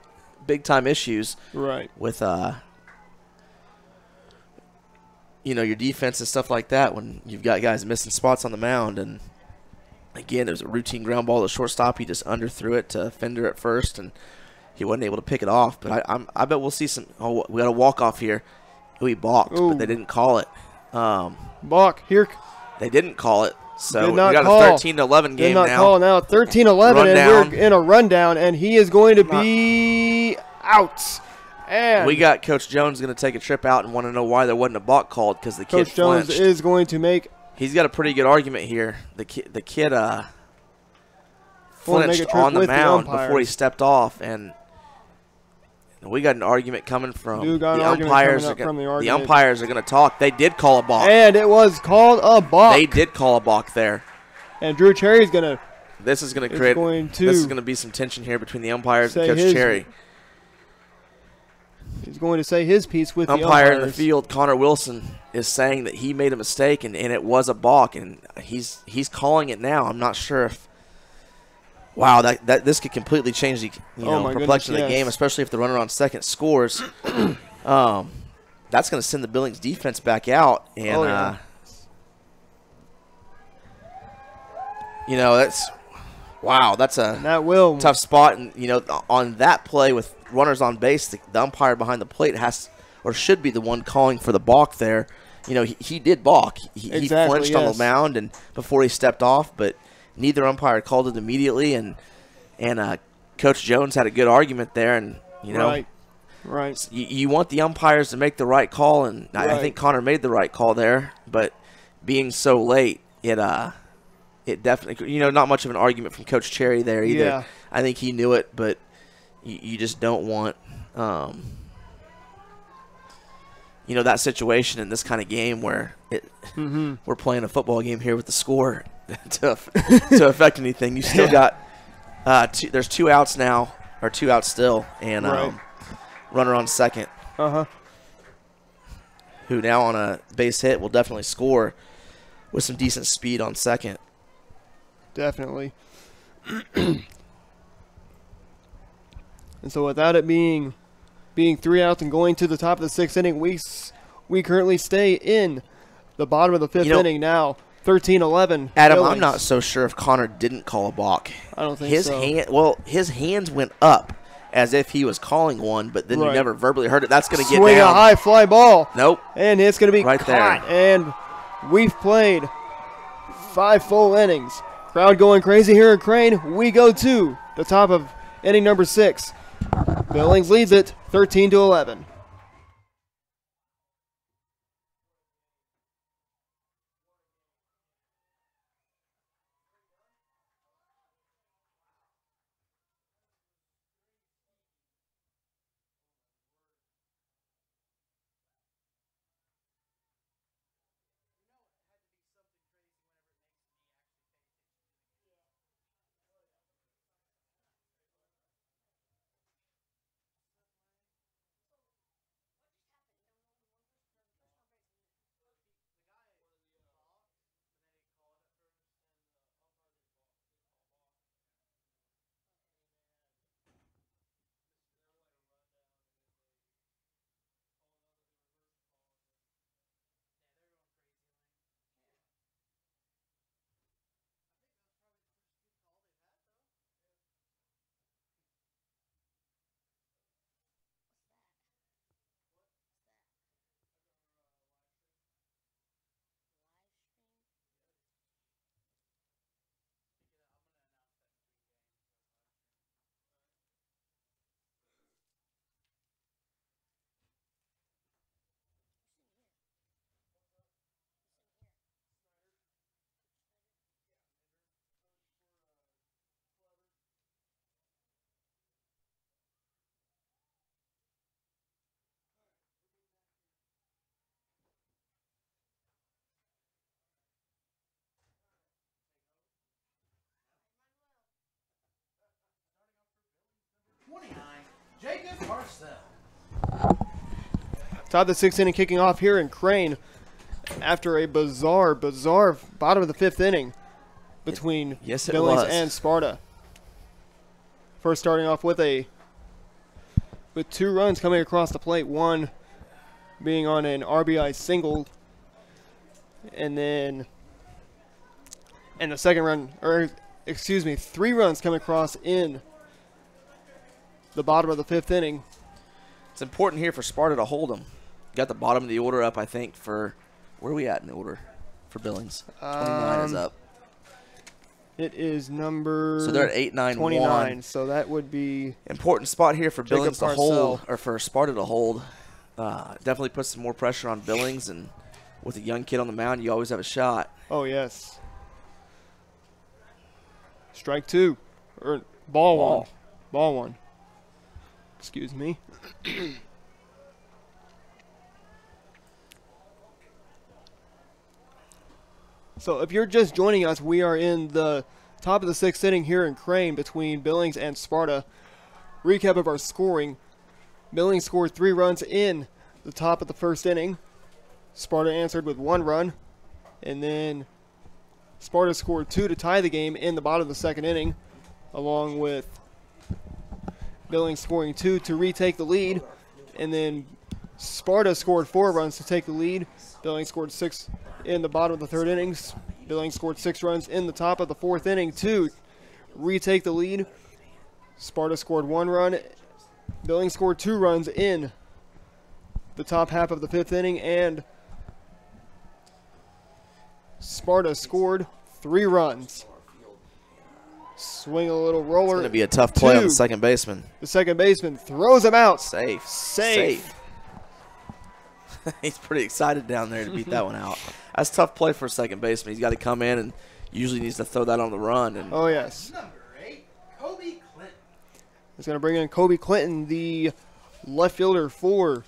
big-time issues with, your defense and stuff like that when you've got guys missing spots on the mound. And, again, there's a routine ground ball to shortstop. He just underthrew it to Fender at first, and he wasn't able to pick it off. But I bet we'll see some. Oh, we got a walk-off here. He balked, but they didn't call it. Balk here. They didn't call it. So we got a 13-11 game now. Did not call now. 13-11, and we're in a rundown, and he is going to be out. And we got Coach Jones going to take a trip out and want to know why there wasn't a balk called because the kid flinched. Coach Jones is going to make. He's got a pretty good argument here. The kid flinched on the mound before he stepped off, and we got an argument coming from the umpires. The umpires are going to talk. They did call a balk, and it was called a balk. They did call a balk there. And Drew Cherry's going to. This is going to create. This is going to be some tension here between the umpires and Coach Cherry. He's going to say his piece with the umpire in the field. Connor Wilson is saying that he made a mistake and it was a balk, and he's calling it now. I'm not sure if. Wow, that this could completely change the complexion of the game, especially if the runner on second scores. That's going to send the Billings defense back out, and that's a tough spot. And on that play with runners on base, the umpire behind the plate should be the one calling for the balk there. He did balk. He flinched on the mound and before he stepped off, but neither umpire called it immediately, and Coach Jones had a good argument there, and right. You want the umpires to make the right call, and I think Connor made the right call there, but being so late, it definitely not much of an argument from Coach Cherry there either. Yeah. I think he knew it, but you just don't want that situation in this kind of game where we're playing a football game here with the score to affect anything. You still got there's 2 outs now, or 2 outs still, and runner on second. Who now on a base hit will definitely score with some decent speed on second. Definitely. And so without it being 3 outs and going to the top of the 6th inning, we currently stay in the bottom of the 5th inning now. 13-11. Adam, Billings. I'm not so sure if Connor didn't call a balk. I don't think his hands went up as if he was calling one, but then you never verbally heard it. That's going to get swing down. A high fly ball. Nope. And it's going to be right caught. there. And we've played 5 full innings. Crowd going crazy here at Crane. We go to the top of inning number 6. Billings leads it 13-11. Top of the sixth inning kicking off here in Crane after a bizarre bottom of the fifth inning between Yes, it Billings was. and Sparta. First starting off with 2 runs coming across the plate, one being on an RBI single, and the second run, or excuse me, 3 runs coming across in the bottom of the fifth inning. It's important here for Sparta to hold them. Got the bottom of the order up, I think, for where are we at in the order for Billings? 29 is up. It is number So they're at 8-9-1. 29, so that would be Important spot here for Billings to Parcell. hold, or for Sparta to hold. Definitely puts some more pressure on Billings, and with a young kid on the mound, you always have a shot. Oh, yes. Strike 2. Or ball Ball. 1. Ball 1. Excuse me. So if you're just joining us, we are in the top of the sixth inning here in Crane between Billings and Sparta. Recap of our scoring. Billings scored 3 runs in the top of the first inning. Sparta answered with 1 run. And then Sparta scored 2 to tie the game in the bottom of the second inning, along with Billings scoring 2 to retake the lead. And then Sparta scored 4 runs to take the lead. Billings scored 6 in the bottom of the third innings. Billings scored 6 runs in the top of the fourth inning to retake the lead. Sparta scored 1 run. Billings scored 2 runs in the top half of the fifth inning, and Sparta scored 3 runs. Swing a little roller. It's going to be a tough play on the second baseman. The second baseman throws him out. Safe. He's pretty excited down there to beat that one out. That's a tough play for a second baseman. He's got to come in and usually needs to throw that on the run. And oh, yes. Number 8, Kobe Clinton. He's going to bring in Kobe Clinton, the left fielder for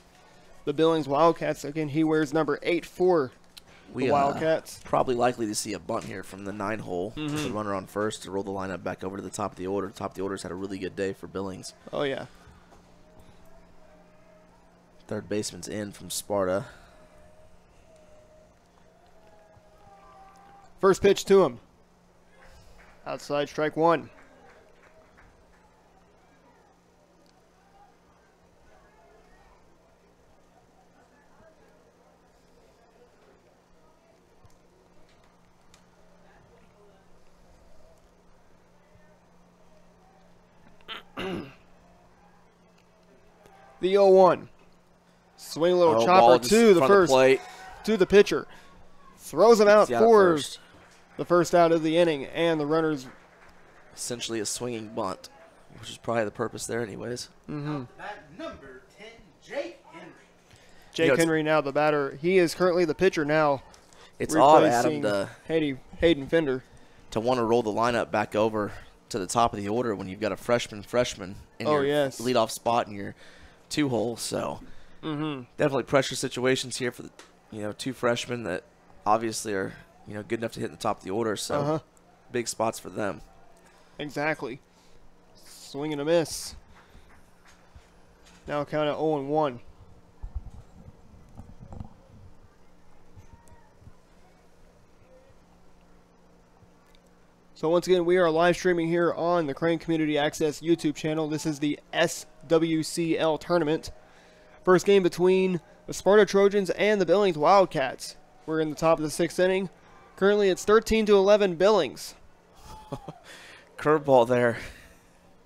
the Billings Wildcats. Again, he wears number 8 for the Wildcats. Probably likely to see a bunt here from the 9-hole. With the runner on first to roll the lineup back over to the top of the order. Top of the order's had a really good day for Billings. Oh, yeah. Third baseman's in from Sparta. First pitch to him. Outside, strike 1. The 0-1. Swing a little chopper to the first, to the pitcher. Throws him out for the first out of the inning, and the runner's essentially a swinging bunt, which is probably the purpose there anyways. Number 10, Jake Henry. Jake Henry now the batter. He is currently the pitcher now. It's odd, Adam, to Hayden Fender to want to roll the lineup back over to the top of the order when you've got a freshman in your leadoff spot in your 2-hole. So definitely pressure situations here for the 2 freshmen that obviously are good enough to hit in the top of the order. So big spots for them. Exactly. Swing and a miss. Now count at 0-1. So once again, we are live streaming here on the Crane Community Access YouTube channel. This is the SWCL tournament. First game between the Sparta Trojans and the Billings Wildcats. We're in the top of the 6th inning. Currently, it's 13-11 Billings. Curveball there.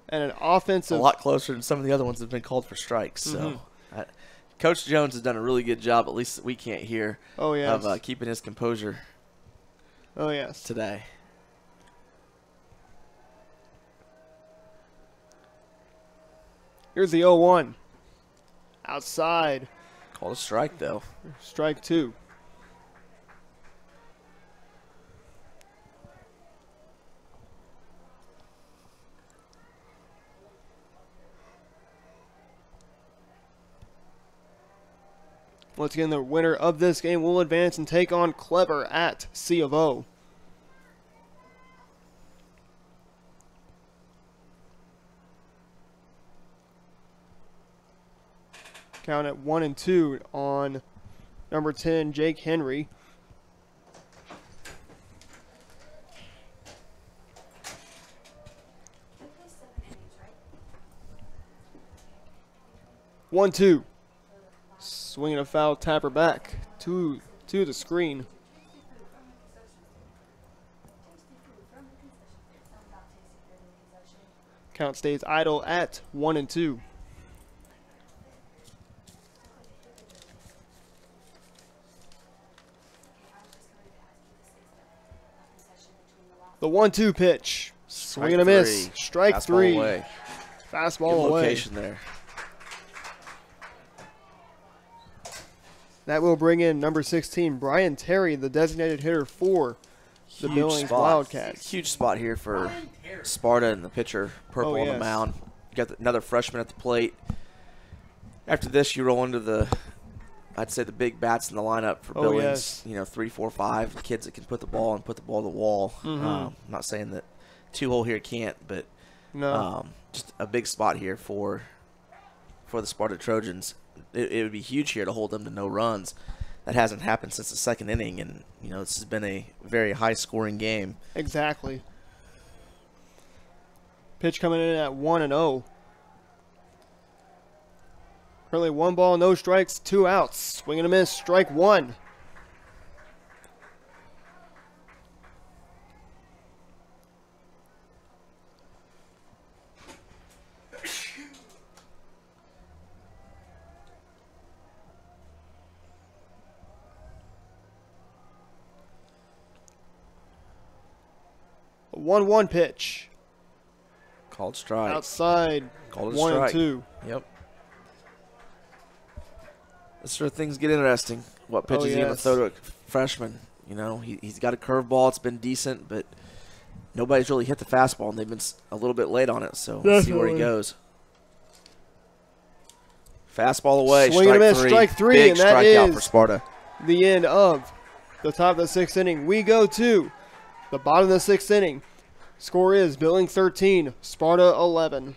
And an offensive... A lot closer than some of the other ones that have been called for strikes. So, Coach Jones has done a really good job, at least that we can't hear, of keeping his composure today. Here's the 0-1. Outside. Called a strike, though. Strike 2. Once again, the winner of this game will advance and take on Clever at C of O. Count at 1-2 on number 10, Jake Henry. One, two. Swinging a foul, tapper back to the screen. Count stays idle at 1-2. The 1-2 pitch. Swing and a miss. Strike Fastball three. Away. Fastball Good away. location there. That will bring in number 16, Brian Terry, the designated hitter for the Huge Billings spot. Wildcats. Huge spot here for Sparta and the pitcher, Purple on the mound. You got another freshman at the plate. After this, you roll into the, I'd say, the big bats in the lineup for Billings. Yes. You know, 3, 4, 5 kids that can put the ball to the wall. I'm not saying that 2-hole here can't, but No. just a big spot here for the Sparta Trojans. It would be huge here to hold them to no runs. That hasn't happened since the second inning, and you know this has been a very high-scoring game. Exactly. Pitch coming in at 1-0. Currently 1 ball, no strikes, 2 outs. Swing and a miss, strike 1. A 1-1 pitch. Called strike. Outside. Called a 1 strike. and 2. Yep. That's where things get interesting. What pitch is he going to throw to a freshman? You know, he's got a curveball. It's been decent, but nobody's really hit the fastball, and they've been a little bit late on it. So let's see where he goes. Fastball away. Swing and a miss, strike 3, Big and that strikeout is for Sparta. the end of the top of the 6th inning. We go to the bottom of the 6th inning. Score is Billings 13, Sparta 11.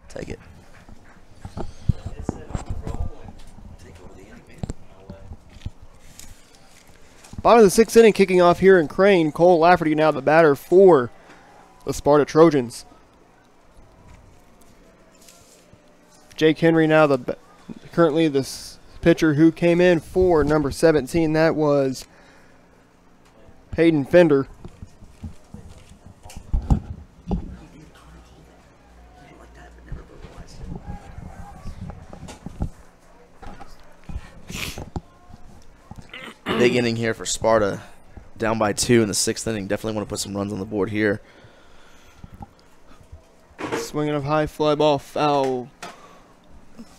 Take it. Bottom of the 6th inning, kicking off here in Crane. Cole Lafferty now the batter for the Sparta Trojans. Jake Henry now currently the pitcher who came in for number 17. That was Hayden Fender. Big inning here for Sparta. Down by 2 in the 6th inning. Definitely want to put some runs on the board here. Swinging a high fly ball foul.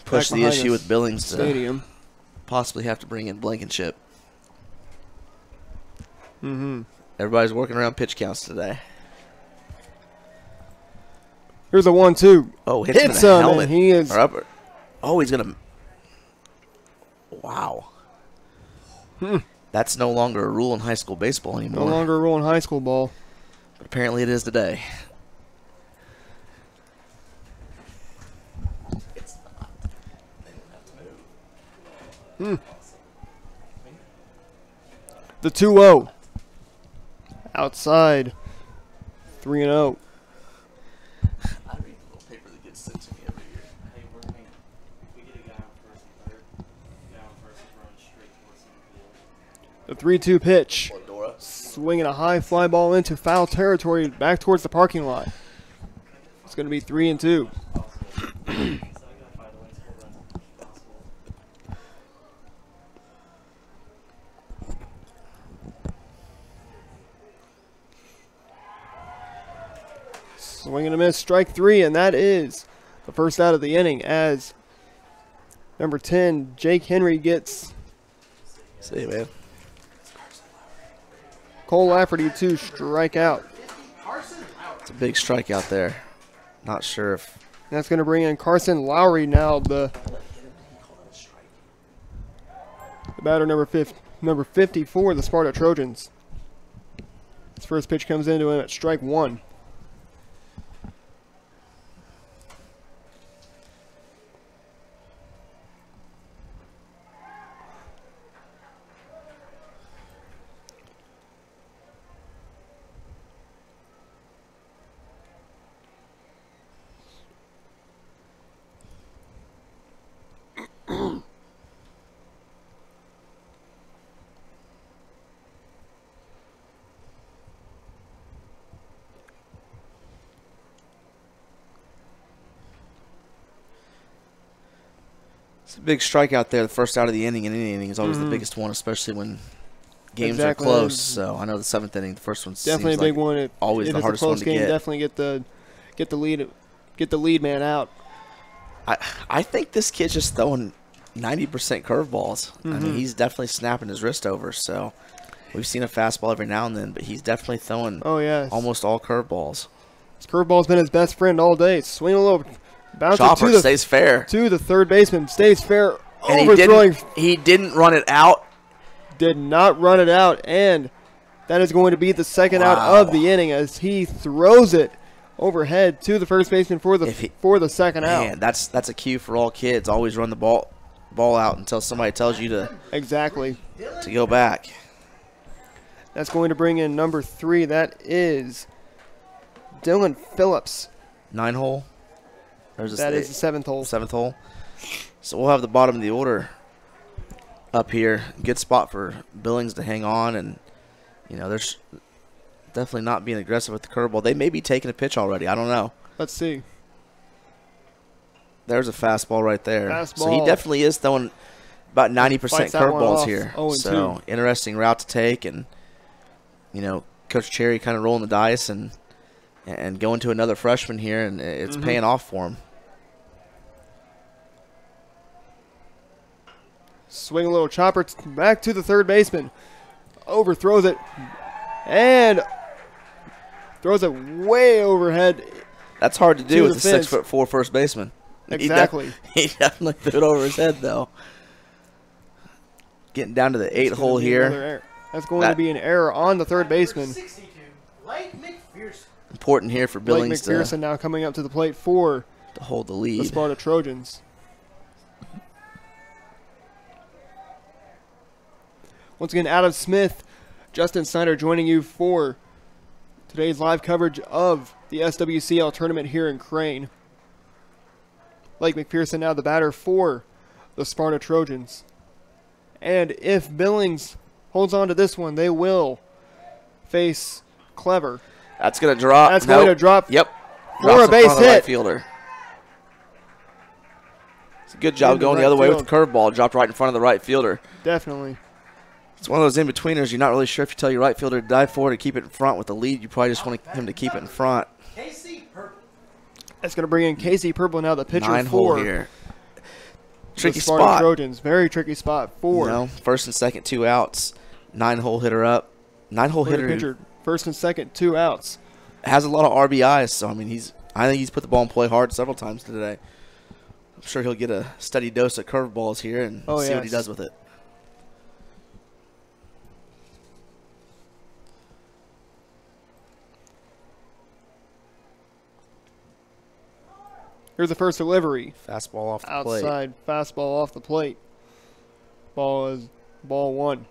Push the issue with Billings Stadium. to possibly have to bring in Blankenship. Everybody's working around pitch counts today. Here's a 1-2. Oh, hits him in the helmet. He is. Oh, he's gonna. Wow. That's no longer a rule in high school baseball anymore. No longer a rule in high school ball. But apparently it is today. It's not. They don't have to move. The 2-0. Outside. 3-0. I read the little paper that gets sent to me every year. Hey, we're going we get a guy on first and third. Guy on first is running straight towards the field. The 3-2 pitch. Dora. Swinging a high fly ball into foul territory back towards the parking lot. It's going to be 3-2. Swing and a miss, strike 3, and that is the first out of the inning as number 10, Jake Henry, gets See you, man. Cole Lafferty to strike out. It's a big strikeout there. Not sure if. That's going to bring in Carson Lowry now, the batter number 54, the Sparta Trojans. His first pitch comes into him at strike 1. It's a big strikeout there. The first out of the inning in any inning is always the biggest one, especially when games are close. So I know the 7th inning, the first one definitely seems a big like one. Always if the it's hardest a one close to game, get. definitely get the lead man out. I think this kid's just throwing 90% curveballs. I mean, he's definitely snapping his wrist over. So we've seen a fastball every now and then, but he's definitely throwing almost all curveballs. His curveball's been his best friend all day. Swing a little, bounce Chopper it to stays fair. To the third baseman, stays fair. And overthrowing. he didn't run it out. Did not run it out, and that is going to be the second out of the inning as he throws it overhead to the first baseman for the second out. Man, that's a cue for all kids. Always run the ball out until somebody tells you to to go back. That's going to bring in number 3. That is Dylan Phillips. 9-hole. That is the 7th hole. 7th hole. So we'll have the bottom of the order up here. Good spot for Billings to hang on, and there's definitely not being aggressive with the curveball. They may be taking a pitch already. I don't know. Let's see. There's a fastball right there. Fastball. So he definitely is throwing about 90% curveballs here. 0-2. So interesting route to take, and Coach Cherry kind of rolling the dice and going to another freshman here, and it's paying off for him. Swing a little chopper back to the third baseman. Overthrows it. And throws it way overhead. That's hard to do with a 6'4" first baseman. Exactly. He definitely threw it over his head, though. Getting down to the 8th hole here. That's going to be an error on the third baseman. 62, Blake McPherson. Important here for Billings Blake McPherson now coming up to the plate for to hold the lead. The Sparta Trojans. Once again, Adam Smith, Justin Snyder joining you for today's live coverage of the SWCL tournament here in Crane. Blake McPherson now the batter for the Sparta Trojans. And if Billings holds on to this one, they will face Clever. That's going to drop. That's going to drop. Yep. For a base hit. Right fielder. It's a good job going the other way with the curveball. Dropped right in front of the right fielder. Definitely. It's one of those in-betweeners. You're not really sure if you tell your right fielder to dive forward or keep it in front. With the lead, you probably just want him to keep it in front. Casey Purple. That's going to bring in Casey Purple now, the pitcher 9-hole for here. the Tricky Sparta spot. Trojans. Very tricky spot for You know, first and second, 2 outs. 9-hole hitter up. 9-hole for the hitter pitcher. First and second, 2 outs. has a lot of RBIs. So I mean, I think he's put the ball in play hard several times today. I'm sure he'll get a steady dose of curveballs here and see what he does with it. Here's the first delivery. Fastball off the plate. Outside fastball off the plate. Ball is ball 1.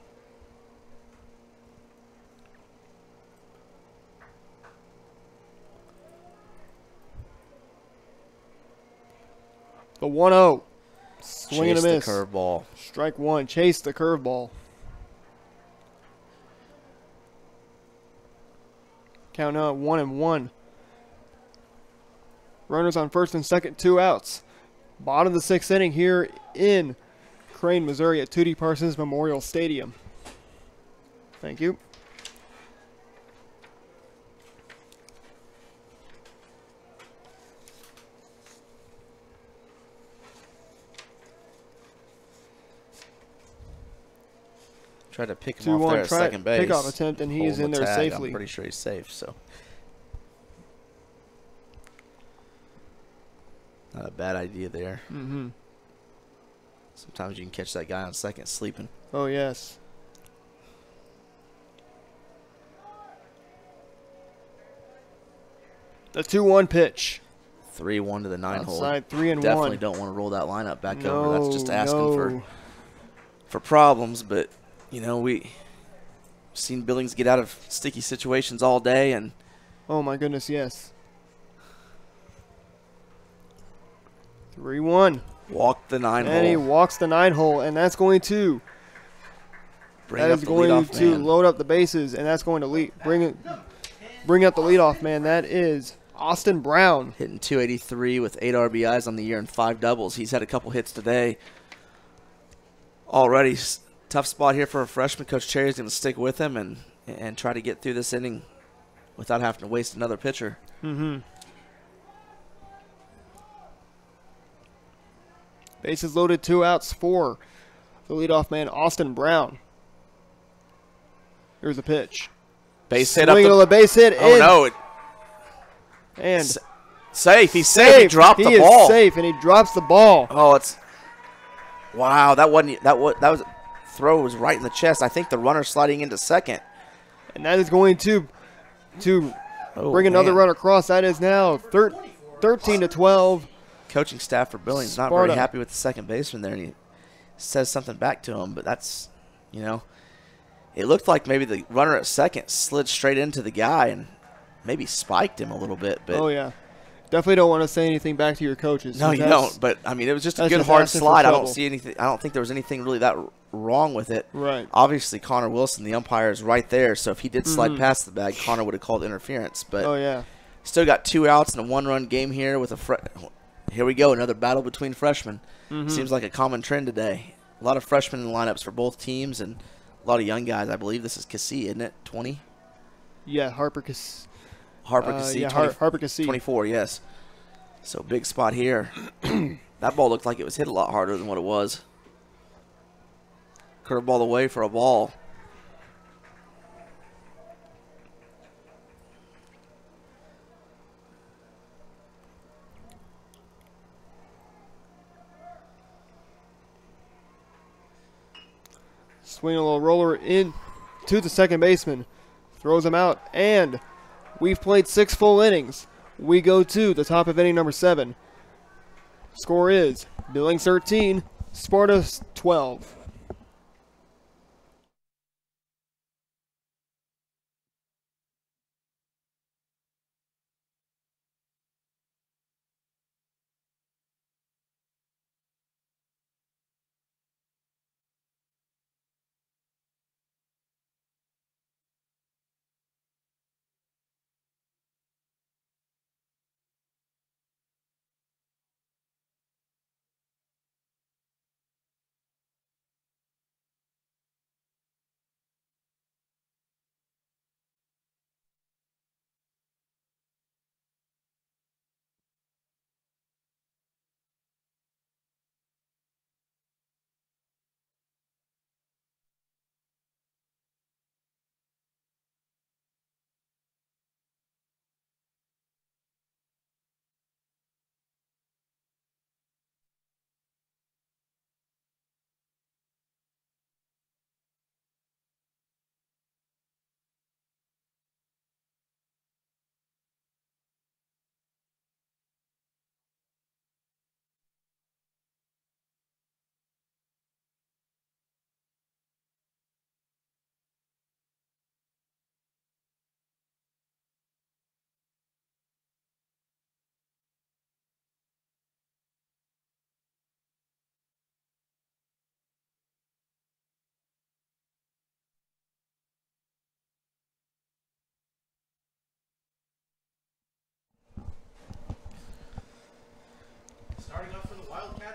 The 1-0. Swing and a miss. The curveball. Strike 1. Chase the curveball. Count now at 1-1. Runners on first and second, 2 outs. Bottom of the 6th inning here in Crane, Missouri at Tootie Parsons Memorial Stadium. Thank you. Tried to pick him off there at second base. Pickoff attempt, and he is in there safely. I'm pretty sure he's safe, so. Not a bad idea there. Mm-hmm. Sometimes you can catch that guy on second sleeping. Oh, yes. The 2-1 pitch. 3-1 to the 9-hole. Outside, 3-1. Definitely don't want to roll that lineup back over. That's just asking for problems. But, you know, we've seen Billings get out of sticky situations all day. And oh, my goodness, yes. 3-1. Walk the 9-hole. And he walks the 9-hole, and that's going to bring up the leadoff man. Load up the bases, and that's going to bring up the leadoff man. That is Austin Brown. Hitting .283 with 8 RBIs on the year and 5 doubles. He's had a couple hits today. Already tough spot here for a freshman. Coach Cherry's going to stick with him and try to get through this inning without having to waste another pitcher. Mm-hmm. Bases loaded, 2 outs for the leadoff man, Austin Brown. Here's a pitch. Base hit up the base hit. Oh, no. And safe. He's safe. He dropped the ball. He is safe, and he drops the ball. Oh, it's wow. That was throw was right in the chest. I think the runner sliding into second. And that is going to bring another run across. That is now 13-12. Coaching staff for Billings Sparta. not very happy with the second baseman there, and he says something back to him. But that's, you know, it looked like maybe the runner at second slid straight into the guy and maybe spiked him a little bit. But oh, yeah. Definitely don't want to say anything back to your coaches. No, you don't. But, I mean, it was just a good hard slide. I don't think there was anything really that wrong with it. Right. Obviously, Connor Wilson, the umpire, is right there. So if he did slide past the bag, Connor would have called interference. But oh, yeah. Still got 2 outs in a 1-run game here with here we go, another battle between freshmen. Seems like a common trend today. A lot of freshmen in the lineups for both teams and a lot of young guys. I believe this is Cassie, isn't it? 20? Yeah, Harper Cassie. Yeah, Harper Cassie. 24, yes. So big spot here. That ball looked like it was hit a lot harder than what it was. Curveball away for a ball. Swinging a little roller in to the second baseman. Throws him out, and we've played 6 full innings. We go to the top of inning number 7. Score is Billings 13, Sparta 12.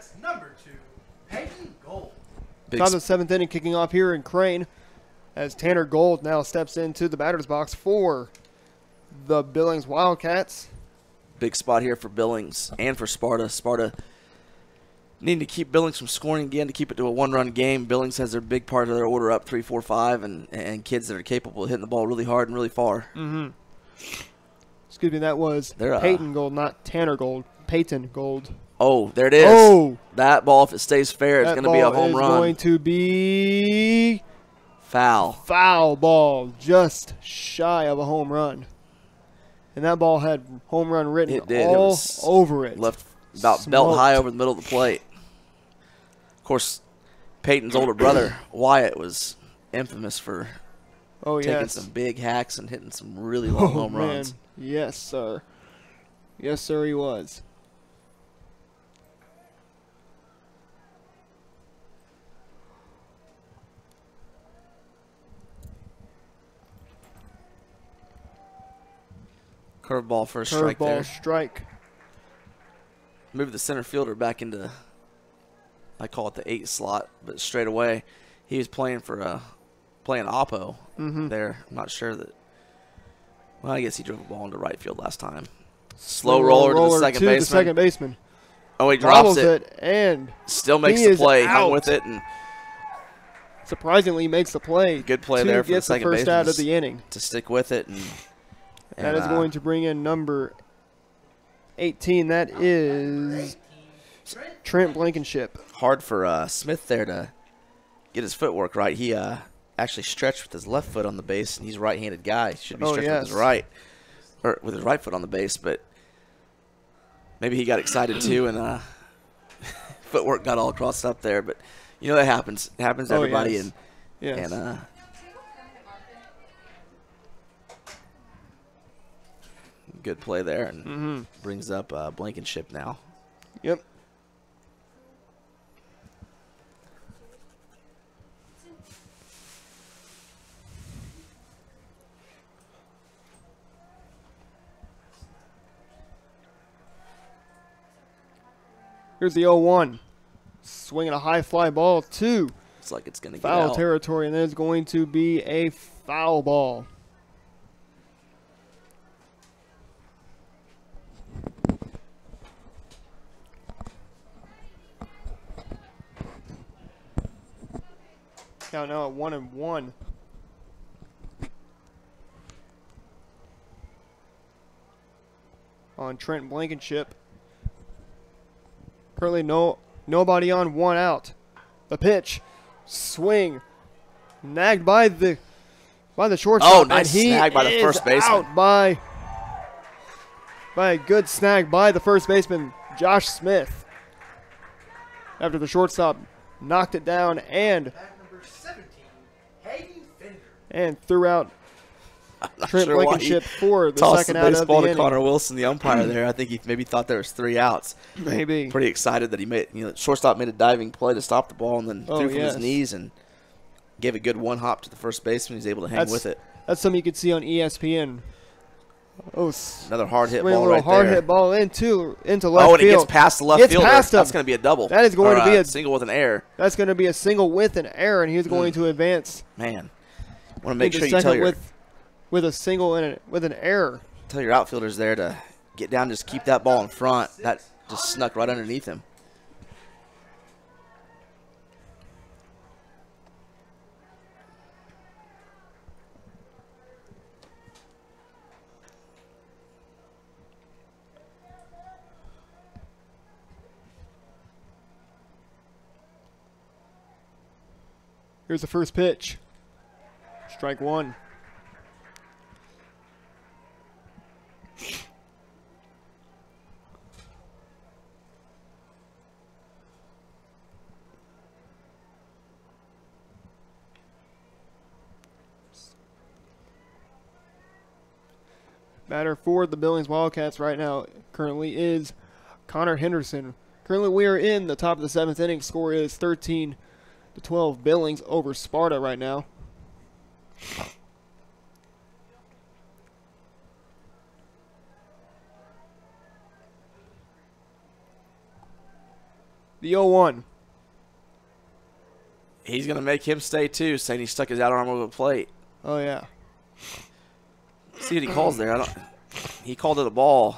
That's number 2, Peyton Gold. Top of the 7th inning kicking off here in Crane as Tanner Gold now steps into the batter's box for the Billings Wildcats. Big spot here for Billings and for Sparta. Sparta needing to keep Billings from scoring again to keep it to a one-run game. Billings has their big part of their order up 3, 4, 5, and kids that are capable of hitting the ball really hard and really far. Excuse me, that was Peyton Gold, not Tanner Gold. Peyton Gold. Oh, there it is. Oh! That ball, if it stays fair, is going to be a home run. Going to be foul. Foul ball, just shy of a home run. And that ball had home run written all over it. Left about belt high over the middle of the plate. Of course, Peyton's older brother, Wyatt, was infamous for taking some big hacks and hitting some really long home runs. Yes, sir. Yes, sir, he was. Curveball for a strike there. Curveball strike. Move the center fielder back into, I call it the 8 slot, but straight away he was playing for playing oppo there. I'm not sure that. Well, I guess he drove a ball into right field last time. Slow roller to the second baseman. Oh, he drops it and still makes the play. Hung with it and surprisingly makes the play. Good play there for the second baseman. First out of the inning to stick with it and that is going to bring in number 18. That is Trent Blankenship. Hard for Smith there to get his footwork right. He actually stretched with his left foot on the base, and he's a right-handed guy. He should be stretching with his right, or with his right foot on the base, but maybe he got excited too, and footwork got all crossed up there. But you know that happens. It happens to everybody, and good play there, and brings up Blankenship now. Yep. Here's the 0-1. Swinging a high fly ball to it's like it's going to get out. Foul territory, and there's going to be a foul ball. Count now at 1-1. On Trent Blankenship. Currently nobody on, 1 out. The pitch, swing, nagged by the shortstop. Oh, nice snag by the first baseman. Out by a good snag by the first baseman, Josh Smith. After the shortstop knocked it down and threw out Trent Blankenship for the second out of the inning. Tossed the baseball to Connor Wilson, the umpire there. I think he maybe thought there was 3 outs. Maybe. Pretty excited that he made, shortstop made a diving play to stop the ball and then threw from his knees and gave a good 1 hop to the first baseman. He's able to hang with it. That's something you could see on ESPN. Oh, another hard hit ball right there. Hard hit ball into left field. Oh, and it gets past the left fielder. That's going to be a double. That is going to be a single with an error. That's going to be a single with an error, and he's going to advance. Man, I want to make sure you tell your with a single and with an error. Tell your outfielders there to get down, just keep that ball in front. That just snuck right underneath him. Here's the first pitch. Strike 1. Batter for the Billings Wildcats right now currently is Connor Henderson. Currently we are in the top of the 7th inning. Score is 13-12 Billings over Sparta right now. The 0-1. He's going to make him stay, too, saying he stuck his outerarm over the plate. Oh, yeah. See what he calls there. He called it a ball.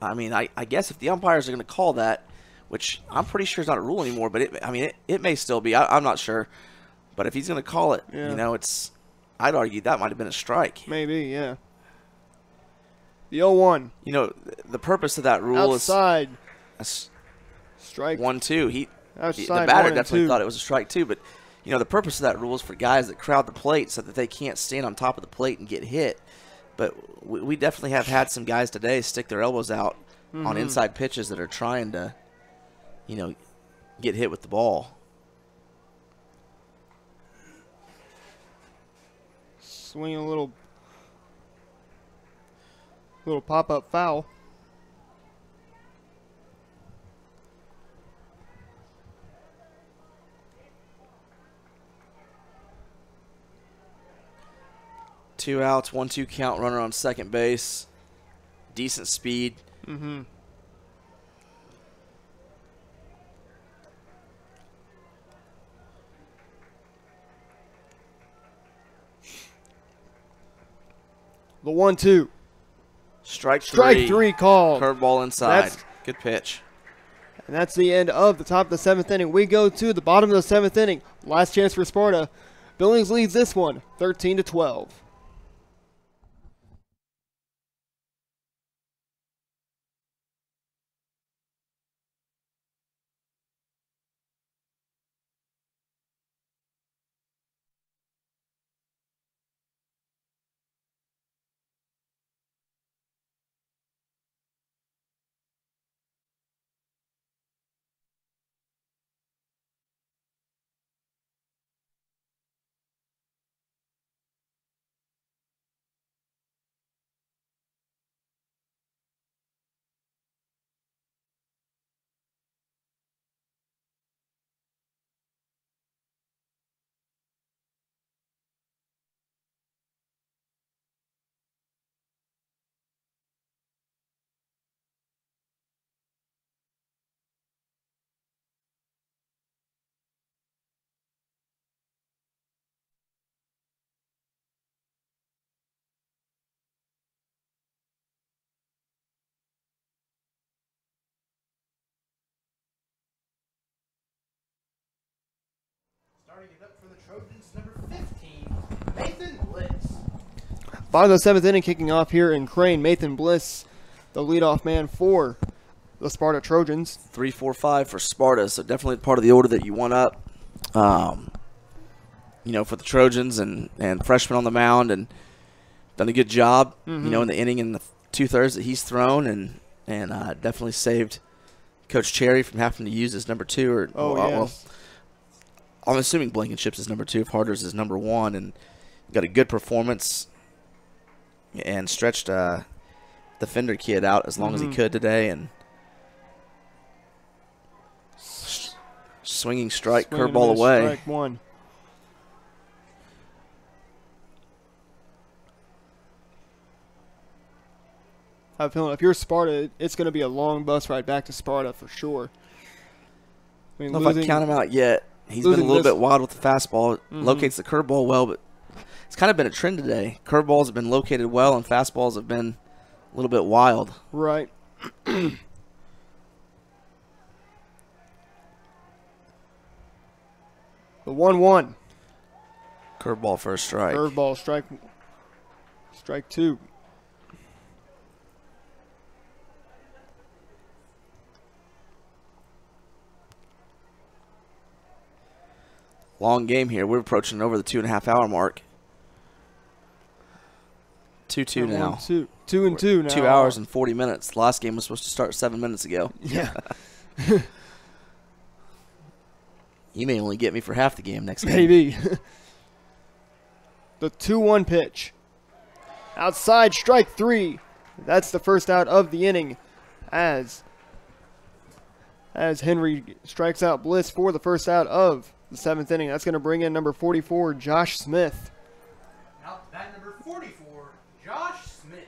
I mean, I guess if the umpires are going to call that, which I'm pretty sure is not a rule anymore, but it may still be. I'm not sure. But if he's going to call it, yeah. you know, I'd argue that might have been a strike. Maybe, yeah. The 0-1. You know, the purpose of that rule outside. is Strike 1-2. The outside batter 1 and definitely 2. thought it was a strike too, but you know, the purpose of that rule is for guys that crowd the plate so that they can't stand on top of the plate and get hit. But we definitely have had some guys today stick their elbows out on inside pitches that are trying to, you know, get hit with the ball. Swing a little pop-up foul. Two outs, 1-2 count, runner on second base. Decent speed. Mm-hmm. The 1-2. Strike Strike 3 called. Curveball inside. Good pitch. And that's the end of the top of the 7th inning. We go to the bottom of the 7th inning. Last chance for Sparta. Billings leads this one 13-12. Starting it up for the Trojans, number 15, Nathan Blitz. Bottom of the 7th inning, kicking off here in Crane. Nathan Bliss, the leadoff man for the Sparta Trojans. 3-4-5 for Sparta, so definitely part of the order that you want up. You know, for the Trojans and freshman on the mound, and done a good job. You know, in the inning and the 2/3 that he's thrown, and definitely saved Coach Cherry from having to use his number 2. Or well, I'm assuming Blankenship's is number 2 if Harder's is number 1, and got a good performance and stretched the Fender kid out as long as he could today, and swinging strike, curveball away. Strike 1. I have a feeling if you're Sparta, it's going to be a long bus ride back to Sparta for sure. I mean, I don't know if I count him out yet. He's been a little bit wild with the fastball. Locates the curveball well, but it's kind of been a trend today. Curveballs have been located well, and fastballs have been a little bit wild. Right. The 1-1. Curveball for a strike. Curveball, strike 2. Long game here. We're approaching over the 2.5-hour mark. 2-2 now. 2-2 now. 2 hours and 40 minutes. The last game was supposed to start 7 minutes ago. Yeah. You may only get me for half the game next game. Maybe. The 2-1 pitch. Outside, strike 3. That's the first out of the inning as Henry strikes out Bliss for the first out of the 7th inning. That's going to bring in number 44, Josh Smith. Out bat number 44, Josh Smith.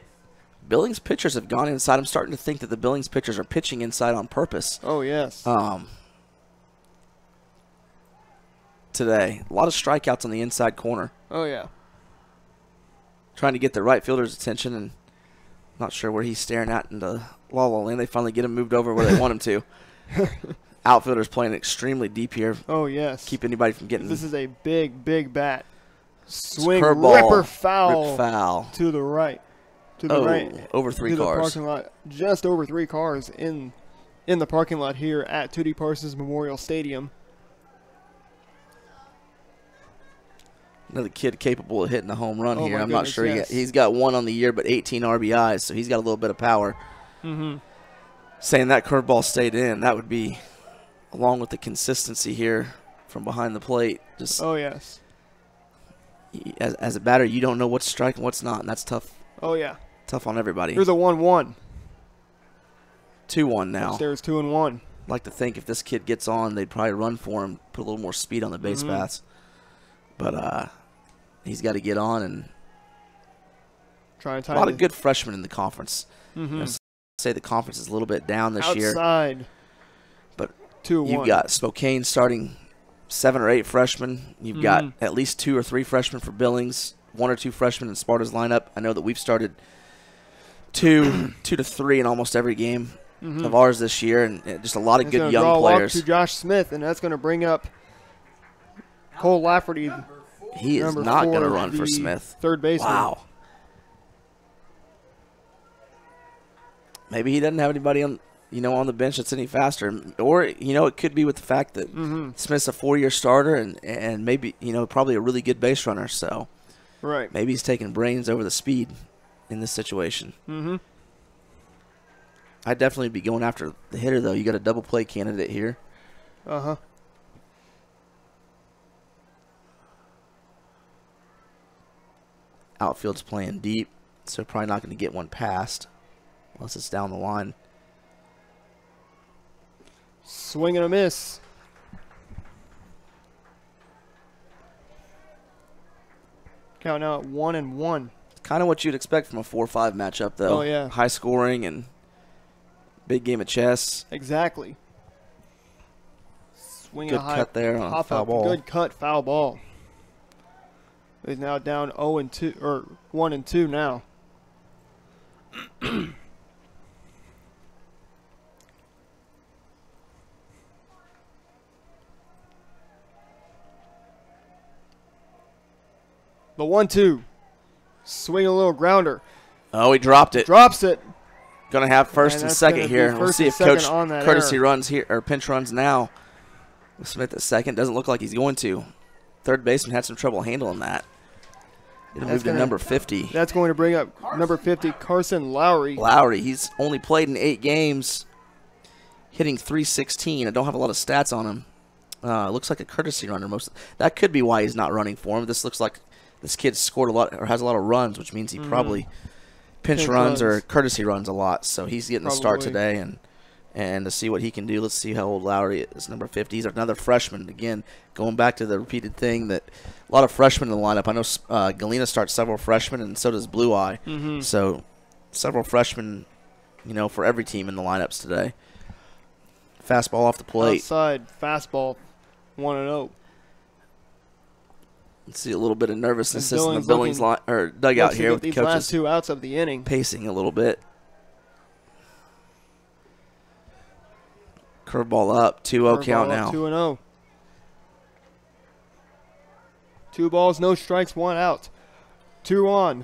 Billings pitchers have gone inside. I'm starting to think that the Billings pitchers are pitching inside on purpose. Oh, yes. today. A lot of strikeouts on the inside corner. Oh, yeah. Trying to get the right fielder's attention, and not sure where he's staring at in the la-la land. They finally get him moved over where they want him to. Outfielder's playing extremely deep here. Oh, yes. Keep anybody from getting. This is a big, big bat. Swing, curveball, ripper foul, rip foul to the right. To the right. Over 3 to cars. The parking lot. Just over 3 cars in the parking lot here at Tootie Parsons Memorial Stadium. Another kid capable of hitting a home run here. I'm not sure. Yes. He's got 1 on the year, but 18 RBIs, so he's got a little bit of power. Mm-hmm. Saying that curveball stayed in, that would be, along with the consistency here from behind the plate. Just oh, yes. As a batter, you don't know what's striking, what's not, and that's tough. Oh, yeah. Tough on everybody. Here's a 1-1. 2-1 now. Upstairs 2-1. Like to think if this kid gets on, they'd probably run for him, put a little more speed on the base paths. But he's got to get on and try and tie a lot of good freshmen in the conference. Mm-hmm. Say the conference is a little bit down this year. Outside. But 2-1. You've got Spokane starting 7 or 8 freshmen. You've got at least 2 or 3 freshmen for Billings, 1 or 2 freshmen in Sparta's lineup. I know that we've started 2 to 3 in almost every game of ours this year, and just a lot of good young players. To Josh Smith, and that's going to bring up Cole Lafferty. He is not going to run for Smith. Third baseman. Wow. Maybe he doesn't have anybody on the bench that's any faster, or it could be with the fact that Smith's a 4-year starter and maybe probably a really good base runner. So right, maybe he's taking brains over the speed in this situation. I'd definitely be going after the hitter though. You got a double play candidate here. Outfield's playing deep, so probably not going to get one past unless it's down the line. Swing and a miss. Count now at 1-1. Kind of what you'd expect from a 4-5 matchup, though. Oh, yeah. High scoring and big game of chess. Exactly. Swing good a high cut there on a foul ball. Good cut, foul ball. He's now down 0-2 or 1-2 now. The 1-2. Swing a little grounder. Oh, he dropped it. Drops it. Going to have first and second here. We'll see if Coach Courtesy runs here, or pinch runs now. Smith at second. Doesn't look like he's going to. Third baseman had some trouble handling that. It'll move to number 50. That's going to bring up number 50, Carson Lowry. Lowry, he's only played in 8 games, hitting .316. I don't have a lot of stats on him. Looks like a courtesy runner. That could be why he's not running for him. This looks like this kid scored a lot or has a lot of runs, which means he probably pinch runs or courtesy runs a lot. So he's getting a start today, and to see what he can do, let's see how old Lowry is. Number 50. He's another freshman. Again, going back to the repeated thing that a lot of freshmen in the lineup. I know Galena starts several freshmen, and so does Blue Eye. So several freshmen, for every team in the lineups today. Fastball off the plate. Outside fastball, 1-0. Let's see a little bit of nervousness in the Billings dugout here with the coaches. Last 2 outs of the inning. Pacing a little bit. Curveball up, 2-0 count now. 2-0. 2 balls, no strikes, 1 out. 2 on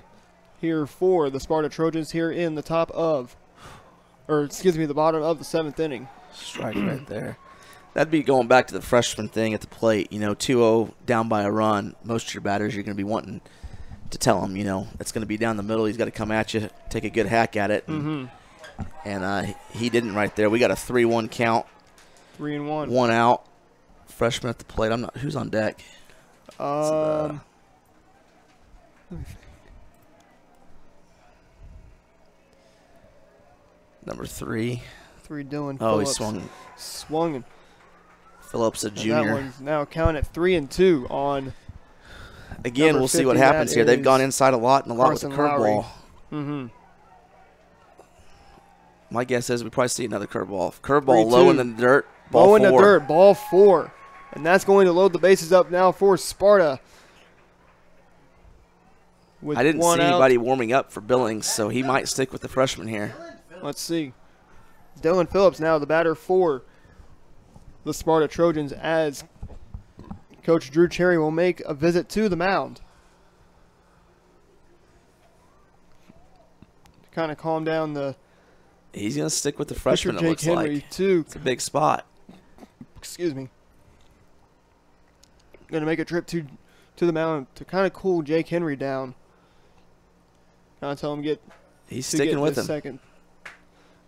here for the Sparta Trojans here in the the bottom of the 7th inning. Strike right there. That'd be going back to the freshman thing at the plate. 2-0 down by a run. Most of your batters, you're going to be wanting to tell him, it's going to be down the middle. He's got to come at you, take a good hack at it. And he didn't right there. We got a 3-1 count. 3-1. 1 out. Freshman at the plate. Who's on deck? Number 3. 3 Dylan. Oh, Phillips. he swung. Phillips, a junior. That one's now counted at 3-2 on. Again, we'll see what happens here. They've gone inside a lot and a lot with the curveball. My guess is we probably see another curveball. Curveball low in the dirt. Ball 4. Low in the dirt. Ball 4. And that's going to load the bases up now for Sparta. With I didn't one see out. anybody warming up for Billings, so he might stick with the freshman here. Let's see. Dylan Phillips now the batter for the Sparta Trojans as Coach Drew Cherry will make a visit to the mound. To kind of calm down the He's going to stick with the pitcher freshman, it Jake looks Henry like. too. It's a big spot. Excuse me. Going to make a trip to the mound to kind of cool Jake Henry down. Kind of tell him He's sticking with him. Second.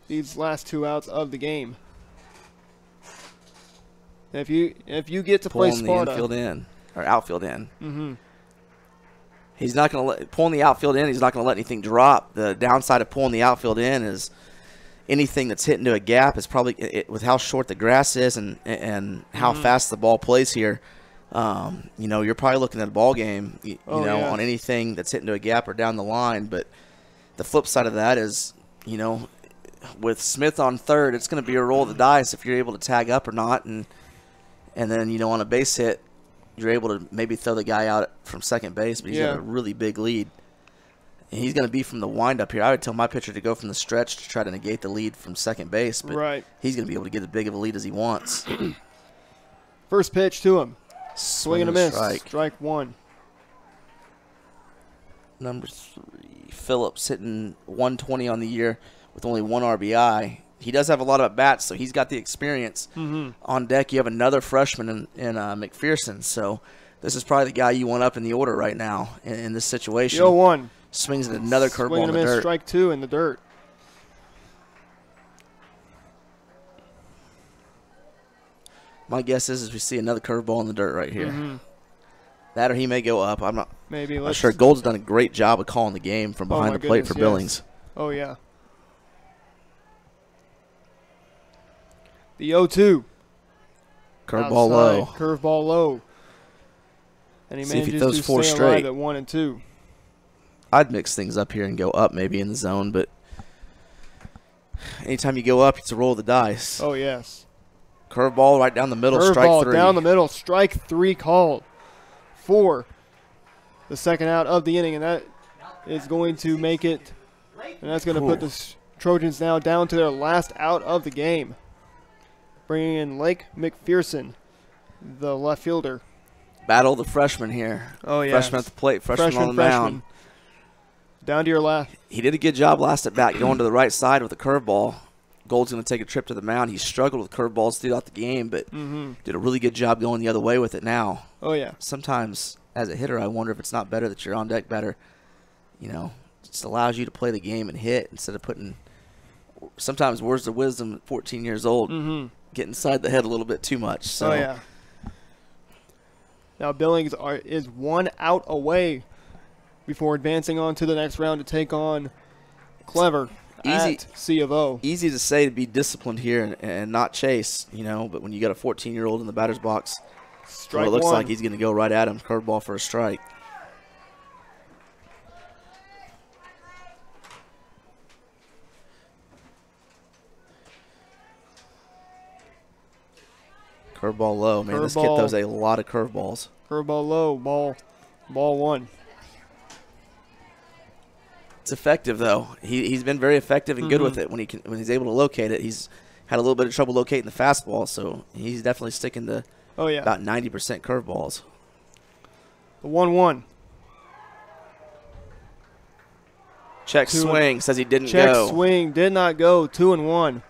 These last 2 outs of the game. If you get to play Pulling Sparta, the infield in, or outfield in. He's not going to pulling the outfield in. He's not going to let anything drop. The downside of pulling the outfield in is anything that's hit into a gap is probably with how short the grass is and how fast the ball plays here. You know, you're probably looking at a ball game. You know, on anything that's hit into a gap or down the line. But the flip side of that is, you know, with Smith on third, it's going to be a roll of the dice if you're able to tag up or not, and then, you know, on a base hit, you're able to maybe throw the guy out from second base, but he's got a really big lead. And he's going to be from the windup here. I would tell my pitcher to go from the stretch to try to negate the lead from second base, but he's going to be able to get as big of a lead as he wants. First pitch to him. Swing and a miss. Strike 1. Number 3, Phillips hitting 120 on the year with only 1 RBI. He does have a lot of at-bats, so he's got the experience. On deck, you have another freshman in McPherson, so this is probably the guy you want up in the order right now in this situation. 0-1. Swings at another curveball in the miss, dirt. Strike 2 in the dirt. My guess is we see another curveball in the dirt right here. That or he may go up. I'm not sure. Gold's done a great job of calling the game from behind the plate for Billings. Oh, yeah. The 0-2. Curveball low. Curveball low. And he manages throws to 4 stay straight. alive at 1 and 2. I'd mix things up here and go up maybe in the zone, but anytime you go up, it's a roll of the dice. Oh, yes. Curveball right down the middle, strike 3. Curveball down the middle, strike 3 called for the second out of the inning, and that is going to make it, and that's going to put the Trojans now down to their last out of the game. Bringing in Lake McPherson, the left fielder. Battle the freshman here. Oh, yeah. Freshman at the plate, freshman on the mound. Down to your left. He did a good job last at bat going to the right side with a curveball. Gold's going to take a trip to the mound. He struggled with curveballs throughout the game, but did a really good job going the other way with it now. Oh, yeah. Sometimes, as a hitter, I wonder if it's not better that you're on deck better. You know, it just allows you to play the game and hit instead of putting sometimes words of wisdom at 14 years old. Get inside the head a little bit too much. So. Oh, yeah. Now Billings is 1 out away before advancing on to the next round to take on Clever at C of O. Easy to say to be disciplined here and not chase, you know, but when you got a 14-year-old in the batter's box, strike it looks 1. like he's going to go right at him, curveball for a strike. Curveball low, man. This kid throws a lot of curveballs. Curveball low, ball 1. It's effective though. He's been very effective and good with it when he's able to locate it. He's had a little bit of trouble locating the fastball, so he's definitely sticking to about 90% curveballs. The 1-1. Check swing says he didn't go. Check swing did not go. 2-1.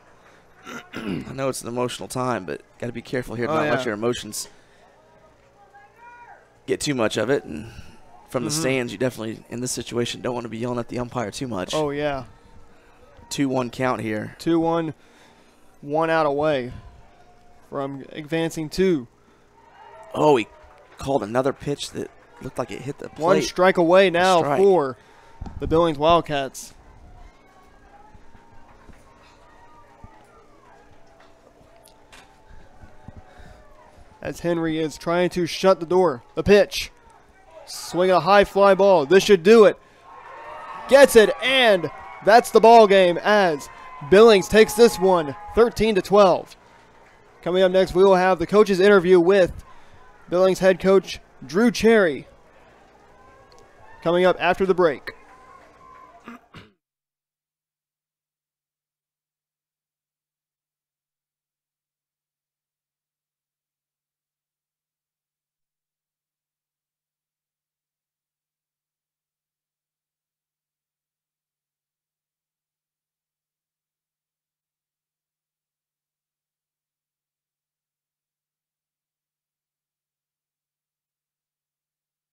I know it's an emotional time, but got to be careful here to not let your emotions get too much of it. And from the stands, you definitely, in this situation, don't want to be yelling at the umpire too much. Oh, yeah. 2-1 count here. 2-1, 1 out away from advancing 2. Oh, he called another pitch that looked like it hit the plate. 1 strike away now for the Billings Wildcats. As Henry is trying to shut the door. The pitch. Swing a high fly ball. This should do it. Gets it, and that's the ball game as Billings takes this one 13-12. Coming up next, we will have the coach's interview with Billings head coach Drew Cherry. Coming up after the break.